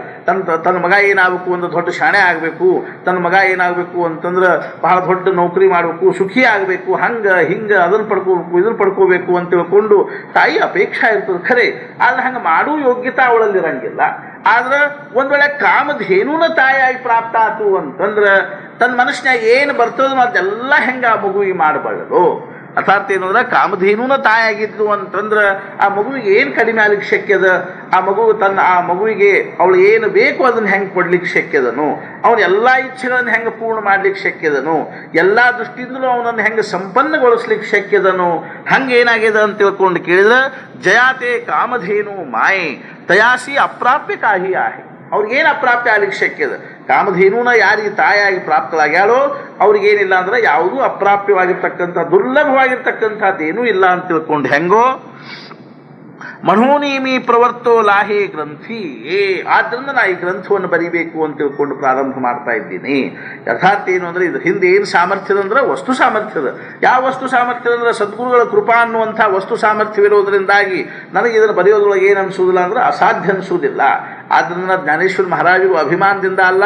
ತನ್ನ ಮಗ ಏನಾಗಬೇಕು ಒಂದು ದೊಡ್ಡ ಶಾಣೆ ಆಗಬೇಕು, ತನ್ನ ಮಗ ಏನಾಗಬೇಕು ಅಂತಂದ್ರೆ ಬಹಳ ದೊಡ್ಡ ನೌಕರಿ ಮಾಡಬೇಕು, ಸುಖಿ ಆಗಬೇಕು, ಹಂಗೆ ಹಿಂಗೆ ಅದನ್ನು ಪಡ್ಕೋಬೇಕು ಇದನ್ನು ಪಡ್ಕೋಬೇಕು ಅಂತ ತಿಳ್ಕೊಂಡು ತಾಯಿ ಅಪೇಕ್ಷೆ ಇರ್ತದೆ ಖರೆ. ಆದ್ರೆ ಹಂಗೆ ಮಾಡೋ ಯೋಗ್ಯತೆ ಅವಳಲ್ಲಿ ಇರಂಗಿಲ್ಲ. ಆದ್ರೆ ಒಂದ್ ವೇಳೆ ಕಾಮಧೇನುನ ತಾಯಿಯಾಗಿ ಪ್ರಾಪ್ತ ಆತು ಅಂತಂದ್ರೆ ತನ್ನ ಮನಸ್ಸಿನಾಗ ಏನು ಬರ್ತದೋ ಅದೆಲ್ಲ ಹೆಂಗೆ ಆ ಮಗುವಿಗೆ ಮಾಡಬಾರದು. ಅರ್ಥಾತ್ ಏನು ಅಂದ್ರೆ ಕಾಮಧೇನುನ ತಾಯಿಯಾಗಿದ್ದು ಅಂತಂದ್ರೆ ಆ ಮಗುವಿಗೆ ಏನು ಕಡಿಮೆ ಆಗ್ಲಿಕ್ಕೆ ಶಕ್ಯದ, ಆ ಮಗುವಿಗೆ ಅವಳು ಏನು ಬೇಕು ಅದನ್ನು ಹೆಂಗೆ ಕೊಡ್ಲಿಕ್ಕೆ ಶಕ್ಯದನು, ಅವನ ಎಲ್ಲ ಇಚ್ಛೆಗಳನ್ನು ಹೆಂಗೆ ಪೂರ್ಣ ಮಾಡ್ಲಿಕ್ಕೆ ಶಕ್ಯದನು, ಎಲ್ಲ ದೃಷ್ಟಿಯಿಂದಲೂ ಅವನನ್ನು ಹೆಂಗೆ ಸಂಪನ್ನಗೊಳಿಸ್ಲಿಕ್ಕೆ ಶಕ್ಯದನು. ಹಂಗೆ ಏನಾಗಿದೆ ಅಂತ ತಿಳ್ಕೊಂಡು ಕೇಳಿದ್ರೆ, ಜಯಾತೆ ಕಾಮಧೇನು ಮಾಯೆ ತಯಾಸಿ ಅಪ್ರಾಪ್ಯ ಕಾಹಿ ಆಹೆ. ಅವ್ರಿಗೇನು ಅಪ್ರಾಪ್ಯ ಆಗ್ಲಿಕ್ಕೆ ಶಕ್ಯದ, ಕಾಮಧೇನುನ ಯಾರಿಗೆ ತಾಯಿಯಾಗಿ ಪ್ರಾಪ್ತರಾಗ್ಯಾಳೋ ಅವ್ರಿಗೇನಿಲ್ಲ ಅಂದ್ರೆ ಯಾವುದೂ ಅಪ್ರಾಪ್ಯವಾಗಿರ್ತಕ್ಕಂಥ ದುರ್ಲಭವಾಗಿರ್ತಕ್ಕಂಥದ್ದೇನೂ ಇಲ್ಲ ಅಂತ ತಿಳ್ಕೊಂಡು ಹೆಂಗೋ ಮಣೂನೀಮಿ ಪ್ರವರ್ತೋ ಲಾಹೆ ಗ್ರಂಥಿ ಏ. ಆದ್ರಿಂದ ನಾ ಈ ಗ್ರಂಥವನ್ನು ಬರೀಬೇಕು ಅಂತ ತಿಳ್ಕೊಂಡು ಪ್ರಾರಂಭ ಮಾಡ್ತಾ ಇದ್ದೀನಿ. ಯಥಾರ್ಥ ಏನು ಅಂದ್ರೆ ಇದು ಹಿಂದೆ ಏನು ಸಾಮರ್ಥ್ಯದ ಅಂದ್ರೆ ವಸ್ತು ಸಾಮರ್ಥ್ಯದ. ಯಾವ ವಸ್ತು ಸಾಮರ್ಥ್ಯದ ಅಂದ್ರೆ ಸದ್ಗುರುಗಳ ಕೃಪಾ ಅನ್ನುವಂಥ ವಸ್ತು ಸಾಮರ್ಥ್ಯವಿರೋದ್ರಿಂದಾಗಿ ನನಗೆ ಇದನ್ನು ಬರೆಯೋದ್ರೊಳಗೆ ಏನು ಅನಿಸೋದಿಲ್ಲ ಅಂದ್ರೆ ಅಸಾಧ್ಯ ಅನಿಸೋದಿಲ್ಲ. ಆದ್ರಿಂದ ಜ್ಞಾನೇಶ್ವರ ಮಹಾರಾಜರು ಅಭಿಮಾನದಿಂದ ಅಲ್ಲ,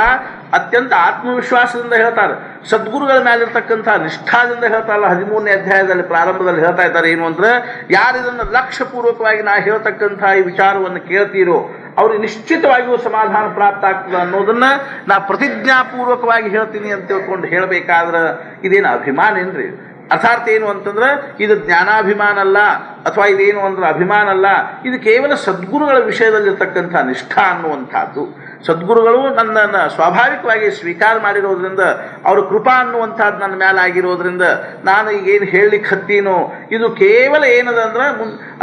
ಅತ್ಯಂತ ಆತ್ಮವಿಶ್ವಾಸದಿಂದ ಹೇಳ್ತಾರೆ. ಸದ್ಗುರುಗಳ ಮೇಲಿರ್ತಕ್ಕಂಥ ನಿಷ್ಠಾದಿಂದ ಹೇಳ್ತಾರಲ್ಲ, 13ನೇ ಅಧ್ಯಾಯದಲ್ಲಿ ಪ್ರಾರಂಭದಲ್ಲಿ ಹೇಳ್ತಾ ಇದ್ದಾರೆ ಏನು ಅಂದ್ರೆ, ಯಾರು ಇದನ್ನು ಲಕ್ಷ್ಯಪೂರ್ವಕವಾಗಿ ನಾ ಹೇಳ್ತಕ್ಕಂಥ ಈ ವಿಚಾರವನ್ನು ಕೇಳ್ತೀರೋ ಅವ್ರಿಗೆ ನಿಶ್ಚಿತವಾಗಿಯೂ ಸಮಾಧಾನ ಪ್ರಾಪ್ತ ಆಗ್ತದೆ ಅನ್ನೋದನ್ನ ನಾ ಪ್ರತಿಜ್ಞಾಪೂರ್ವಕವಾಗಿ ಹೇಳ್ತೀನಿ ಅಂತ ತಿಳ್ಕೊಂಡು ಹೇಳಬೇಕಾದ್ರೆ ಇದೇನು ಅಭಿಮಾನ ಏನ್ರಿ? ಅರ್ಥಾತ್ ಏನು ಅಂತಂದ್ರೆ ಇದು ಜ್ಞಾನಾಭಿಮಾನ ಅಲ್ಲ, ಅಥವಾ ಇದೇನು ಅಂದ್ರೆ ಅಭಿಮಾನ ಅಲ್ಲ, ಇದು ಕೇವಲ ಸದ್ಗುರುಗಳ ವಿಷಯದಲ್ಲಿರ್ತಕ್ಕಂಥ ನಿಷ್ಠಾ ಅನ್ನುವಂಥದ್ದು. ಸದ್ಗುರುಗಳು ನನ್ನನ್ನು ಸ್ವಾಭಾವಿಕವಾಗಿ ಸ್ವೀಕಾರ ಮಾಡಿರೋದ್ರಿಂದ, ಅವ್ರ ಕೃಪಾ ಅನ್ನುವಂಥದ್ದು ನನ್ನ ಮೇಲೆ ಆಗಿರೋದ್ರಿಂದ ನಾನು ಈಗೇನು ಹೇಳಲಿಕ್ಕೆ ಹತ್ತೀನೋ ಇದು ಕೇವಲ ಏನದ ಅಂದ್ರೆ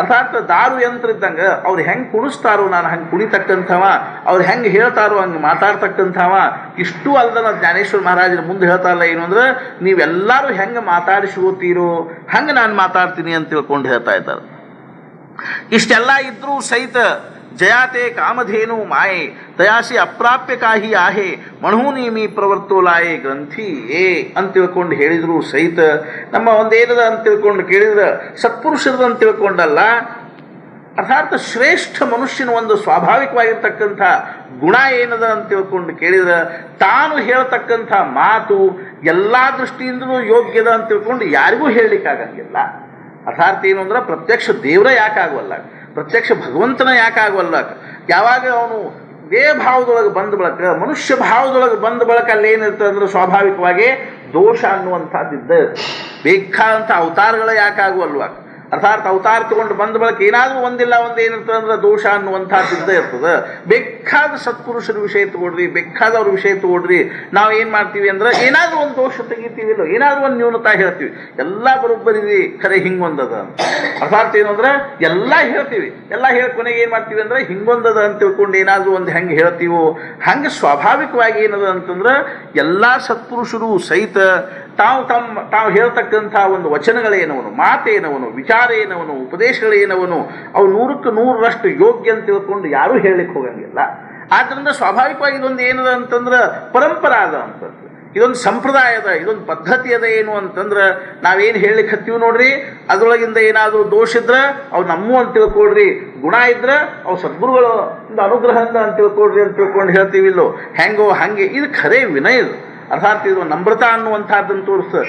ಅರ್ಥಾತ್ ದಾರು ಯಂತ್ರ ಇದ್ದಂಗೆ ಅವ್ರು ಹೆಂಗೆ ಕುಣಿಸ್ತಾರೋ ನಾನು ಹಂಗೆ ಕುಣಿತಕ್ಕಂಥವ, ಅವ್ರು ಹೆಂಗೆ ಹೇಳ್ತಾರೋ ಹಂಗೆ ಮಾತಾಡ್ತಕ್ಕಂಥವ. ಇಷ್ಟು ಅಲ್ದನ ಜ್ಞಾನೇಶ್ವರ ಮಹಾರಾಜರ ಮುಂದೆ ಹೇಳ್ತಾರಲ್ಲ ಏನು ಅಂದ್ರೆ, ನೀವೆಲ್ಲರೂ ಹೆಂಗೆ ಮಾತಾಡಿಸ್ಕೋತೀರೋ ಹಂಗೆ ನಾನು ಮಾತಾಡ್ತೀನಿ ಅಂತ ತಿಳ್ಕೊಂಡು ಹೇಳ್ತಾ ಇದ್ದಾರೆ. ಇಷ್ಟೆಲ್ಲ ಇದ್ರೂ ಸಹಿತ ಜಯಾತೆ ಕಾಮಧೇನು ಮಾಯೆ ತಯಾಸಿ ಅಪ್ರಾಪ್ಯ ಕಾಹಿ ಆಹೆ ಮಣೂನೀಮಿ ಪ್ರವರ್ತೋ ಲಾಯೆ ಗ್ರಂಥಿ ಏ ಅಂತ ತಿಳ್ಕೊಂಡು ಹೇಳಿದ್ರು ಸಹಿತ ನಮ್ಮ ಒಂದೇನದ ಅಂತ ತಿಳ್ಕೊಂಡು ಕೇಳಿದ್ರೆ ಸತ್ಪುರುಷರದ ಅಂತ ತಿಳ್ಕೊಂಡಲ್ಲ, ಅರ್ಥಾತ್ ಶ್ರೇಷ್ಠ ಮನುಷ್ಯನ ಒಂದು ಸ್ವಾಭಾವಿಕವಾಗಿರ್ತಕ್ಕಂಥ ಗುಣ ಏನದ ಅಂತ ತಿಳ್ಕೊಂಡು ಕೇಳಿದ್ರೆ ತಾನು ಹೇಳ್ತಕ್ಕಂಥ ಮಾತು ಎಲ್ಲ ದೃಷ್ಟಿಯಿಂದಲೂ ಯೋಗ್ಯದ ಅಂತ ತಿಳ್ಕೊಂಡು ಯಾರಿಗೂ ಹೇಳಲಿಕ್ಕಾಗಂಗಿಲ್ಲ. ಅರ್ಥಾತ್ ಏನು ಅಂದ್ರೆ ಪ್ರತ್ಯಕ್ಷ ದೇವರ ಯಾಕಾಗವಲ್ಲ, ಪ್ರತ್ಯಕ್ಷ ಭಗವಂತನ ಯಾಕಾಗವಲ್ಲ. ಯಾವಾಗ ಅವನು ದೇಹಭಾವದೊಳಗೆ ಬಂದ ಬಳಕ, ಮನುಷ್ಯ ಭಾವದೊಳಗೆ ಬಂದ ಬಳಕ ಅಲ್ಲಿ ಏನಿರ್ತದೆ ಅಂದ್ರೆ ಸ್ವಾಭಾವಿಕವಾಗಿ ದೋಷ ಅನ್ನುವಂಥದ್ದಿದ್ದ. ಬೇಕಾದಂಥ ಅವತಾರಗಳ ಯಾಕಾಗುವಲ್ವ, ಅರ್ಥಾತ್ ಅವತಾರ ತಗೊಂಡು ಬಂದ ಬಳಕ ಏನಾದರೂ ಒಂದಿಲ್ಲ ಒಂದು ಏನಿರ್ತದೆ ಅಂದ್ರೆ ದೋಷ ಅನ್ನುವಂಥದ್ದಿದ್ದ ಇರ್ತದೆ. ಬೇಕಾದ ಸತ್ಪುರುಷರ ವಿಷಯ ತಗೊಳ್ರಿ, ಬೇಕಾದವ್ರ ವಿಷಯ ತಗೊಳ್ರಿ, ನಾವು ಏನು ಮಾಡ್ತೀವಿ ಅಂದ್ರೆ ಏನಾದರೂ ಒಂದು ದೋಷ ತೆಗಿತೀವಿಲ್ಲೋ, ಏನಾದರೂ ಒಂದು ನ್ಯೂನತಾ ಹೇಳ್ತೀವಿ, ಎಲ್ಲ ಬರೋಬ್ಬರಿದೆ ಖರೆ ಹಿಂಗೊಂದದ ಅಂತ. ಅರ್ಥಾತ್ ಏನು ಅಂದ್ರೆ ಎಲ್ಲ ಹೇಳ್ತೀವಿ, ಎಲ್ಲ ಕೊನೆಗೆ ಏನು ಮಾಡ್ತೀವಿ ಅಂದ್ರೆ ಹಿಂಗೊಂದದ ಅಂತ ತಿಳ್ಕೊಂಡು ಏನಾದರೂ ಒಂದು ಹೆಂಗೆ ಹೇಳ್ತೀವೋ ಹಂಗೆ ಸ್ವಾಭಾವಿಕವಾಗಿ ಏನದ ಅಂತಂದ್ರೆ ಎಲ್ಲ ಸತ್ಪುರುಷರು ಸಹಿತ ತಾವು ಹೇಳ್ತಕ್ಕಂಥ ಒಂದು ವಚನಗಳೇನವನು, ಮಾತೇನವನು, ವಿಚಾರ ಏನವನು, ಉಪದೇಶಗಳೇನವನು ಅವು 100ಕ್ಕೆ 100ರಷ್ಟು ಯೋಗ್ಯ ಅಂತ ತಿಳ್ಕೊಂಡು ಯಾರೂ ಹೇಳಲಿಕ್ಕೆ ಹೋಗಂಗಿಲ್ಲ. ಆದ್ದರಿಂದ ಸ್ವಾಭಾವಿಕವಾಗಿ ಇದೊಂದು ಏನದ ಅಂತಂದ್ರೆ ಪರಂಪರಾ ಅದ ಅಂತಂದ್ರೆ, ಇದೊಂದು ಸಂಪ್ರದಾಯದ, ಇದೊಂದು ಪದ್ಧತಿ ಅದ. ಏನು ಅಂತಂದ್ರೆ ನಾವೇನು ಹೇಳಲಿಕ್ಕೆ ಹತ್ತೀವಿ ನೋಡ್ರಿ, ಅದರೊಳಗಿಂದ ಏನಾದರೂ ದೋಷ ಇದ್ರೆ ಅವು ನಮ್ಮ ಅಂತ ತಿಳ್ಕೊಳ್ರಿ, ಗುಣ ಇದ್ರೆ ಅವು ಸದ್ಗುರುಗಳು ಅನುಗ್ರಹದಿಂದ ಅಂತ ತಿಳ್ಕೊಳ್ರಿ ಅಂತ ತಿಳ್ಕೊಂಡು ಹೇಳ್ತೀವಿಲ್ಲೋ ಹೆಂಗೋ ಹಂಗೆ. ಇದು ಖರೇ ವಿನಯ ಇದು. ಅರ್ಥಾತ್ ಇದು ನಮ್ರತಾ ಅನ್ನುವಂಥದ್ದನ್ನು ತೋರಿಸ್ತದೆ.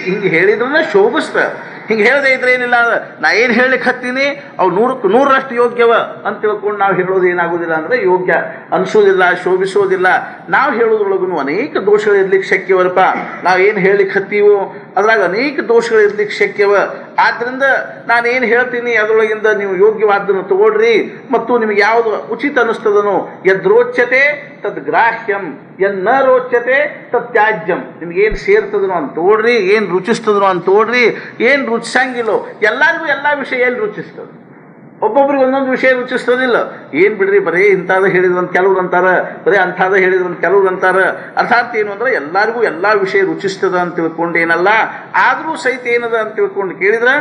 ಹಿಂಗೆ ಹೇಳಿದ್ರೆ ಶೋಭಿಸ್ತದೆ. ಹಿಂಗೆ ಹೇಳದೇ ಇದ್ರೆ ಏನಿಲ್ಲ, ನಾ ಏನು ಹೇಳಲಿಕ್ಕೆ ಹತ್ತೀನಿ ಅವು 100ಕ್ಕೆ 100ರಷ್ಟು ಯೋಗ್ಯವ ಅಂತ ತಿಳ್ಕೊಂಡು ನಾವು ಹೇಳೋದು ಏನಾಗೋದಿಲ್ಲ ಅಂದರೆ ಯೋಗ್ಯ ಅನಿಸೋದಿಲ್ಲ, ಶೋಭಿಸೋದಿಲ್ಲ. ನಾವು ಹೇಳೋದ್ರೊಳಗೂ ಅನೇಕ ದೋಷಗಳು ಇರ್ಲಿಕ್ಕೆ ಶಕ್ಯವರಪ್ಪ. ನಾವು ಏನು ಹೇಳಲಿಕ್ಕೆ ಹತ್ತೀವೋ ಅದ್ರಾಗ ಅನೇಕ ದೋಷಗಳು ಇರ್ಲಿಕ್ಕೆ ಶಕ್ಯವ. ಆದ್ದರಿಂದ ನಾನೇನು ಹೇಳ್ತೀನಿ ಅದರೊಳಗಿಂದ ನೀವು ಯೋಗ್ಯವಾದ್ದನ್ನು ತಗೊಳ್ರಿ, ಮತ್ತು ನಿಮಗೆ ಯಾವುದು ಉಚಿತ ಅನ್ನಿಸ್ತದನೋ ಯದ್ರೋಚ್ಯತೆ ತದ್ ಗ್ರಾಹ್ಯಂ ಯನ್ನ ರೋಚ್ಯತೆ ತತ್ ತ್ಯಾಜ್ಯಂ. ನಿಮ್ಗೇನು ಸೇರ್ತದನೋ ಅಂತ ತಗೊಳ್ರಿ, ಏನು ರುಚಿಸ್ತದನೋ ಅಂತ ತಗೊಳ್ರಿ, ಏನು ರುಚಿಸಂಗಿಲ್ಲೋ. ಎಲ್ಲರಿಗೂ ಎಲ್ಲ ವಿಷಯ ಎಲ್ಲಿ ರುಚಿಸ್ತದೆ? ಒಬ್ಬೊಬ್ರಿಗೆ ಒಂದೊಂದು ವಿಷಯ ರುಚಿಸ್ತದಿಲ್ಲ. ಏನು ಬಿಡ್ರಿ, ಬರೀ ಇಂಥದ್ದು ಹೇಳಿದ್ರಂತ ಕೆಲವ್ರು ಅಂತಾರೆ, ಬರೀ ಅಂಥದ್ದು ಹೇಳಿದ್ರಂತ ಕೆಲವ್ರು ಅಂತಾರೆ. ಅರ್ಥಾತ್ ಏನು ಅಂದ್ರೆ ಎಲ್ಲರಿಗೂ ಎಲ್ಲ ವಿಷಯ ರುಚಿಸ್ತದ ಅಂತ ತಿಳ್ಕೊಂಡು ಏನಲ್ಲ, ಆದರೂ ಸಹಿತ ಏನದ ಅಂತ ತಿಳ್ಕೊಂಡು ಕೇಳಿದ್ರೆ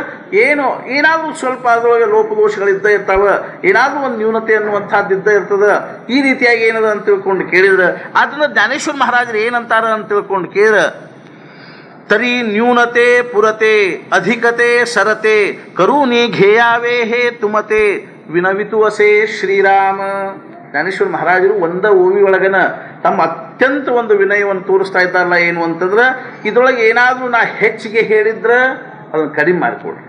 ಏನಾದರೂ ಸ್ವಲ್ಪ ಅದರೊಳಗೆ ಲೋಪದೋಷಗಳಿದ್ದೇ ಇರ್ತಾವೆ, ಏನಾದರೂ ಒಂದು ನ್ಯೂನತೆ ಅನ್ನುವಂಥದ್ದು ಇದ್ದೇ ಇರ್ತದೆ. ಈ ರೀತಿಯಾಗಿ ಏನದ ಅಂತ ತಿಳ್ಕೊಂಡು ಕೇಳಿದ್ರೆ ಅದನ್ನು ಜ್ಞಾನೇಶ್ವರ ಮಹಾರಾಜರು ಏನಂತಾರ ಅಂತ ತಿಳ್ಕೊಂಡು ಕೇಳಿದ್ರೆ तरी न्यूनते पुरते अधिकते सरते करूनी घेयावे हे तुमते विनवितुवसे ಶ್ರೀರಾಮ. ಜ್ಞಾನೇಶ್ವರ ಮಹಾರಾಜರು ಒಂದ ಓವಿ ಒಳಗನ ತಮ್ಮ ಅತ್ಯಂತ ಒಂದು ವಿನಯವನ್ನು ತೋರಿಸ್ತಾ ಇದ್ದಾರಲ್ಲ. ಏನು ಅಂತಂದ್ರೆ ಇದರೊಳಗೆ ಏನಾದರೂ ನಾ ಹೆಚ್ಚಿಗೆ ಹೇಳಿದ್ರೆ ಅದನ್ನು ಕಡಿಮೆ ಮಾಡಿಕೊಡ್ರಿ,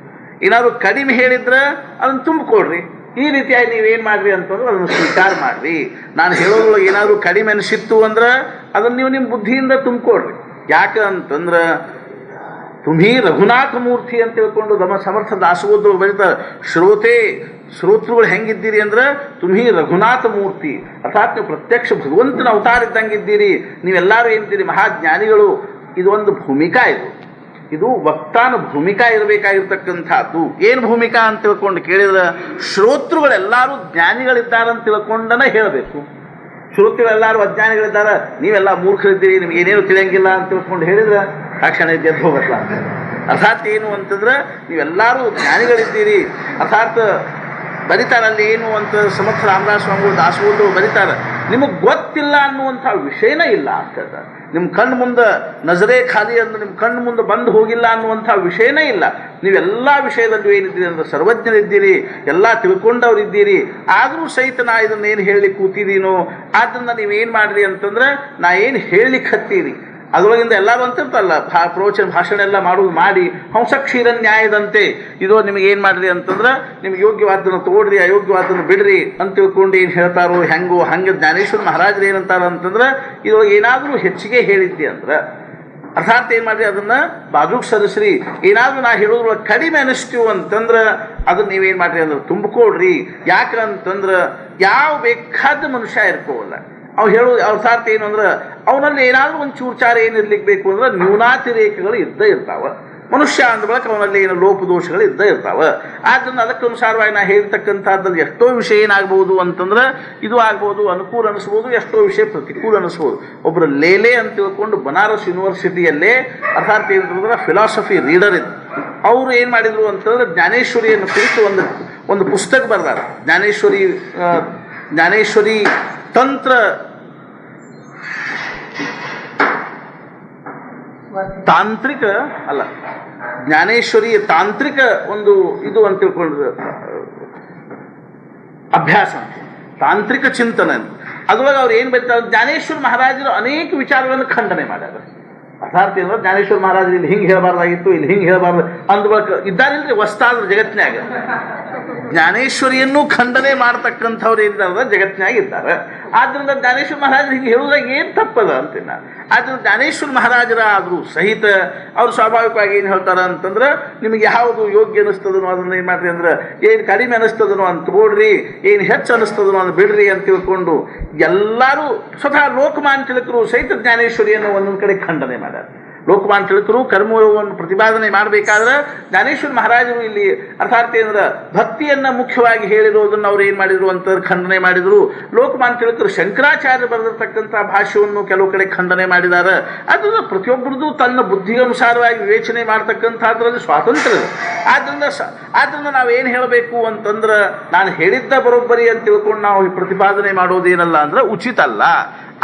ಏನಾದರೂ ಕಡಿಮೆ ಹೇಳಿದ್ರೆ ಅದನ್ನು ತುಂಬಿಕೊಡ್ರಿ. ಈ ರೀತಿಯಾಗಿ ನೀವೇನು ಮಾಡಿರಿ ಅಂತಂದ್ರೆ ಅದನ್ನು ಸ್ವೀಕಾರ ಮಾಡಿರಿ. ನಾನು ಹೇಳೋದ್ರೊಳಗೆ ಏನಾದರೂ ಕಡಿಮೆ ಅನಿಸಿತ್ತು ಅಂದ್ರೆ ಅದನ್ನು ನೀವು ನಿಮ್ಮ ಬುದ್ಧಿಯಿಂದ ತುಂಬಿಕೊಡ್ರಿ. ಯಾಕೆ ಅಂತಂದ್ರೆ तुम्ही रघुनाथ मूर्ति ಅಂತ ತಿಳ್ಕೊಂಡು ನಮ್ಮ ಸಮರ್ಥ ದಾಸೋದ್ರೊಳಗೆ ಬರೀತಾರೆ, ಶ್ರೋತೃಗಳು ಹೆಂಗಿದ್ದೀರಿ ಅಂದ್ರೆ तुम्ही ರಘುನಾಥ ಮೂರ್ತಿ, ಅರ್ಥಾತ್ ನೀವು ಪ್ರತ್ಯಕ್ಷ ಭಗವಂತನ ಅವತಾರ ಇದ್ದಂಗಿದ್ದೀರಿ. ನೀವೆಲ್ಲರೂ ಏನಿದ್ದೀರಿ ಮಹಾಜ್ಞಾನಿಗಳು. ಇದು ಒಂದು ಭೂಮಿಕಾ, ಇದು ವಕ್ತಾನ ಭೂಮಿಕಾ ಇರಬೇಕಾಗಿರ್ತಕ್ಕಂಥದ್ದು. ಏನು ಭೂಮಿಕಾ ಅಂತ ತಿಳ್ಕೊಂಡು ಕೇಳಿದ್ರೆ ಶ್ರೋತೃಗಳೆಲ್ಲರೂ ಜ್ಞಾನಿಗಳಿದ್ದಾರೆ ಅಂತ ತಿಳ್ಕೊಂಡನೇ ಹೇಳಬೇಕು. ಶ್ರೋತೃಗಳೆಲ್ಲರೂ ಅಜ್ಞಾನಿಗಳಿದ್ದಾರೆ, ನೀವೆಲ್ಲ ಮೂರ್ಖರಿದ್ದೀರಿ, ನಿಮ್ಗೆ ಏನೇನು ತಿಳಿಯಂಗಿಲ್ಲ ಅಂತ ತಿಳ್ಕೊಂಡು ಹೇಳಿದ್ರೆ ತಕ್ಷಣ ಎದ್ದು ಹೋಗಲ್ಲ ಅಂತ. ಅರ್ಥಾತ್ ಏನು ಅಂತಂದ್ರೆ ನೀವೆಲ್ಲರೂ ಜ್ಞಾನಿಗಳಿದ್ದೀರಿ. ಅರ್ಥಾತ್ ಬರೀತಾರಲ್ಲಿ ಏನು ಅಂತ ಸಮರ್ಥ ರಾಮದಾಸ ಸ್ವಾಮಿಗಳು ದಾಸೋದು ಬರೀತಾರೆ, ನಿಮಗೆ ಗೊತ್ತಿಲ್ಲ ಅನ್ನುವಂಥ ವಿಷಯನೇ ಇಲ್ಲ ಅಂತ. ನಿಮ್ಮ ಕಣ್ಣು ಮುಂದೆ ನಜರೇ ಖಾಲಿ ಅಂದ್ರೆ ನಿಮ್ಮ ಕಣ್ಣು ಮುಂದೆ ಬಂದು ಹೋಗಿಲ್ಲ ಅನ್ನುವಂಥ ವಿಷಯನೇ ಇಲ್ಲ. ನೀವೆಲ್ಲ ವಿಷಯದಲ್ಲೂ ಏನಿದ್ದೀರಿ ಅಂದ್ರೆ ಸರ್ವಜ್ಞರಿದ್ದೀರಿ, ಎಲ್ಲ ತಿಳ್ಕೊಂಡವ್ರಿದ್ದೀರಿ. ಆದರೂ ಸಹಿತ ನಾ ಇದನ್ನು ಏನು ಹೇಳಲಿಕ್ಕೆ ಕೂತಿದ್ದೀನೋ, ಆದ್ದರಿಂದ ನೀವೇನು ಮಾಡಿರಿ ಅಂತಂದ್ರೆ ನಾ ಏನು ಹೇಳಲಿಕ್ಕೆ ಹತ್ತೀರಿ ಅದರೊಳಗಿಂದ ಎಲ್ಲರೂ ಅಂತಿರ್ತಲ್ಲ, ಪ್ರವಚನ ಭಾಷಣ ಎಲ್ಲ ಮಾಡಿ ಹಂಸ ಕ್ಷೀರ ನ್ಯಾಯದಂತೆ ಇದು ನಿಮಗೆ ಏನು ಮಾಡಿರಿ ಅಂತಂದ್ರೆ ನಿಮ್ಗೆ ಯೋಗ್ಯವಾದನ್ನು ತಗೊಳ್ರಿ, ಅಯೋಗ್ಯವಾದನ್ನು ಬಿಡ್ರಿ ಅಂತ ತಿಳ್ಕೊಂಡು ಏನು ಹೇಳ್ತಾರೋ ಹೆಂಗೋ ಹಂಗೆ ಜ್ಞಾನೇಶ್ವರ ಮಹಾರಾಜರು ಏನಂತಾರ ಅಂತಂದ್ರೆ ಇದರೊಳಗೆ ಏನಾದರೂ ಹೆಚ್ಚಿಗೆ ಹೇಳಿದ್ದೆ ಅಂದ್ರೆ ಅರ್ಥಾತ್ ಏನು ಮಾಡಿರಿ ಅದನ್ನು ಬಾಜುಗೆ ಸರಿಸ್ರಿ. ಏನಾದರೂ ನಾ ಹೇಳೋದ್ರೊಳಗೆ ಕಡಿಮೆ ಅನಿಸ್ತೀವಿ ಅಂತಂದ್ರೆ ಅದನ್ನು ನೀವೇನು ಮಾಡಿರಿ ಅಂದ್ರೆ ತುಂಬಿಕೊಡ್ರಿ. ಯಾಕಂತಂದ್ರೆ ಯಾವ ಬೇಕಾದ ಮನುಷ್ಯ ಇರ್ಕೋವಲ್ಲ, ಅವ್ರು ಹೇಳೋದು ಅರ್ಥಾತ್ ಏನು ಅಂದ್ರೆ ಅವನಲ್ಲಿ ಏನಾದರೂ ಒಂದು ಚೂರ್ಚಾರ ಏನಿರ್ಲಿಕ್ಕೆ ಬೇಕು ಅಂದ್ರೆ ನ್ಯೂನಾತಿರೇಕಗಳು ಇದ್ದೇ ಇರ್ತಾವೆ. ಮನುಷ್ಯ ಅಂದ ಬಳಕ ಅವನಲ್ಲಿ ಏನು ಲೋಪದೋಷಗಳು ಇದ್ದೇ ಇರ್ತಾವೆ. ಆದ್ದರಿಂದ ಅದಕ್ಕನುಸಾರವಾಗಿ ನಾ ಹೇಳ್ತಕ್ಕಂಥದ್ದಲ್ಲಿ ಎಷ್ಟೋ ವಿಷಯ ಏನಾಗ್ಬೋದು ಅಂತಂದ್ರೆ ಇದು ಆಗ್ಬೋದು, ಅನುಕೂಲ ಅನಿಸ್ಬೋದು, ಎಷ್ಟೋ ವಿಷಯ ಪ್ರತಿಕೂಲ ಅನಿಸ್ಬೋದು. ಒಬ್ಬರು ಲೇಲೆ ಅಂತ ತಿಳ್ಕೊಂಡು ಬನಾರಸ್ ಯೂನಿವರ್ಸಿಟಿಯಲ್ಲೇ ಅರ್ಥಾತ್ ಏನಂತಂದ್ರೆ ಫಿಲಾಸಫಿ ರೀಡರ್ ಇದ್ದು ಅವರು ಏನು ಮಾಡಿದರು ಅಂತಂದ್ರೆ ಜ್ಞಾನೇಶ್ವರಿಯನ್ನು ಕುರಿತು ಒಂದು ಪುಸ್ತಕ ಬರೆದಾರ. ಜ್ಞಾನೇಶ್ವರಿ ತಂತ್ರ ತಾಂತ್ರಿಕ ಅಲ್ಲ, ಜ್ಞಾನೇಶ್ವರಿಯ ತಾಂತ್ರಿಕ ಒಂದು ಇದು ಅಂತ ತಿಳ್ಕೊಂಡ್ರೆ ಅಭ್ಯಾಸ, ತಾಂತ್ರಿಕ ಚಿಂತನೆ. ಅದರೊಳಗೆ ಅವ್ರು ಏನು ಬರೀತಾರೆ, ಜ್ಞಾನೇಶ್ವರ ಮಹಾರಾಜರು ಅನೇಕ ವಿಚಾರಗಳನ್ನು ಖಂಡನೆ ಮಾಡ್ಯಾರ. ಅರ್ಥಾತ್ ಏನಂದ್ರೆ ಜ್ಞಾನೇಶ್ವರ ಮಹಾರಾಜರು ಇಲ್ಲಿ ಹಿಂಗೆ ಹೇಳಬಾರ್ದಾಗಿತ್ತು, ಇಲ್ಲಿ ಹಿಂಗೆ ಹೇಳಬಾರ್ದು ಅಂದ್ಬಳಕ ಇದ್ದಾರಿಲ್ರಿ ವಸ್ತಾದ್ರು ಜಗತ್ತಿನಾಗ. ಜ್ಞಾನೇಶ್ವರಿಯನ್ನು ಖಂಡನೆ ಮಾಡ್ತಕ್ಕಂಥವ್ರು ಏನಿದ್ದಾರೆ ಜಗತ್ತಿನಾಗ ಇದ್ದಾರೆ. ಆದ್ದರಿಂದ ಜ್ಞಾನೇಶ್ವರ ಮಹಾರಾಜರು ಹಿಂಗೆ ಹೇಳೋದಾಗ ಏನು ತಪ್ಪದ ಅಂತೀನಿ ನಾನು. ಆದ್ದರಿಂದ ಜ್ಞಾನೇಶ್ವರ ಮಹಾರಾಜರ ಆದರೂ ಸಹಿತ ಅವ್ರು ಸ್ವಾಭಾವಿಕವಾಗಿ ಏನು ಹೇಳ್ತಾರೆ ಅಂತಂದ್ರೆ ನಿಮಗೆ ಯಾವುದು ಯೋಗ್ಯ ಅನಿಸ್ತದನೋ ಅದನ್ನು ಏನು ಮಾಡಿರಿ ಅಂದ್ರೆ ಏನು ಕಡಿಮೆ ಅನಿಸ್ತದನೋ ಅಂತ ತಗೊಳ್ರಿ, ಏನು ಹೆಚ್ಚು ಅನಿಸ್ತದನೋ ಅಂತ ಬಿಡ್ರಿ ಅಂತ ತಿಳ್ಕೊಂಡು ಎಲ್ಲರೂ ಸ್ವತಃ ಲೋಕಮಾನ್ಯ ತಿಲಕರು ಸಹಿತ ಜ್ಞಾನೇಶ್ವರಿಯನ್ನು ಒಂದೊಂದು ಕಡೆ ಖಂಡನೆ ಮಾಡ್ಯಾರ. ಲೋಕಮಾನ್ಯ ತಿಲಕರು ಕರ್ಮಯೋಗವನ್ನು ಪ್ರತಿಪಾದನೆ ಮಾಡಬೇಕಾದ್ರೆ ಜ್ಞಾನೇಶ್ವರ ಮಹಾರಾಜರು ಇಲ್ಲಿ ಅರ್ಥಾತ್ ಏನಂದ್ರೆ ಭಕ್ತಿಯನ್ನು ಮುಖ್ಯವಾಗಿ ಹೇಳಿರೋದನ್ನು ಅವ್ರು ಏನು ಮಾಡಿದ್ರು ಅಂತ ಖಂಡನೆ ಮಾಡಿದರು. ಲೋಕಮಾನ್ಯ ತಿಲಕರು ಶಂಕರಾಚಾರ್ಯ ಬರೆದಿರ್ತಕ್ಕಂಥ ಭಾಷ್ಯವನ್ನು ಕೆಲವು ಕಡೆ ಖಂಡನೆ ಮಾಡಿದ್ದಾರೆ. ಅದನ್ನು ಪ್ರತಿಯೊಬ್ಬರದು ತನ್ನ ಬುದ್ಧಿಗನುಸಾರವಾಗಿ ವಿವೇಚನೆ ಮಾಡ್ತಕ್ಕಂಥದ್ರಲ್ಲಿ ಸ್ವಾತಂತ್ರ್ಯ ಇದೆ. ಆದ್ದರಿಂದ ನಾವೇನು ಹೇಳಬೇಕು ಅಂತಂದ್ರೆ ನಾನು ಹೇಳಿದ್ದ ಬರೋಬ್ಬರಿ ಅಂತ ತಿಳ್ಕೊಂಡು ನಾವು ಪ್ರತಿಪಾದನೆ ಮಾಡೋದೇನಲ್ಲ ಅಂದ್ರೆ ಉಚಿತ ಅಲ್ಲ.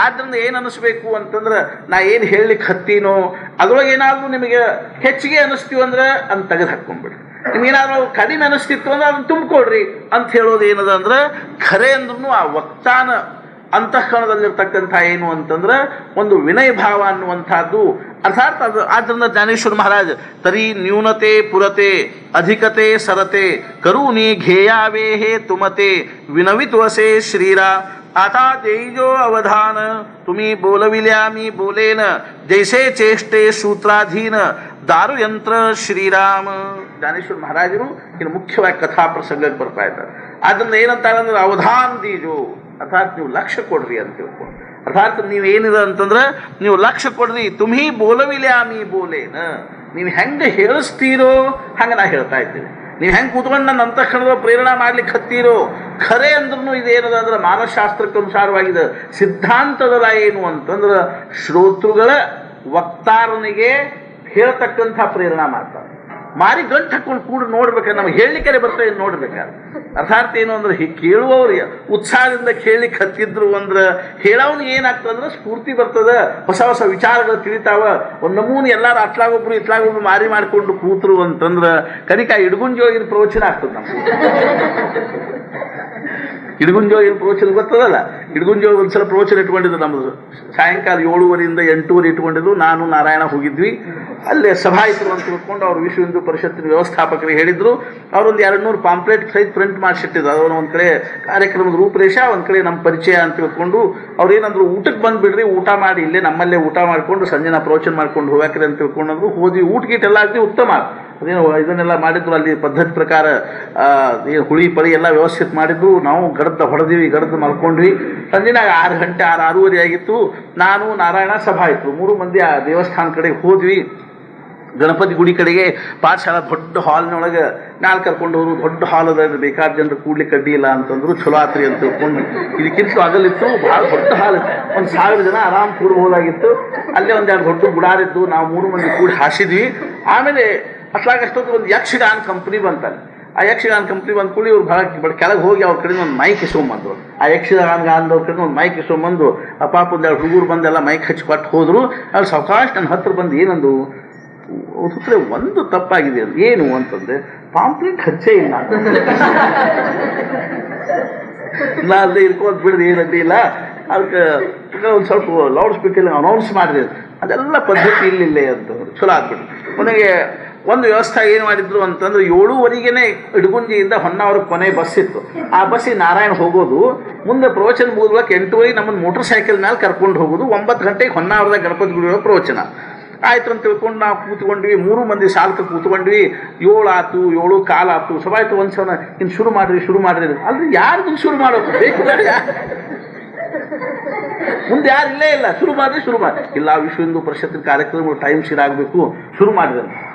ಆದ್ದರಿಂದ ಏನು ಅನ್ನಿಸ್ಬೇಕು ಅಂತಂದ್ರೆ ನಾ ಏನು ಹೇಳಲಿಕ್ಕೆ ಹತ್ತೀನೋ ಅದರೊಳಗೆ ಏನಾದರೂ ನಿಮಗೆ ಹೆಚ್ಚಿಗೆ ಅನ್ನಿಸ್ತೀವಿ ಅಂದ್ರೆ ಅದನ್ನು ತೆಗೆದು ಹಾಕ್ಕೊಂಡ್ಬಿಡ್ರಿ. ನಿಮಗೇನಾದರೂ ಕಡಿಮೆ ಅನ್ನಿಸ್ತಿತ್ತು ಅಂದ್ರೆ ಅದನ್ನು ತುಂಬಿಕೊಡ್ರಿ ಅಂತ ಹೇಳೋದು ಏನದ ಅಂದ್ರೆ ಖರೆ ಅಂದ್ರೂ ಆ ವಕ್ತಾನ ಅಂತಃಕರಣದಲ್ಲಿರ್ತಕ್ಕಂಥ ಏನು ಅಂತಂದ್ರೆ ಒಂದು ವಿನಯ ಭಾವ ಅನ್ನುವಂಥದ್ದು ಅರ್ಥಾತ್ ಅದು. ಆದ್ದರಿಂದ ಜ್ಞಾನೇಶ್ವರ ಮಹಾರಾಜ್ ತರಿ ನ್ಯೂನತೆ ಪುರತೆ ಅಧಿಕತೆ ಸರತೆ ಕರುಣಿ ಘೇಯಾವೇಹೇ ತುಮತೆ ವಿನವಿತ್ವಸೆ ಶ್ರೀರಾ आता देईजो अवधान तुम्ही बोलविल्या मी बोलेन जैसे चेष्टे सूत्राधीन दारुयंत्र ಶ್ರೀರಾಮ. ಜ್ಞಾನೇಶ್ವರ ಮಹಾರಾಜರು ಇನ್ನು ಮುಖ್ಯವಾಗಿ ಕಥಾ ಪ್ರಸಂಗಕ್ಕೆ ಬರ್ತಾ ಇದ್ದಾರೆ. ಅದನ್ನ ಏನಂತಾರೆ ಅಂದ್ರೆ ಅವಧಾನ್ ದೀಜೋ, ಅರ್ಥಾತ್ ನೀವು ಲಕ್ಷ್ಯ ಕೊಡ್ರಿ ಅಂತ ತಿಳ್ಕೊಂಡು. ಅರ್ಥಾತ್ ನೀವೇನಿದೆ ಅಂತಂದ್ರೆ ನೀವು ಲಕ್ಷ್ಯ ಕೊಡ್ರಿ. ತುಮಿ ಬೋಲವಿಲ್ಯಾ ಮೀ ಬೋಲೇನ, ನೀವು ಹೆಂಗೆ ಹೇಳಿಸ್ತೀರೋ ಹಂಗೆ ನಾ ಹೇಳ್ತಾ ಇದ್ದೀನಿ. ನೀವು ಹೆಂಗೆ ಕೂತ್ಕೊಂಡು ನನ್ನ ಅಂತಃಕರಣದ ಪ್ರೇರಣೆ ಮಾಡ್ಲಿಕ್ಕೆ ಹತ್ತೀರೋ ಖರೆ ಅಂದ್ರೂ ಇದೇನದ ಅಂದ್ರೆ ಮಾನವಶಾಸ್ತ್ರಕ್ಕೆ ಅನುಸಾರವಾಗಿದೆ. ಸಿದ್ಧಾಂತದ ಏನು ಅಂತಂದ್ರೆ ಶ್ರೋತೃಗಳ ವಕ್ತಾರನಿಗೆ ಹೇಳ್ತಕ್ಕಂಥ ಪ್ರೇರಣೆ ಮಾಡ್ತಾರೆ. ಮಾರಿ ಗಂಟು ಹಾಕೊಂಡು ಕೂಡ ನೋಡ್ಬೇಕಾದ್ರೆ ನಮ್ಗೆ ಹೇಳಲಿಕ್ಕೆ ಬರ್ತದೆ ನೋಡ್ಬೇಕಾದ್ರೆ. ಅರ್ಥಾತ್ ಏನು ಅಂದ್ರೆ ಕೇಳುವವ್ರು ಉತ್ಸಾಹದಿಂದ ಕೇಳಲಿಕ್ಕೆ ಹತ್ತಿದ್ರು ಅಂದ್ರೆ ಹೇಳೋನಿಗೆ ಏನಾಗ್ತದೆ ಅಂದ್ರೆ ಸ್ಫೂರ್ತಿ ಬರ್ತದೆ, ಹೊಸ ಹೊಸ ವಿಚಾರಗಳು ತಿಳಿತಾವ. ಒಂದು ನಮೂನಿ ಎಲ್ಲಾರು ಅತ್ಲಾಗೊಬ್ರು ಇತ್ಲಾಗೊಬ್ರು ಮಾರಿ ಮಾಡಿಕೊಂಡು ಕೂತರು ಅಂತಂದ್ರೆ ಕನಿಕ ಇಡ್ಗುಂಜೋಗಿನ ಪ್ರವಚನ ಆಗ್ತದೆ ನಮ್ಗೆ. ಇಡ್ಗುಂಜೋಗಿನ ಪ್ರವಚನ ಗೊತ್ತದಲ್ಲ. ಇಡ್ಗುಂಜೋಗಿ ಒಂದ್ಸಲ ಪ್ರವಚನ ಇಟ್ಕೊಂಡಿದ್ದು ನಮ್ಮದು. ಸಾಯಂಕಾಲ 7:30 ಇಂದ 8:00 ಇಟ್ಕೊಂಡಿದ್ದು. ನಾನು ನಾರಾಯಣ ಹೋಗಿದ್ವಿ. ಅಲ್ಲೇ ಸಭಾಯಿತರು ಅಂತ ತಿಳ್ಕೊಂಡು ಅವ್ರು ವಿಶ್ವ ಹಿಂದೂ ಪರಿಷತ್ತಿನ ವ್ಯವಸ್ಥಾಪಕರಿಗೆ ಹೇಳಿದ್ರು. ಅವರೊಂದು 200 ಪಾಂಪ್ಲೆಟ್ ಸಹಿತ ಪ್ರಿಂಟ್ ಮಾಡಿಸಿಟ್ಟಿದ್ರು. ಅದನ್ನು ಒಂದು ಕಡೆ ಕಾರ್ಯಕ್ರಮದ ರೂಪರೇಷ, ಒಂದು ಕಡೆ ನಮ್ಮ ಪರಿಚಯ ಅಂತ ತಿಳ್ಕೊಂಡು ಅವ್ರು ಏನಂದ್ರು, ಊಟಕ್ಕೆ ಬಂದುಬಿಡ್ರಿ, ಊಟ ಮಾಡಿ ಇಲ್ಲೇ ನಮ್ಮಲ್ಲೇ ಊಟ ಮಾಡಿಕೊಂಡು ಸಂಜೆ ನಾ ಪ್ರವಚನ ಮಾಡ್ಕೊಂಡು ಹೋಗ್ಯಾಕ್ರಿ ಅಂತ ತಿಳ್ಕೊಂಡ್ರು. ಹೋದ್ವಿ. ಊಟ ಗೀಟ ಎಲ್ಲ ಆಗ್ತಿ ಉತ್ತಮ. ಅದೇನು ಇದನ್ನೆಲ್ಲ ಮಾಡಿದ್ರು. ಅಲ್ಲಿ ಪದ್ಧತಿ ಪ್ರಕಾರ ಏನು ಹುಳಿ ಪಳಿ ಎಲ್ಲ ವ್ಯವಸ್ಥಿತ ಮಾಡಿದ್ರು. ನಾವು ಗಡದ ಹೊಡೆದಿವಿ, ಗಡದ ಮಲ್ಕೊಂಡ್ವಿ. ಸಂಜೆನಾಗ 6 ಗಂಟೆ 6:30 ಆಗಿತ್ತು. ನಾನು ನಾರಾಯಣ ಸಭಾ ಇತ್ತು, 3 ಮಂದಿ ಆ ದೇವಸ್ಥಾನ ಕಡೆಗೆ ಹೋದ್ವಿ. ಗಣಪತಿ ಗುಡಿ ಕಡೆಗೆ ಪಾಠಶಾಲಾ ದೊಡ್ಡ ಹಾಲ್ನೊಳಗೆ ನಾಲ್ ಕರ್ಕೊಂಡು ಹೋದ್ರು. ದೊಡ್ಡ ಹಾಲ್ ಅದ, ಬೇಕಾದ ಜನರು ಕೂಡ್ಲಿಕ್ಕೆ ಅಡ್ಡಿ ಇಲ್ಲ ಅಂತಂದ್ರು. ಚಲೋ ಆತ್ರಿ ಅಂತ ತಿಳ್ಕೊಂಡು ಇದಕ್ಕಿಂತ ಆಗಲಿತ್ತು. ಭಾಳ ದೊಡ್ಡ ಹಾಲ್, 1000 ಜನ ಆರಾಮ್ ಕೂರ್ಬೋದಾಗಿತ್ತು. ಅಲ್ಲೇ ಒಂದೆರಡು ದೊಡ್ಡ ಗುಡಾರಿದ್ದು. ನಾವು 3 ಮಂದಿ ಕೂಡಿ ಹಾಸಿದ್ವಿ. ಆಮೇಲೆ ಅಷ್ಟಾಗಷ್ಟೊತ್ತು ಒಂದು ಯಕ್ಷಗಾನ ಕಂಪ್ನಿ ಬಂತಾನೆ. ಆ ಯಕ್ಷಗಾನ ಕಂಪ್ನಿ ಬಂದ ಕೂಡಿ ಇವ್ರು ಭಾಳ ಕೆಳಗೆ ಹೋಗಿ ಅವ್ರ ಕಡೆ ಒಂದು ಮೈಕ್ ಇಸ್ಕೊಂಬಂದ್ರು. ಆ ಯಕ್ಷಗಾನದವ್ರ ಕಡೆ ಒಂದು ಮೈಕ್ ಇಸ್ಕೊಂಬಂದು ಆ ಪಾಪ ಒಂದೆರಡು ಹುಡುಗರು ಬಂದೆಲ್ಲ ಮೈಕ್ ಹಚ್ಚಿ ಕೊಟ್ಟು ಹೋದ್ರು. ಅಲ್ಲಿ ಸಾವಕಾಶ ನನ್ನ ಹತ್ರ ಬಂದು ಏನಂದು, ಒಂದು ತಪ್ಪಾಗಿದೆ ಅದು. ಏನು ಅಂತಂದ್ರೆ ಪಾಂಪ್ಲೆಟ್ ಹಚ್ಚೇ ಇಲ್ಲ. ನಾ ಅಲ್ಲೇ ಇರ್ಕೋದ್ ಬಿಡ್ದು ಏನಂತ ಇಲ್ಲ. ಅದಕ್ಕೆ ಒಂದು ಸ್ವಲ್ಪ ಲೌಡ್ ಸ್ಪೀಕರ್ ಅನೌನ್ಸ್ ಮಾಡಿದೆ. ಅದೆಲ್ಲ ಪದ್ಧತಿ ಇಲ್ಲಿಲ್ಲೇ ಅಂತಂದ್ರು. ಚಲೋ ಆಗ್ಬಿಟ್ಟು ಕೊನೆಗೆ ಒಂದು ವ್ಯವಸ್ಥೆ ಏನು ಮಾಡಿದ್ರು ಅಂತಂದ್ರೆ 7:30ಗೆ ಇಡಗುಂಜಿಯಿಂದ ಹೊನ್ನಾವರಕ್ಕೆ ಕೊನೆ ಬಸ್ ಇತ್ತು. ಆ ಬಸ್ಸಿಗೆ ನಾರಾಯಣ ಹೋಗೋದು. ಮುಂದೆ ಪ್ರವಚನ ಮುಗಿದ್ಬೇಕು 8:30 ನಮ್ಮನ್ನು ಮೋಟರ್ ಸೈಕಲ್ ಮೇಲೆ ಕರ್ಕೊಂಡು ಹೋಗೋದು. 9 ಗಂಟೆಗೆ ಹೊನ್ನಾವರದಾಗ ಗಣಪತಿ ಗುಡಿ ಪ್ರವಚನ ಆಯ್ತು ಅಂತ ತಿಳ್ಕೊಂಡು ನಾವು ಕೂತ್ಕೊಂಡ್ವಿ. 3 ಮಂದಿ ಸಾಲಕ್ಕೆ ಕೂತ್ಕೊಂಡ್ವಿ. 7 ಆಯ್ತು, 7 ಕಾಲು ಆಯ್ತು. ಸಭಾಯ್ತು. ಒಂದು ಸಲ ಇನ್ನು ಶುರು ಮಾಡ್ರಿ ಅಲ್ರಿ ಯಾರ್ದು ಶುರು ಮಾಡೋದು ಬೇಕು ಮುಂದೆ ಯಾರು ಇಲ್ಲೇ ಇಲ್ಲ. ಶುರು ಮಾಡಿ ಇಲ್ಲ, ವಿಶ್ವ ಹಿಂದೂ ಪರಿಷತ್ತಿನ ಕಾರ್ಯಕ್ರಮಗಳು ಟೈಮ್ ಆಗಬೇಕು, ಶುರು ಮಾಡಿದ್ರು.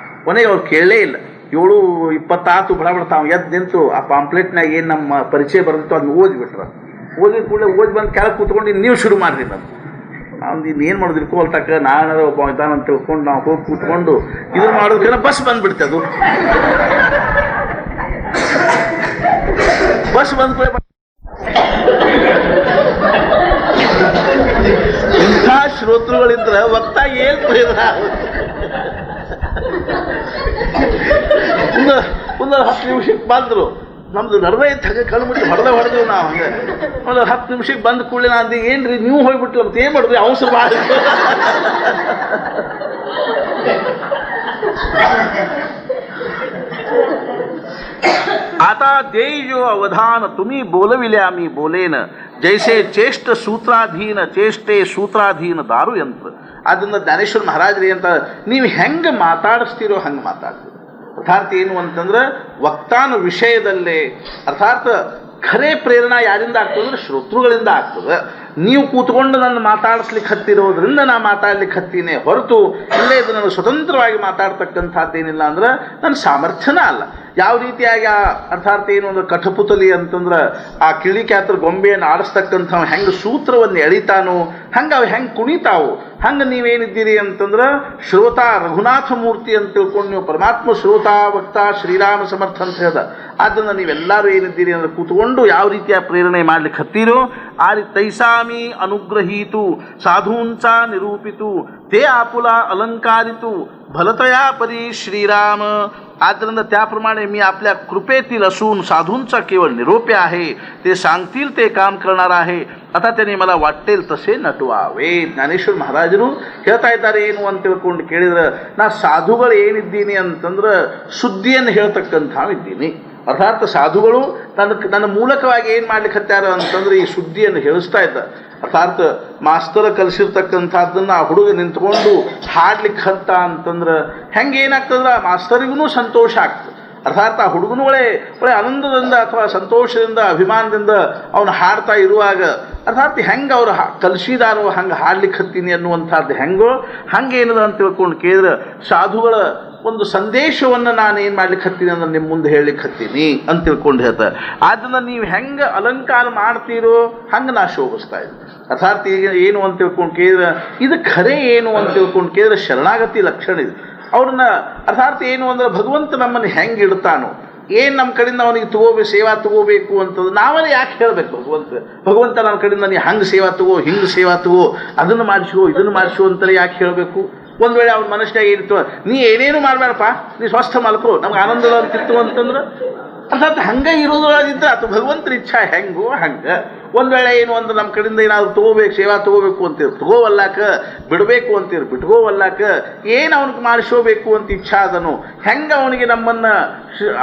ಕೊನೆಗೆ ಅವ್ರು ಕೇಳಲೇ ಇಲ್ಲ. 7:20 ಬಡ ತಾವು ಎದ್ದು ನಿಂತು ಆ ಪಾಂಪ್ಲೆಟ್ನಾಗ ಏನು ನಮ್ಮ ಪರಿಚಯ ಬರೆದಿತ್ತು ಅದನ್ನ ಓದಿಬಿಟ್ರ. ಓದಿದ ಕೂಡಲೇ ಓದಿ ಬಂದು ಕೆಳಗೆ ಕೂತ್ಕೊಂಡು ನೀವು ಶುರು ಮಾಡ್ರಿ ನಾನು ಇನ್ನೇನು ಮಾಡೋದು ಇಟ್ಕೊಳ್ತಕ್ಕ. ನಾನು ಒಬ್ಬ ಇದ್ದಾನಂತ ತಿಳ್ಕೊಂಡು ನಾವು ಹೋಗಿ ಕೂತ್ಕೊಂಡು ಇದು ಮಾಡೋದಕ್ಕೆ ಬಸ್ ಬಂದ್ಬಿಡ್ತೆ. ಅದು ಬಸ್ ಬಂದ ಕೂಡ ಇಂಥ ಶ್ರೋತೃಗಳಿದ್ರೆ ವಕ್ತ ಏನು ಪ್ರಯೋಜನ. ಒಂದು 10 ನಿಮಿಷಕ್ಕೆ ಬಂದರು. ನಮ್ದು ನಡವೆ ತಗ ಕಳ್ಬಿಟ್ಟು ಹೊಡೆದೇವು ನಾವು. ಹಂಗೆ ಒಂದು 10 ನಿಮಿಷಕ್ಕೆ ಬಂದ ಕೂಡಲೇ ನಾನು ಏನ್ರಿ ನೀವು ಹೋಗ್ಬಿಟ್ಲ ಮತ್ತೆ ಏನು ಮಾಡಿದ್ವಿ ಅವಸರ ಮಾಡಿ. आता देई जो अवधान तुम्ही बोलविल्या मी बोलेन जैसे चेष्ट सूत्राधीन चेष्टे सूत्राधीन दारू ಯಂತ್ರ. ಅದನ್ನ ಜ್ಞಾನೇಶ್ವರ ಮಹಾರಾಜರಿ ಅಂತ ನೀವು ಹೆಂಗೆ ಮಾತಾಡಿಸ್ತೀರೋ ಹಂಗೆ ಮಾತಾಡ್ತೀರಿ. ಅರ್ಥಾತ್ ಏನು ಅಂತಂದ್ರೆ ವಕ್ತಾನ ವಿಷಯದಲ್ಲೇ ಅರ್ಥಾತ್ ಖರೆ ಪ್ರೇರಣಾ ಯಾರಿಂದ ಆಗ್ತದೆ ಅಂದ್ರೆ ಶ್ರೋತೃಗಳಿಂದ ಆಗ್ತದೆ. ನೀವು ಕೂತ್ಕೊಂಡು ನನ್ನ ಮಾತಾಡಿಸ್ಲಿಕ್ಕೆ ಹತ್ತಿರೋದ್ರಿಂದ ನಾ ಮಾತಾಡ್ಲಿಕ್ಕೆ ಹತ್ತೀನಿ ಹೊರತು ಇಲ್ಲೇ ಇದು ನಾನು ಸ್ವತಂತ್ರವಾಗಿ ಮಾತಾಡ್ತಕ್ಕಂಥದ್ದೇನಿಲ್ಲ ಅಂದ್ರೆ ನನ್ನ ಸಾಮರ್ಥ್ಯನ ಅಲ್ಲ. ಯಾವ ರೀತಿಯಾಗಿ ಅರ್ಥಾತ್ ಏನು ಅಂದ್ರೆ ಕಠಪುತಲಿ ಅಂತಂದ್ರೆ ಆ ಕಿಳಿಕ್ಯಾತ್ರ ಗೊಂಬೆಯನ್ನು ಆಡಿಸ್ತಕ್ಕಂಥ ಹೆಂಗೆ ಸೂತ್ರವನ್ನು ಎಳಿತಾನೋ ಹಂಗೆ ಅವು ಹೆಂಗೆ ಕುಣಿತಾವು ಹಂಗೆ ನೀವೇನಿದ್ದೀರಿ ಅಂತಂದ್ರೆ ಶ್ರೋತ ರಘುನಾಥ ಮೂರ್ತಿ ಅಂತ ತಿಳ್ಕೊಂಡು ನೀವು ಪರಮಾತ್ಮ ಶ್ರೋತ ವಕ್ತ ಶ್ರೀರಾಮ ಸಮರ್ಥ ಅಂತ ಹೇಳ್ದ. ಆದ್ದರಿಂದ ನೀವೆಲ್ಲರೂ ಏನಿದ್ದೀರಿ ಅಂದ್ರೆ ಕೂತ್ಕೊಂಡು ಯಾವ ರೀತಿಯ ಪ್ರೇರಣೆ ಮಾಡ್ಲಿಕ್ಕೆ ಹತ್ತೀರೋ आणि तैसा मी अनुग्रहीतू साधूंचा निरूपितू ते आपुला अलंकारितू भलतया परी श्रीराम. आद्रंद त्याप्रमाणे मी आपल्या कृपेतील असून साधूंचा केवळ निरोप्य आहे. ते सांगतील ते काम करणार आहे. आता त्यांनी मला वाटेल तसे ನಟುವಾವೆ. ಜ್ಞಾನೇಶ್ವರ ಮಹಾರಾಜರು ಹೇಳ್ತಾ ಇದ್ದಾರೆ ಏನು ಅಂತ ತಿಳ್ಕೊಂಡು ಕೇಳಿದ್ರೆ, ನಾ ಸಾಧುಗಳು ಏನಿದ್ದೀನಿ ಅಂತಂದ್ರೆ ಸುದ್ದಿಯನ್ನು ಹೇಳ್ತಕ್ಕಂಥ ಇದ್ದೀನಿ. ಅರ್ಥಾತ್ ಸಾಧುಗಳು ನನ್ನ ಮೂಲಕವಾಗಿ ಏನು ಮಾಡ್ಲಿಕ್ಕೆ ಹತ್ತಾರ ಅಂತಂದ್ರೆ ಈ ಸುದ್ದಿಯನ್ನು ಹೇಳಿಸ್ತಾ ಇದ್ದಾರೆ. ಅರ್ಥಾತ್ ಮಾಸ್ತರ ಕಲಿಸಿರ್ತಕ್ಕಂಥದ್ದನ್ನು ಆ ಹುಡುಗ ನಿಂತ್ಕೊಂಡು ಹಾಡ್ಲಿಕ್ಕೆ ಹತ್ತ ಅಂತಂದ್ರೆ ಹೆಂಗೆ ಏನಾಗ್ತದ್ರ ಮಾಸ್ತರಿಗೂ ಸಂತೋಷ ಆಗ್ತದೆ. ಅರ್ಥಾತ್ ಆ ಹುಡುಗನು ಒಳ್ಳೆ ಆನಂದದಿಂದ ಅಥವಾ ಸಂತೋಷದಿಂದ ಅಭಿಮಾನದಿಂದ ಅವನು ಹಾಡ್ತಾ ಇರುವಾಗ ಅರ್ಥಾತ್ ಹೆಂಗೆ ಅವ್ರು ಕಲಿಸಿದಾರೋ ಹಂಗೆ ಹಾಡ್ಲಿಕ್ಕೆ ಹತ್ತೀನಿ ಅನ್ನುವಂಥದ್ದು ಹೆಂಗೋ ಹಂಗೇನದ ಅಂತ ತಿಳ್ಕೊಂಡು ಕೇಳಿದ್ರೆ ಸಾಧುಗಳ ಒಂದು ಸಂದೇಶವನ್ನು ನಾನು ಏನು ಮಾಡ್ಲಿಕ್ಕೆ ಹತ್ತೀನಿ ಅಂದ್ರೆ ನಿಮ್ಮ ಮುಂದೆ ಹೇಳಲಿಕ್ಕೆ ಹತ್ತೀನಿ ಅಂತ ತಿಳ್ಕೊಂಡು ಹೇಳ್ತಾರೆ. ಆದ್ದರಿಂದ ನೀವು ಹೆಂಗೆ ಅಲಂಕಾರ ಮಾಡ್ತೀರೋ ಹಂಗೆ ನಾ ಶೋಭಿಸ್ತಾ ಇದ್ದೆ. ಅರ್ಥಾತ್ ಈಗ ಏನು ಅಂತ ತಿಳ್ಕೊಂಡು ಕೇಳಿದ್ರೆ ಇದು ಖರೆ ಏನು ಅಂತ ತಿಳ್ಕೊಂಡು ಕೇಳಿದ್ರೆ ಶರಣಾಗತಿ ಲಕ್ಷಣ ಇದೆ. ಅವ್ರನ್ನ ಅರ್ಥಾತ್ ಏನು ಅಂದ್ರೆ ಭಗವಂತ ನಮ್ಮನ್ನು ಹೆಂಗೆ ಇಡ್ತಾನೋ, ಏನು ನಮ್ಮ ಕಡೆಯಿಂದ ಅವನಿಗೆ ಸೇವಾ ತಗೋಬೇಕು ಅಂತದ್ದು ನಾವೇ ಯಾಕೆ ಹೇಳಬೇಕು. ಭಗವಂತ ನಮ್ಮ ಕಡೆಯಿಂದ ನೀ ಹಂಗೆ ಸೇವಾ ತಗೋ, ಹಿಂಗೆ ಸೇವಾ ತಗೋ, ಅದನ್ನು ಮಾಡಿಸೋ ಇದನ್ನು ಮಾಡಿಸೋ ಅಂತಲೇ ಯಾಕೆ ಹೇಳಬೇಕು. ಒಂದು ವೇಳೆ ಅವ್ನ ಮನಸ್ಸಿನಾಗ ಏನಿತ್ತು ನೀ ಏನೇನು ಮಾಡಬೇಡಪ್ಪ, ನೀ ಸ್ವಸ್ಥ ಮಲ್ಕೋ, ನಮ್ಗೆ ಆನಂದ ಅಂತಿತ್ತು ಅಂತಂದ್ರೆ ಅರ್ಥಾತ್ ಹಂಗೆ ಇರೋದ್ರೊಳಗಿದ್ರೆ ಅದು ಭಗವಂತನ ಇಚ್ಛಾ ಹೆಂಗೋ ಹಂಗೆ. ಒಂದು ವೇಳೆ ಏನು ಅಂದ್ರೆ ನಮ್ಮ ಕಡೆಯಿಂದ ಏನಾದ್ರು ತಗೋಬೇಕು, ಸೇವಾ ತಗೋಬೇಕು ಅಂತೀರಿ, ತಗೋವಲ್ಲಾಕ, ಬಿಡಬೇಕು ಅಂತೀರಿ, ಬಿಟ್ಕೋವಲ್ಲಾಕ, ಏನು ಅವನಿಗೆ ಮಾಡಿಸೋಬೇಕು ಅಂತ ಇಚ್ಛಾ ಅದನು, ಹೆಂಗೆ ಅವನಿಗೆ ನಮ್ಮನ್ನು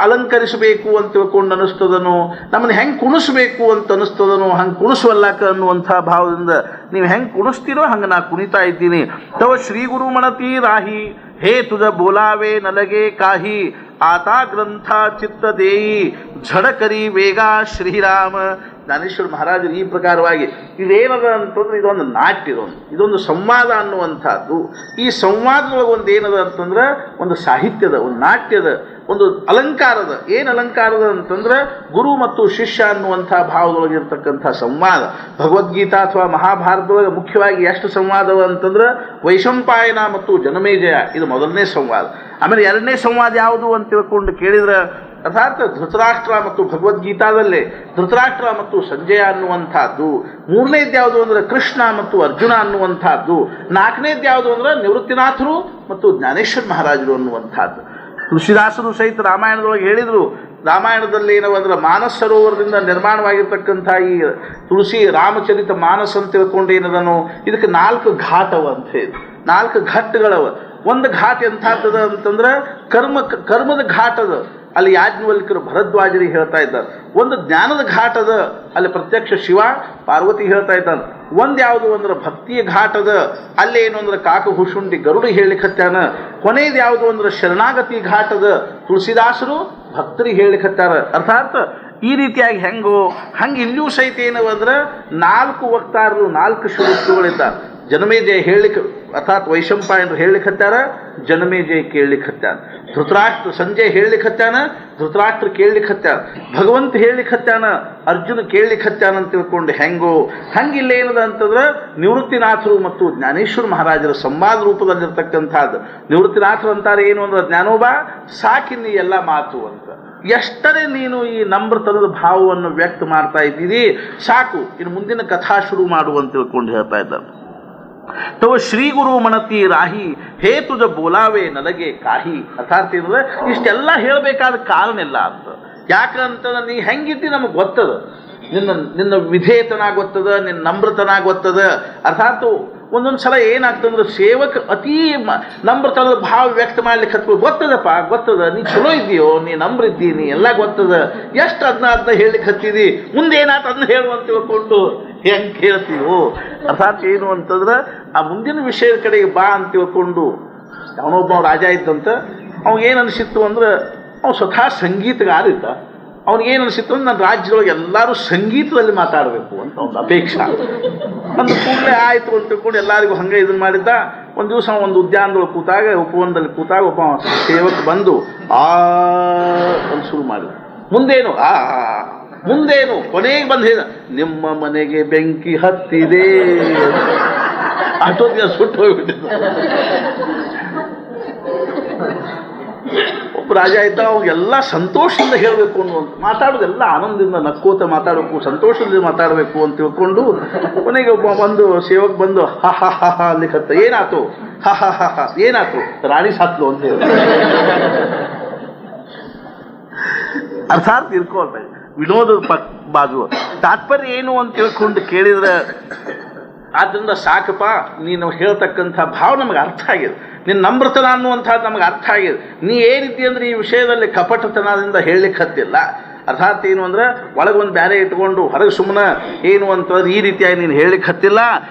ಅಲಂಕರಿಸಬೇಕು ಅಂತ ತಿಳ್ಕೊಂಡು ಅನ್ನಿಸ್ತದನು, ನಮ್ಮನ್ನು ಹೆಂಗೆ ಕುಣಿಸ್ಬೇಕು ಅಂತ ಅನ್ನಿಸ್ತದನು, ಹಂಗೆ ಕುಣಿಸುವಲ್ಲಾಕ ಅನ್ನುವಂಥ ಭಾವದಿಂದ ನೀವು ಹೆಂಗೆ ಕುಣಿಸ್ತೀರೋ ಹಂಗೆ ನಾ ಕುಣಿತಾ ಇದ್ದೀನಿ. ತವ ಶ್ರೀ ಗುರು ಮಣತಿ ರಾಹಿ ಹೇ ತುಜ ಬೋಲಾವೆ ನಲಗೆ ಕಾಹಿ ಆತಾ ಗ್ರಂಥ ಚಿತ್ತ ದೇಯಿ ಝಡಕರಿ ವೇಗ ಶ್ರೀರಾಮ. ಜ್ಞಾನೇಶ್ವರ ಮಹಾರಾಜರು ಈ ಪ್ರಕಾರವಾಗಿ ಇದೇನದ ಅಂತಂದ್ರೆ ಇದೊಂದು ನಾಟ್ಯ, ಇದೊಂದು ಸಂವಾದ ಅನ್ನುವಂಥದ್ದು. ಈ ಸಂವಾದದೊಳಗೆ ಒಂದು ಏನದ ಅಂತಂದ್ರೆ ಒಂದು ಸಾಹಿತ್ಯದ, ಒಂದು ನಾಟ್ಯದ, ಒಂದು ಅಲಂಕಾರದ. ಏನು ಅಲಂಕಾರದ ಅಂತಂದ್ರೆ ಗುರು ಮತ್ತು ಶಿಷ್ಯ ಅನ್ನುವಂಥ ಭಾವದೊಳಗೆ ಇರ್ತಕ್ಕಂಥ ಸಂವಾದ. ಭಗವದ್ಗೀತಾ ಅಥವಾ ಮಹಾಭಾರತದೊಳಗೆ ಮುಖ್ಯವಾಗಿ ಎಷ್ಟು ಸಂವಾದವ ಅಂತಂದ್ರೆ ವೈಶಂಪಾಯನ ಮತ್ತು ಜನಮೇಜಯ, ಇದು ಮೊದಲನೇ ಸಂವಾದ. ಆಮೇಲೆ ಎರಡನೇ ಸಂವಾದ ಯಾವುದು ಅಂತ ತಿಳ್ಕೊಂಡು ಕೇಳಿದ್ರೆ ಅರ್ಥಾತ್ ಧೃತರಾಷ್ಟ್ರ ಮತ್ತು ಭಗವದ್ಗೀತಾದಲ್ಲೇ ಧೃತರಾಷ್ಟ್ರ ಮತ್ತು ಸಂಜಯ ಅನ್ನುವಂಥದ್ದು. ಮೂರನೇದು ಯಾವುದು ಅಂದರೆ ಕೃಷ್ಣ ಮತ್ತು ಅರ್ಜುನ ಅನ್ನುವಂಥದ್ದು. ನಾಲ್ಕನೇದು ಯಾವುದು ಅಂದರೆ ನಿವೃತ್ತಿನಾಥರು ಮತ್ತು ಜ್ಞಾನೇಶ್ವರ ಮಹಾರಾಜರು ಅನ್ನುವಂಥದ್ದು. ತುಳಸಿದಾಸರು ಸಹಿತ ರಾಮಾಯಣದೊಳಗೆ ಹೇಳಿದರು. ರಾಮಾಯಣದಲ್ಲಿ ಏನವ ಅಂದ್ರೆ ಮಾನಸ ಸರೋವರದಿಂದ ನಿರ್ಮಾಣವಾಗಿರ್ತಕ್ಕಂಥ ಈ ತುಳಸಿ ರಾಮಚರಿತ ಮಾನಸ ಅಂತ ತಿಳ್ಕೊಂಡು ಏನದನು, ಇದಕ್ಕೆ 4 ಘಾಟವ ಅಂತ ಹೇಳಿ, 4 ಘಟ್ಟಗಳವ. ಒಂದು ಘಾಟ್ ಎಂಥದ್ದದ ಅಂತಂದ್ರೆ ಕರ್ಮದ ಘಾಟದ, ಅಲ್ಲಿ ಯಾಜ್ಞವಲ್ಕ್ಯರು ಭರದ್ವಾಜರಿಗೆ ಹೇಳ್ತಾ ಇದ್ದಾರೆ. ಒಂದು ಜ್ಞಾನದ ಘಾಟದ, ಅಲ್ಲಿ ಪ್ರತ್ಯಕ್ಷ ಶಿವ ಪಾರ್ವತಿ ಹೇಳ್ತಾ ಇದ್ದಾನೆ. ಒಂದು ಯಾವುದು ಅಂದ್ರೆ ಭಕ್ತಿಯ ಘಾಟದ, ಅಲ್ಲಿ ಏನು ಅಂದ್ರೆ ಕಾಕಭೂಷುಂಡಿ ಗರುಡು ಹೇಳಿಕತ್ತಾನ. ಕೊನೆಯದು ಯಾವುದು ಅಂದ್ರೆ ಶರಣಾಗತಿ ಘಾಟದ, ತುಳಸಿದಾಸರು ಭಕ್ತರಿಗೆ ಹೇಳಿಕತ್ತಾರ. ಅರ್ಥಾತ್ ಈ ರೀತಿಯಾಗಿ ಹೆಂಗೋ ಹಂಗೆ ಇಲ್ಲಿಯೂ ಸಹಿತ ಏನವ ಅಂದ್ರೆ 4 ವಕ್ತಾರರು, 4 ಶ್ರೋತೃಗಳಿದ್ದಾರೆ. ಜನಮೇಜಯ ಹೇಳಲಿಕ್ಕೆ ಅರ್ಥಾತ್ ವೈಶಂಪಾಯನರು ಹೇಳಲಿಕ್ಕೆ ಹತ್ತಾರ, ಜನಮೇಜಯ ಕೇಳಲಿಕ್ಕೆ ಹತ್ತಾನ. ಧೃತರಾಷ್ಟ್ರ ಸಂಜಯ ಹೇಳಲಿಕ್ಕೆ ಹತ್ತಾನ, ಧೃತರಾಷ್ಟ್ರ ಕೇಳಲಿಕ್ಕೆ ಹತ್ತಾನ. ಭಗವಂತ ಹೇಳಲಿಕ್ಕೆ ಹತ್ತಾನ, ಅರ್ಜುನ ಕೇಳಲಿಕ್ಕೆ ಹತ್ತಾನ ಅಂತ ತಿಳ್ಕೊಂಡು ಹೆಂಗೋ ಹಂಗಿಲ್ಲ ಏನದ ಅಂತಂದ್ರೆ ನಿವೃತ್ತಿನಾಥರು ಮತ್ತು ಜ್ಞಾನೇಶ್ವರ ಮಹಾರಾಜರ ಸಂವಾದ ರೂಪದಲ್ಲಿರ್ತಕ್ಕಂಥದ್ದು. ನಿವೃತ್ತಿನಾಥರು ಅಂತಾರೆ ಏನು ಅಂದ್ರೆ ಜ್ಞಾನೋಬ ಸಾಕಿನಿ ಎಲ್ಲ ಮಾತು ಅಂತ. ಎಷ್ಟರೇ ನೀನು ಈ ನಮ್ರತನದ ಭಾವವನ್ನು ವ್ಯಕ್ತ ಮಾಡ್ತಾ ಇದ್ದೀರಿ ಸಾಕು, ಇನ್ನು ಮುಂದಿನ ಕಥಾ ಶುರು ಮಾಡು ಅಂತ ತಿಳ್ಕೊಂಡು ಹೇಳ್ತಾ ಇದ್ದಾರೆ. ತವ ಶ್ರೀ ಗುರು ಮಣತಿ ರಾಹಿ ಹೇ ತುಜ ಬೋಲಾವೆ ನನಗೆ ಕಾಹಿ. ಅರ್ಥಾತ್ ಏನಂದ್ರೆ ಇಷ್ಟೆಲ್ಲ ಹೇಳಬೇಕಾದ ಕಾರಣ ಇಲ್ಲ ಅಂತ. ಯಾಕಂತ ನೀ ಹೆಂಗಿದ್ದಿ ನಮಗೆ ಗೊತ್ತದ, ನಿನ್ನ ವಿಧೇಯತನ ಗೊತ್ತದ, ನಿನ್ನ ನಮ್ರತನ ಗೊತ್ತದ. ಅರ್ಥಾತ್ ಒಂದೊಂದು ಸಲ ಏನಾಗ್ತಂದ್ರೆ ಸೇವಕ ಅತೀ ನಮ್ರತನದ ಭಾವ ವ್ಯಕ್ತ ಮಾಡ್ಲಿಕ್ಕೆ ಹತ್ಬೋದು. ಗೊತ್ತದಪ್ಪ, ಗೊತ್ತದ, ನೀ ಚಲೋ ಇದ್ದೀಯೋ, ನೀ ನಮ್ರ ಇದ್ದೀನಿ, ಎಲ್ಲ ಗೊತ್ತದ, ಎಷ್ಟು ಅದನ್ನ ಹೇಳಲಿಕ್ಕೆ ಹತ್ತಿದಿ, ಮುಂದೆ ಏನಾಯ್ತು ಅದನ್ನ ಹೇಳುವಂತ ತಿಳ್ಕೊಂಡು ಹೆಂಗೆ ಹೇಳ್ತೀವೋ. ಅರ್ಥಾತ್ ಏನು ಅಂತಂದ್ರೆ ಆ ಮುಂದಿನ ವಿಷಯದ ಕಡೆಗೆ ಬಾ ಅಂತ ತಿಳ್ಕೊಂಡು ಅವನೊಬ್ಬ ರಾಜ ಇದ್ದಂತ. ಅವ್ನಿಗೇನು ಅನಿಸಿತ್ತು ಅಂದ್ರೆ ಅವ್ನು ಸ್ವತಃ ಸಂಗೀತಗಾರ ಇದ್ದ. ಅವ್ನಿಗೇನು ಅನಿಸಿತ್ತು ಅಂದ್ರೆ ನನ್ನ ರಾಜ್ಯದೊಳಗೆ ಎಲ್ಲರೂ ಸಂಗೀತದಲ್ಲಿ ಮಾತಾಡಬೇಕು ಅಂತ ಒಂದು ಅಪೇಕ್ಷೆ. ಒಂದು ಕೂಡಲೇ ಆಯಿತು ಅಂತ ತಿಳ್ಕೊಂಡು ಎಲ್ಲರಿಗೂ ಹಂಗೆ ಇದನ್ನು ಮಾಡಿದ್ದ. ಒಂದು ದಿವಸ ಒಂದು ಉದ್ಯಾನದೊಳಗೆ ಕೂತಾಗ, ಉಪವನದಲ್ಲಿ ಕೂತಾಗ ಒಬ್ಬ ಸೇವಕ ಬಂದು ಒಂದು ಶುರು ಮಾಡಿದ. ಮುಂದೇನು ಕೊನೆಗೆ ಬಂದು ಹೇಳ, ನಿಮ್ಮ ಮನೆಗೆ ಬೆಂಕಿ ಹತ್ತಿದೆ. ಅಷ್ಟೊತ್ತಿಗೆ ಸುಟ್ಟು ಹೋಗ್ಬಿಟ್ಟಿದ್ದ. ಒಬ್ಬ ರಾಜ ಇದ್ದ ಅವ್ರಿಗೆಲ್ಲ ಸಂತೋಷದಿಂದ ಹೇಳಬೇಕು ಅನ್ನುವಂಥ ಮಾತಾಡೋದೆಲ್ಲ ಆನಂದದಿಂದ ನಕ್ಕೋತ ಮಾತಾಡಬೇಕು, ಸಂತೋಷದಿಂದ ಮಾತಾಡಬೇಕು ಅಂತ ತಿಳ್ಕೊಂಡು ಕೊನೆಗೆ ಒಂದು ಸೇವಕ್ ಬಂದು ಹ ಹ ಹ ಹ ಅನ್ಲಿಕ್ಕತ್ತ. ಏನಾಯ್ತು? ಹ ಹ ಹ ಹ ಏನಾಯ್ತು? ರಾಣಿ ಸಾತ್ಲು ಅಂತ ಹೇಳಿ ಅರ್ಥಾತ್ ತಿಳ್ಕೊಳ್ಬೇಕು. ವಿನೋದ ಬಾಜು ತಾತ್ಪರ್ಯ ಏನು ಅಂತ ತಿಳ್ಕೊಂಡು ಕೇಳಿದ್ರೆ, ಆದ್ದರಿಂದ ಸಾಕಪ್ಪ ನೀನು ಹೇಳ್ತಕ್ಕಂಥ ಭಾವ ನಮಗೆ ಅರ್ಥ ಆಗಿದೆ, ನೀನು ನಮ್ರತನ ಅನ್ನುವಂಥದ್ದು ನಮಗೆ ಅರ್ಥ ಆಗಿದೆ. ನೀ ಏನಿದ್ದಿ ಅಂದ್ರೆ ಈ ವಿಷಯದಲ್ಲಿ ಕಪಟತನದಿಂದ ಹೇಳಲಿಕ್ಕೆ ಹತ್ತಿಲ್ಲ. ಅರ್ಥಾತ್ ಏನು ಅಂದ್ರೆ ಒಳಗೊಂದು ಬ್ಯಾರೆ ಇಟ್ಕೊಂಡು ಹೊರಗೆ ಸುಮ್ಮನೆ ಏನು ಅಂತಂದ್ರೆ ಈ ರೀತಿಯಾಗಿ ನೀನು ಹೇಳಲಿಕ್ಕೆ ಹತ್ತಿಲ್ಲ.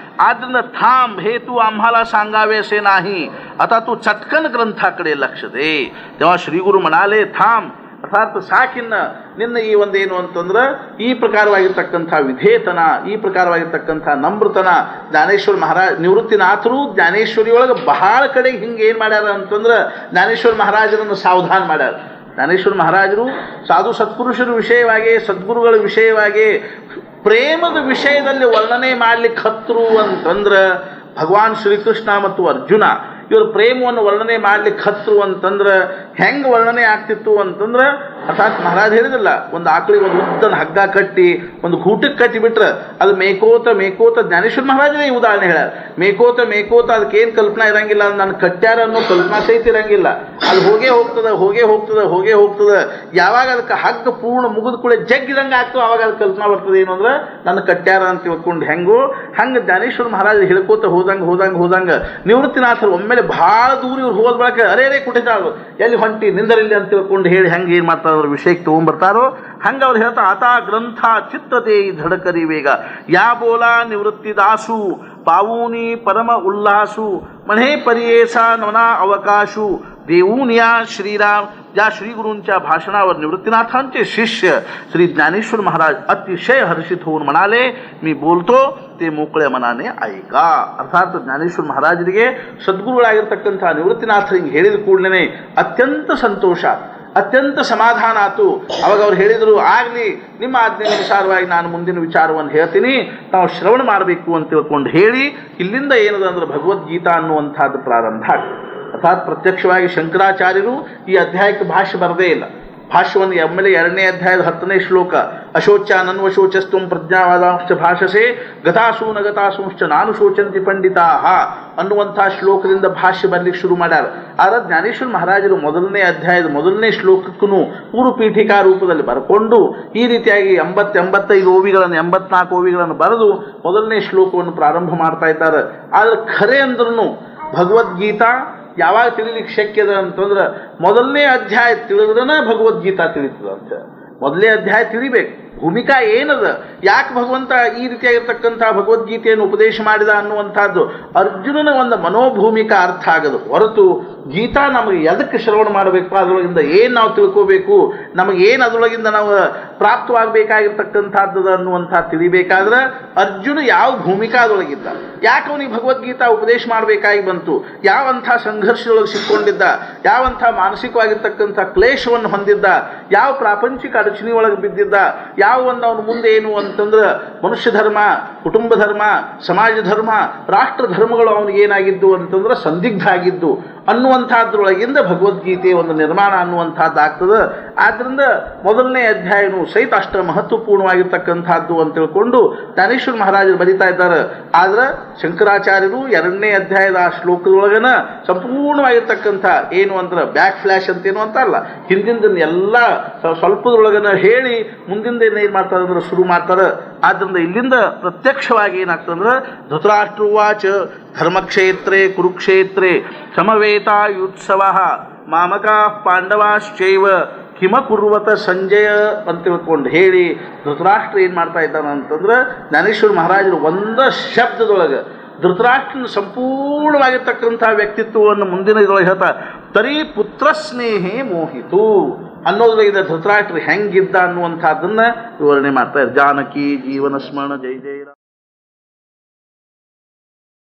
ಆದ್ದರಿಂದ ಥಾಮ್ ಹೇತು आम्हाला सांगावेसे नाही आता तू चटकन ग्रंथाकडे लक्ष दे. तेव्हा श्री गुरु म्हणाले थांब, ಅರ್ಥಾತ್ ಸಾಕಿನ್ನ ನಿನ್ನ ಈ ಒಂದೇನು ಅಂತಂದ್ರೆ ಈ ಪ್ರಕಾರವಾಗಿರ್ತಕ್ಕಂಥ ವಿಧೇಯತನ, ಈ ಪ್ರಕಾರವಾಗಿರ್ತಕ್ಕಂಥ ನಮ್ರತನ. ಜ್ಞಾನೇಶ್ವರ ಮಹಾರಾಜ್ ನಿವೃತ್ತಿನಾಥರು ಜ್ಞಾನೇಶ್ವರಿಯೊಳಗೆ ಬಹಳ ಕಡೆ ಹಿಂಗೆ ಏನು ಮಾಡ್ಯಾರ ಅಂತಂದ್ರೆ ಜ್ಞಾನೇಶ್ವರ ಮಹಾರಾಜರನ್ನು ಸಾವಧಾನ ಮಾಡ್ಯಾರ. ಜ್ಞಾನೇಶ್ವರ ಮಹಾರಾಜರು ಸಾಧು ಸತ್ಪುರುಷರ ವಿಷಯವಾಗಿ, ಸದ್ಗುರುಗಳ ವಿಷಯವಾಗಿ, ಪ್ರೇಮದ ವಿಷಯದಲ್ಲಿ ವರ್ಣನೆ ಮಾಡ್ಲಿಕ್ಕೆ ಹತ್ತರು ಅಂತಂದ್ರೆ ಭಗವಾನ್ ಶ್ರೀಕೃಷ್ಣ ಮತ್ತು ಅರ್ಜುನ ಇವರು ಪ್ರೇಮವನ್ನು ವರ್ಣನೆ ಮಾಡ್ಲಿಕ್ಕೆ ಹತ್ತರು ಅಂತಂದ್ರೆ ಹೆಂಗೆ ವರ್ಣನೆ ಆಗ್ತಿತ್ತು ಅಂತಂದ್ರೆ, ಅರ್ಥಾತ್ ಮಹಾರಾಜ ಹೇಳಿದಿಲ್ಲ, ಒಂದು ಆಕಳಿಗೆ ಒಂದು ಉದ್ದನ ಹಗ್ಗ ಕಟ್ಟಿ ಒಂದು ಗೂಟಕ್ಕೆ ಕಟ್ಟಿಬಿಟ್ರೆ ಅದು ಮೇಕೋತ ಮೇಕೋತ, ಜ್ಞಾನೇಶ್ವರ ಮಹಾರಾಜನೇ ಈ ಉದಾಹರಣೆ ಹೇಳ್ಯಾರ, ಮೇಕೋತ ಮೇಕೋತ ಅದಕ್ಕೇನು ಕಲ್ಪನಾ ಇರಂಗಿಲ್ಲ, ನಾನು ಕಟ್ಟ್ಯಾರ ಅನ್ನೋ ಕಲ್ಪನಾ ಸಹಿತ ಇರಂಗಿಲ್ಲ, ಅದು ಹೋಗೇ ಹೋಗ್ತದೆ ಹೋಗೇ ಹೋಗ್ತದೆ ಹೋಗೇ ಹೋಗ್ತದೆ. ಯಾವಾಗ ಅದಕ್ಕೆ ಹಗ್ಗ ಪೂರ್ಣ ಮುಗಿದ ಕೂಡ ಜಗ್ಗಿದಂಗೆ ಆಗ್ತದೆ ಆವಾಗ ಅದು ಕಲ್ಪನಾ ಬರ್ತದೆ ಏನು ಅಂದ್ರೆ ನನ್ನ ಕಟ್ಟ್ಯಾರ ಅಂತ ತಿಳ್ಕೊಂಡು ಹೆಂಗೋ ಹಂಗೆ ಜ್ಞಾನೇಶ್ವರ ಮಹಾರಾಜ ಹೇಳ್ಕೋತ ಹೋದಂಗೆ ಹೋದಂಗೆ ಹೋದಂಗೆ ನಿವೃತ್ತಿನಾಥರು ಒಮ್ಮೆಲೆ ಭಾಳ ದೂರ ಇವ್ರು ಹೋದ ಬಳಕ ಅರೇ ಕುಟಿತಾಳು ಎಲ್ಲಿ ಹೊಂಟಿ ನಿಂದರಿಲ್ಲಿ ಅಂತ ತಿಳ್ಕೊಂಡು ಹೇಳಿ ಹೆಂಗೆ ಏನು ಮಾಡ್ತಾರೆ ಅದ್ರ ವಿಷಯಕ್ಕೆ ತೊಗೊಂಡ್ಬರ್ತಾರೋ ಹಂಗೆ ಅವ್ರು ಹೇಳ್ತಾ ಆತಾ ಗ್ರಂಥ ಚಿತ್ತತೆ ಧಡಕರಿ ವೇಗ ಯಾ ಬೋಲಾ निवृत्ती दासू पावूनी परम उल्हासू म्हणे परियेसा नवना अवकाशू देऊन या श्रीराम. या श्रीगुरूंच्या भाषणावर निवृत्तीनाथांचे शिष्य श्री ज्ञानेश्वर महाराज अतिशय हर्षित होऊन म्हणाले, मी बोलतो ते मोकळ्या मनाने ऐका. अर्थात ज्ञानेश्वर महाराजರಿಗೆ ಸದ್ಗುರುಗಳಾಗಿರ್ತಕ್ಕಂಥ ನಿವೃತ್ತಿನಾಥರಿಗೆ ಹೇಳಿದ ಕೂಡಲೇ ಅತ್ಯಂತ ಸಂತೋಷ, ಅತ್ಯಂತ ಸಮಾಧಾನ ಆಯಿತು. ಅವಾಗ ಅವ್ರು ಹೇಳಿದರು, ಆಗಲಿ ನಿಮ್ಮ ಆಜ್ಞೆಗನುಸಾರವಾಗಿ ನಾನು ಮುಂದಿನ ವಿಚಾರವನ್ನು ಹೇಳ್ತೀನಿ, ನಾವು ಶ್ರವಣ ಮಾಡಬೇಕು ಅಂತ ತಿಳ್ಕೊಂಡು ಹೇಳಿ ಇಲ್ಲಿಂದ ಏನದ ಅಂದ್ರೆ ಭಗವದ್ಗೀತಾ ಅನ್ನುವಂಥದ್ದು ಪ್ರಾರಂಭ ಆಗ್ತದೆ. ಅರ್ಥಾತ್ ಪ್ರತ್ಯಕ್ಷವಾಗಿ ಶಂಕರಾಚಾರ್ಯರು ಈ ಅಧ್ಯಾಯಕ್ಕೆ ಭಾಷ್ಯ ಬರದೇ ಇಲ್ಲ. ಭಾಷ್ಯವನ್ನು ಎಮ್ಮೆಲೆ 2ನೇ ಅಧ್ಯಾಯದ 10ನೇ ಶ್ಲೋಕ ಅಶೋಚ ನನ್ವಶೋಚಸ್ತು ಪ್ರಜ್ಞಾವಾದಾಂಶ್ಚ ಭಾಷಸೆ ಗತಾಸು ನಗತಾಸುಂಶ್ಚ ನಾನು ಶೋಚಂತಿ ಪಂಡಿತಾಹ ಅನ್ನುವಂಥ ಶ್ಲೋಕದಿಂದ ಭಾಷ್ಯ ಬರಲಿಕ್ಕೆ ಶುರು ಮಾಡ್ಯಾರ. ಆದರೆ ಜ್ಞಾನೇಶ್ವರ ಮಹಾರಾಜರು 1ನೇ ಅಧ್ಯಾಯದ 1ನೇ ಶ್ಲೋಕಕ್ಕೂ ಪೂರ್ವಪೀಠಿಕಾ ರೂಪದಲ್ಲಿ ಬರ್ಕೊಂಡು ಈ ರೀತಿಯಾಗಿ 85 ಓವಿಗಳನ್ನು 84 ಓವಿಗಳನ್ನು ಬರೆದು 1ನೇ ಶ್ಲೋಕವನ್ನು ಪ್ರಾರಂಭ ಮಾಡ್ತಾ ಇದ್ದಾರೆ. ಆದರೆ ಖರೆ ಅಂದ್ರೂ ಭಗವದ್ಗೀತಾ ಯಾವಾಗ ತಿಳಿಲಿಕ್ಕೆ ಶಕ್ಯದ ಅಂತಂದ್ರೆ 1ನೇ ಅಧ್ಯಾಯ ತಿಳಿದ್ರನ ಭಗವದ್ಗೀತಾ ತಿಳಿತದಂತ. 1ನೇ ಅಧ್ಯಾಯ ತಿಳಿಬೇಕು, ಭೂಮಿಕಾ ಏನದ, ಯಾಕೆ ಭಗವಂತ ಈ ರೀತಿಯಾಗಿರ್ತಕ್ಕಂಥ ಭಗವದ್ಗೀತೆಯನ್ನು ಉಪದೇಶ ಮಾಡಿದ ಅನ್ನುವಂಥದ್ದು ಅರ್ಜುನನ ಒಂದು ಮನೋಭೂಮಿಕಾ ಅರ್ಥ ಆಗದು ಹೊರತು ಗೀತಾ ನಮಗೆ ಎದಕ್ಕೆ ಶ್ರವಣ ಮಾಡಬೇಕು, ಅದರೊಳಗಿಂದ ಏನು ನಾವು ತಿಳ್ಕೋಬೇಕು, ನಮಗೇನು ಅದರೊಳಗಿಂದ ನಾವು ಪ್ರಾಪ್ತವಾಗಬೇಕಾಗಿರ್ತಕ್ಕಂಥದ್ದು ಅನ್ನುವಂಥ ತಿಳಿಬೇಕಾದ್ರೆ ಅರ್ಜುನ ಯಾವ ಭೂಮಿಕಾ ಅದರೊಳಗಿದ್ದ, ಯಾಕೆ ಅವನಿಗೆ ಭಗವದ್ಗೀತಾ ಉಪದೇಶ ಮಾಡಬೇಕಾಗಿ ಬಂತು, ಯಾವಂಥ ಸಂಘರ್ಷದೊಳಗೆ ಸಿಕ್ಕೊಂಡಿದ್ದ, ಯಾವಂಥ ಮಾನಸಿಕವಾಗಿರ್ತಕ್ಕಂಥ ಕ್ಲೇಶವನ್ನು ಹೊಂದಿದ್ದ, ಯಾವ ಪ್ರಾಪಂಚಿಕ ಅಡಚಣೆ ಒಳಗೆ ಬಿದ್ದಿದ್ದ, ಯಾವ ಒಂದು ಅವನು ಮುಂದೆ ಏನು ಅಂತಂದ್ರೆ ಮನುಷ್ಯ ಧರ್ಮ, ಕುಟುಂಬ ಧರ್ಮ, ಸಮಾಜ ಧರ್ಮ, ರಾಷ್ಟ್ರ ಧರ್ಮಗಳು ಅವನಿಗೆ ಏನಾಗಿದ್ದು ಅಂತಂದ್ರೆ ಸಂದಿಗ್ಧ ಆಗಿದ್ದು ಅನ್ನುವಂಥದ್ರೊಳಗಿಂದ ಭಗವದ್ಗೀತೆಯ ಒಂದು ನಿರ್ಮಾಣ ಅನ್ನುವಂಥದ್ದು ಆಗ್ತದೆ. ಆದ್ದರಿಂದ 1ನೇ ಅಧ್ಯಾಯನು ಸಹಿತ ಅಷ್ಟ ಮಹತ್ವಪೂರ್ಣವಾಗಿರ್ತಕ್ಕಂಥದ್ದು ಅಂತ ತಿಳ್ಕೊಂಡು ಜ್ಞಾನೇಶ್ವರ ಮಹಾರಾಜರು ಬರೀತಾ ಇದ್ದಾರೆ. ಆದ್ರೆ ಶಂಕರಾಚಾರ್ಯರು 2ನೇ ಅಧ್ಯಾಯದ ಆ ಶ್ಲೋಕದೊಳಗನ ಸಂಪೂರ್ಣವಾಗಿರ್ತಕ್ಕಂಥ ಏನು ಅಂದ್ರೆ ಬ್ಯಾಕ್ ಫ್ಲ್ಯಾಶ್ ಅಂತೇನು ಅಂತಾರಲ್ಲ, ಹಿಂದಿನ ಎಲ್ಲ ಸ್ವಲ್ಪದೊಳಗನ ಹೇಳಿ ಮುಂದಿಂದ ಏನು ಮಾಡ್ತಾರೆ ಅಂದ್ರೆ ಶುರು ಮಾಡ್ತಾರೆ. ಆದ್ದರಿಂದ ಇಲ್ಲಿಂದ ಪ್ರತ್ಯಕ್ಷವಾಗಿ ಏನಾಗ್ತಂದ್ರೆ ಧೃತರಾಷ್ಟ್ರವಾಚ ಧರ್ಮಕ್ಷೇತ್ರೇ ಕುರುಕ್ಷೇತ್ರೇ ಸಮವೇತಾಯುತ್ಸವ ಮಾಮಕ ಪಾಂಡವಾಶ್ಚೈವ ಕಿಮ ಕುರ್ವತ ಸಂಜಯ ಅಂತ ತಿಳ್ಕೊಂಡು ಹೇಳಿ ಧೃತರಾಷ್ಟ್ರ ಏನು ಮಾಡ್ತಾ ಇದ್ದಾನೆ ಅಂತಂದ್ರೆ ಜ್ಞಾನೇಶ್ವರ ಮಹಾರಾಜರು ಒಂದ ಶಬ್ದದೊಳಗೆ ಧೃತರಾಷ್ಟ್ರನ ಸಂಪೂರ್ಣವಾಗಿರ್ತಕ್ಕಂಥ ವ್ಯಕ್ತಿತ್ವವನ್ನು ಮುಂದಿನ ಇದರೊಳಗೆ ಹೇಳ್ತಾ ತರಿ ಪುತ್ರ ಸ್ನೇಹೇ ಮೋಹಿತು ಅನ್ನೋದ್ರೊಳಗಿಂದ ಧೃತರಾಷ್ಟ್ರ ಹೆಂಗಿದ್ದ ಅನ್ನುವಂಥದ್ದನ್ನು ವಿವರಣೆ ಮಾಡ್ತಾರೆ. ಜಾನಕಿ ಜೀವನ ಸ್ಮರಣ ಜೈ ಜಯ.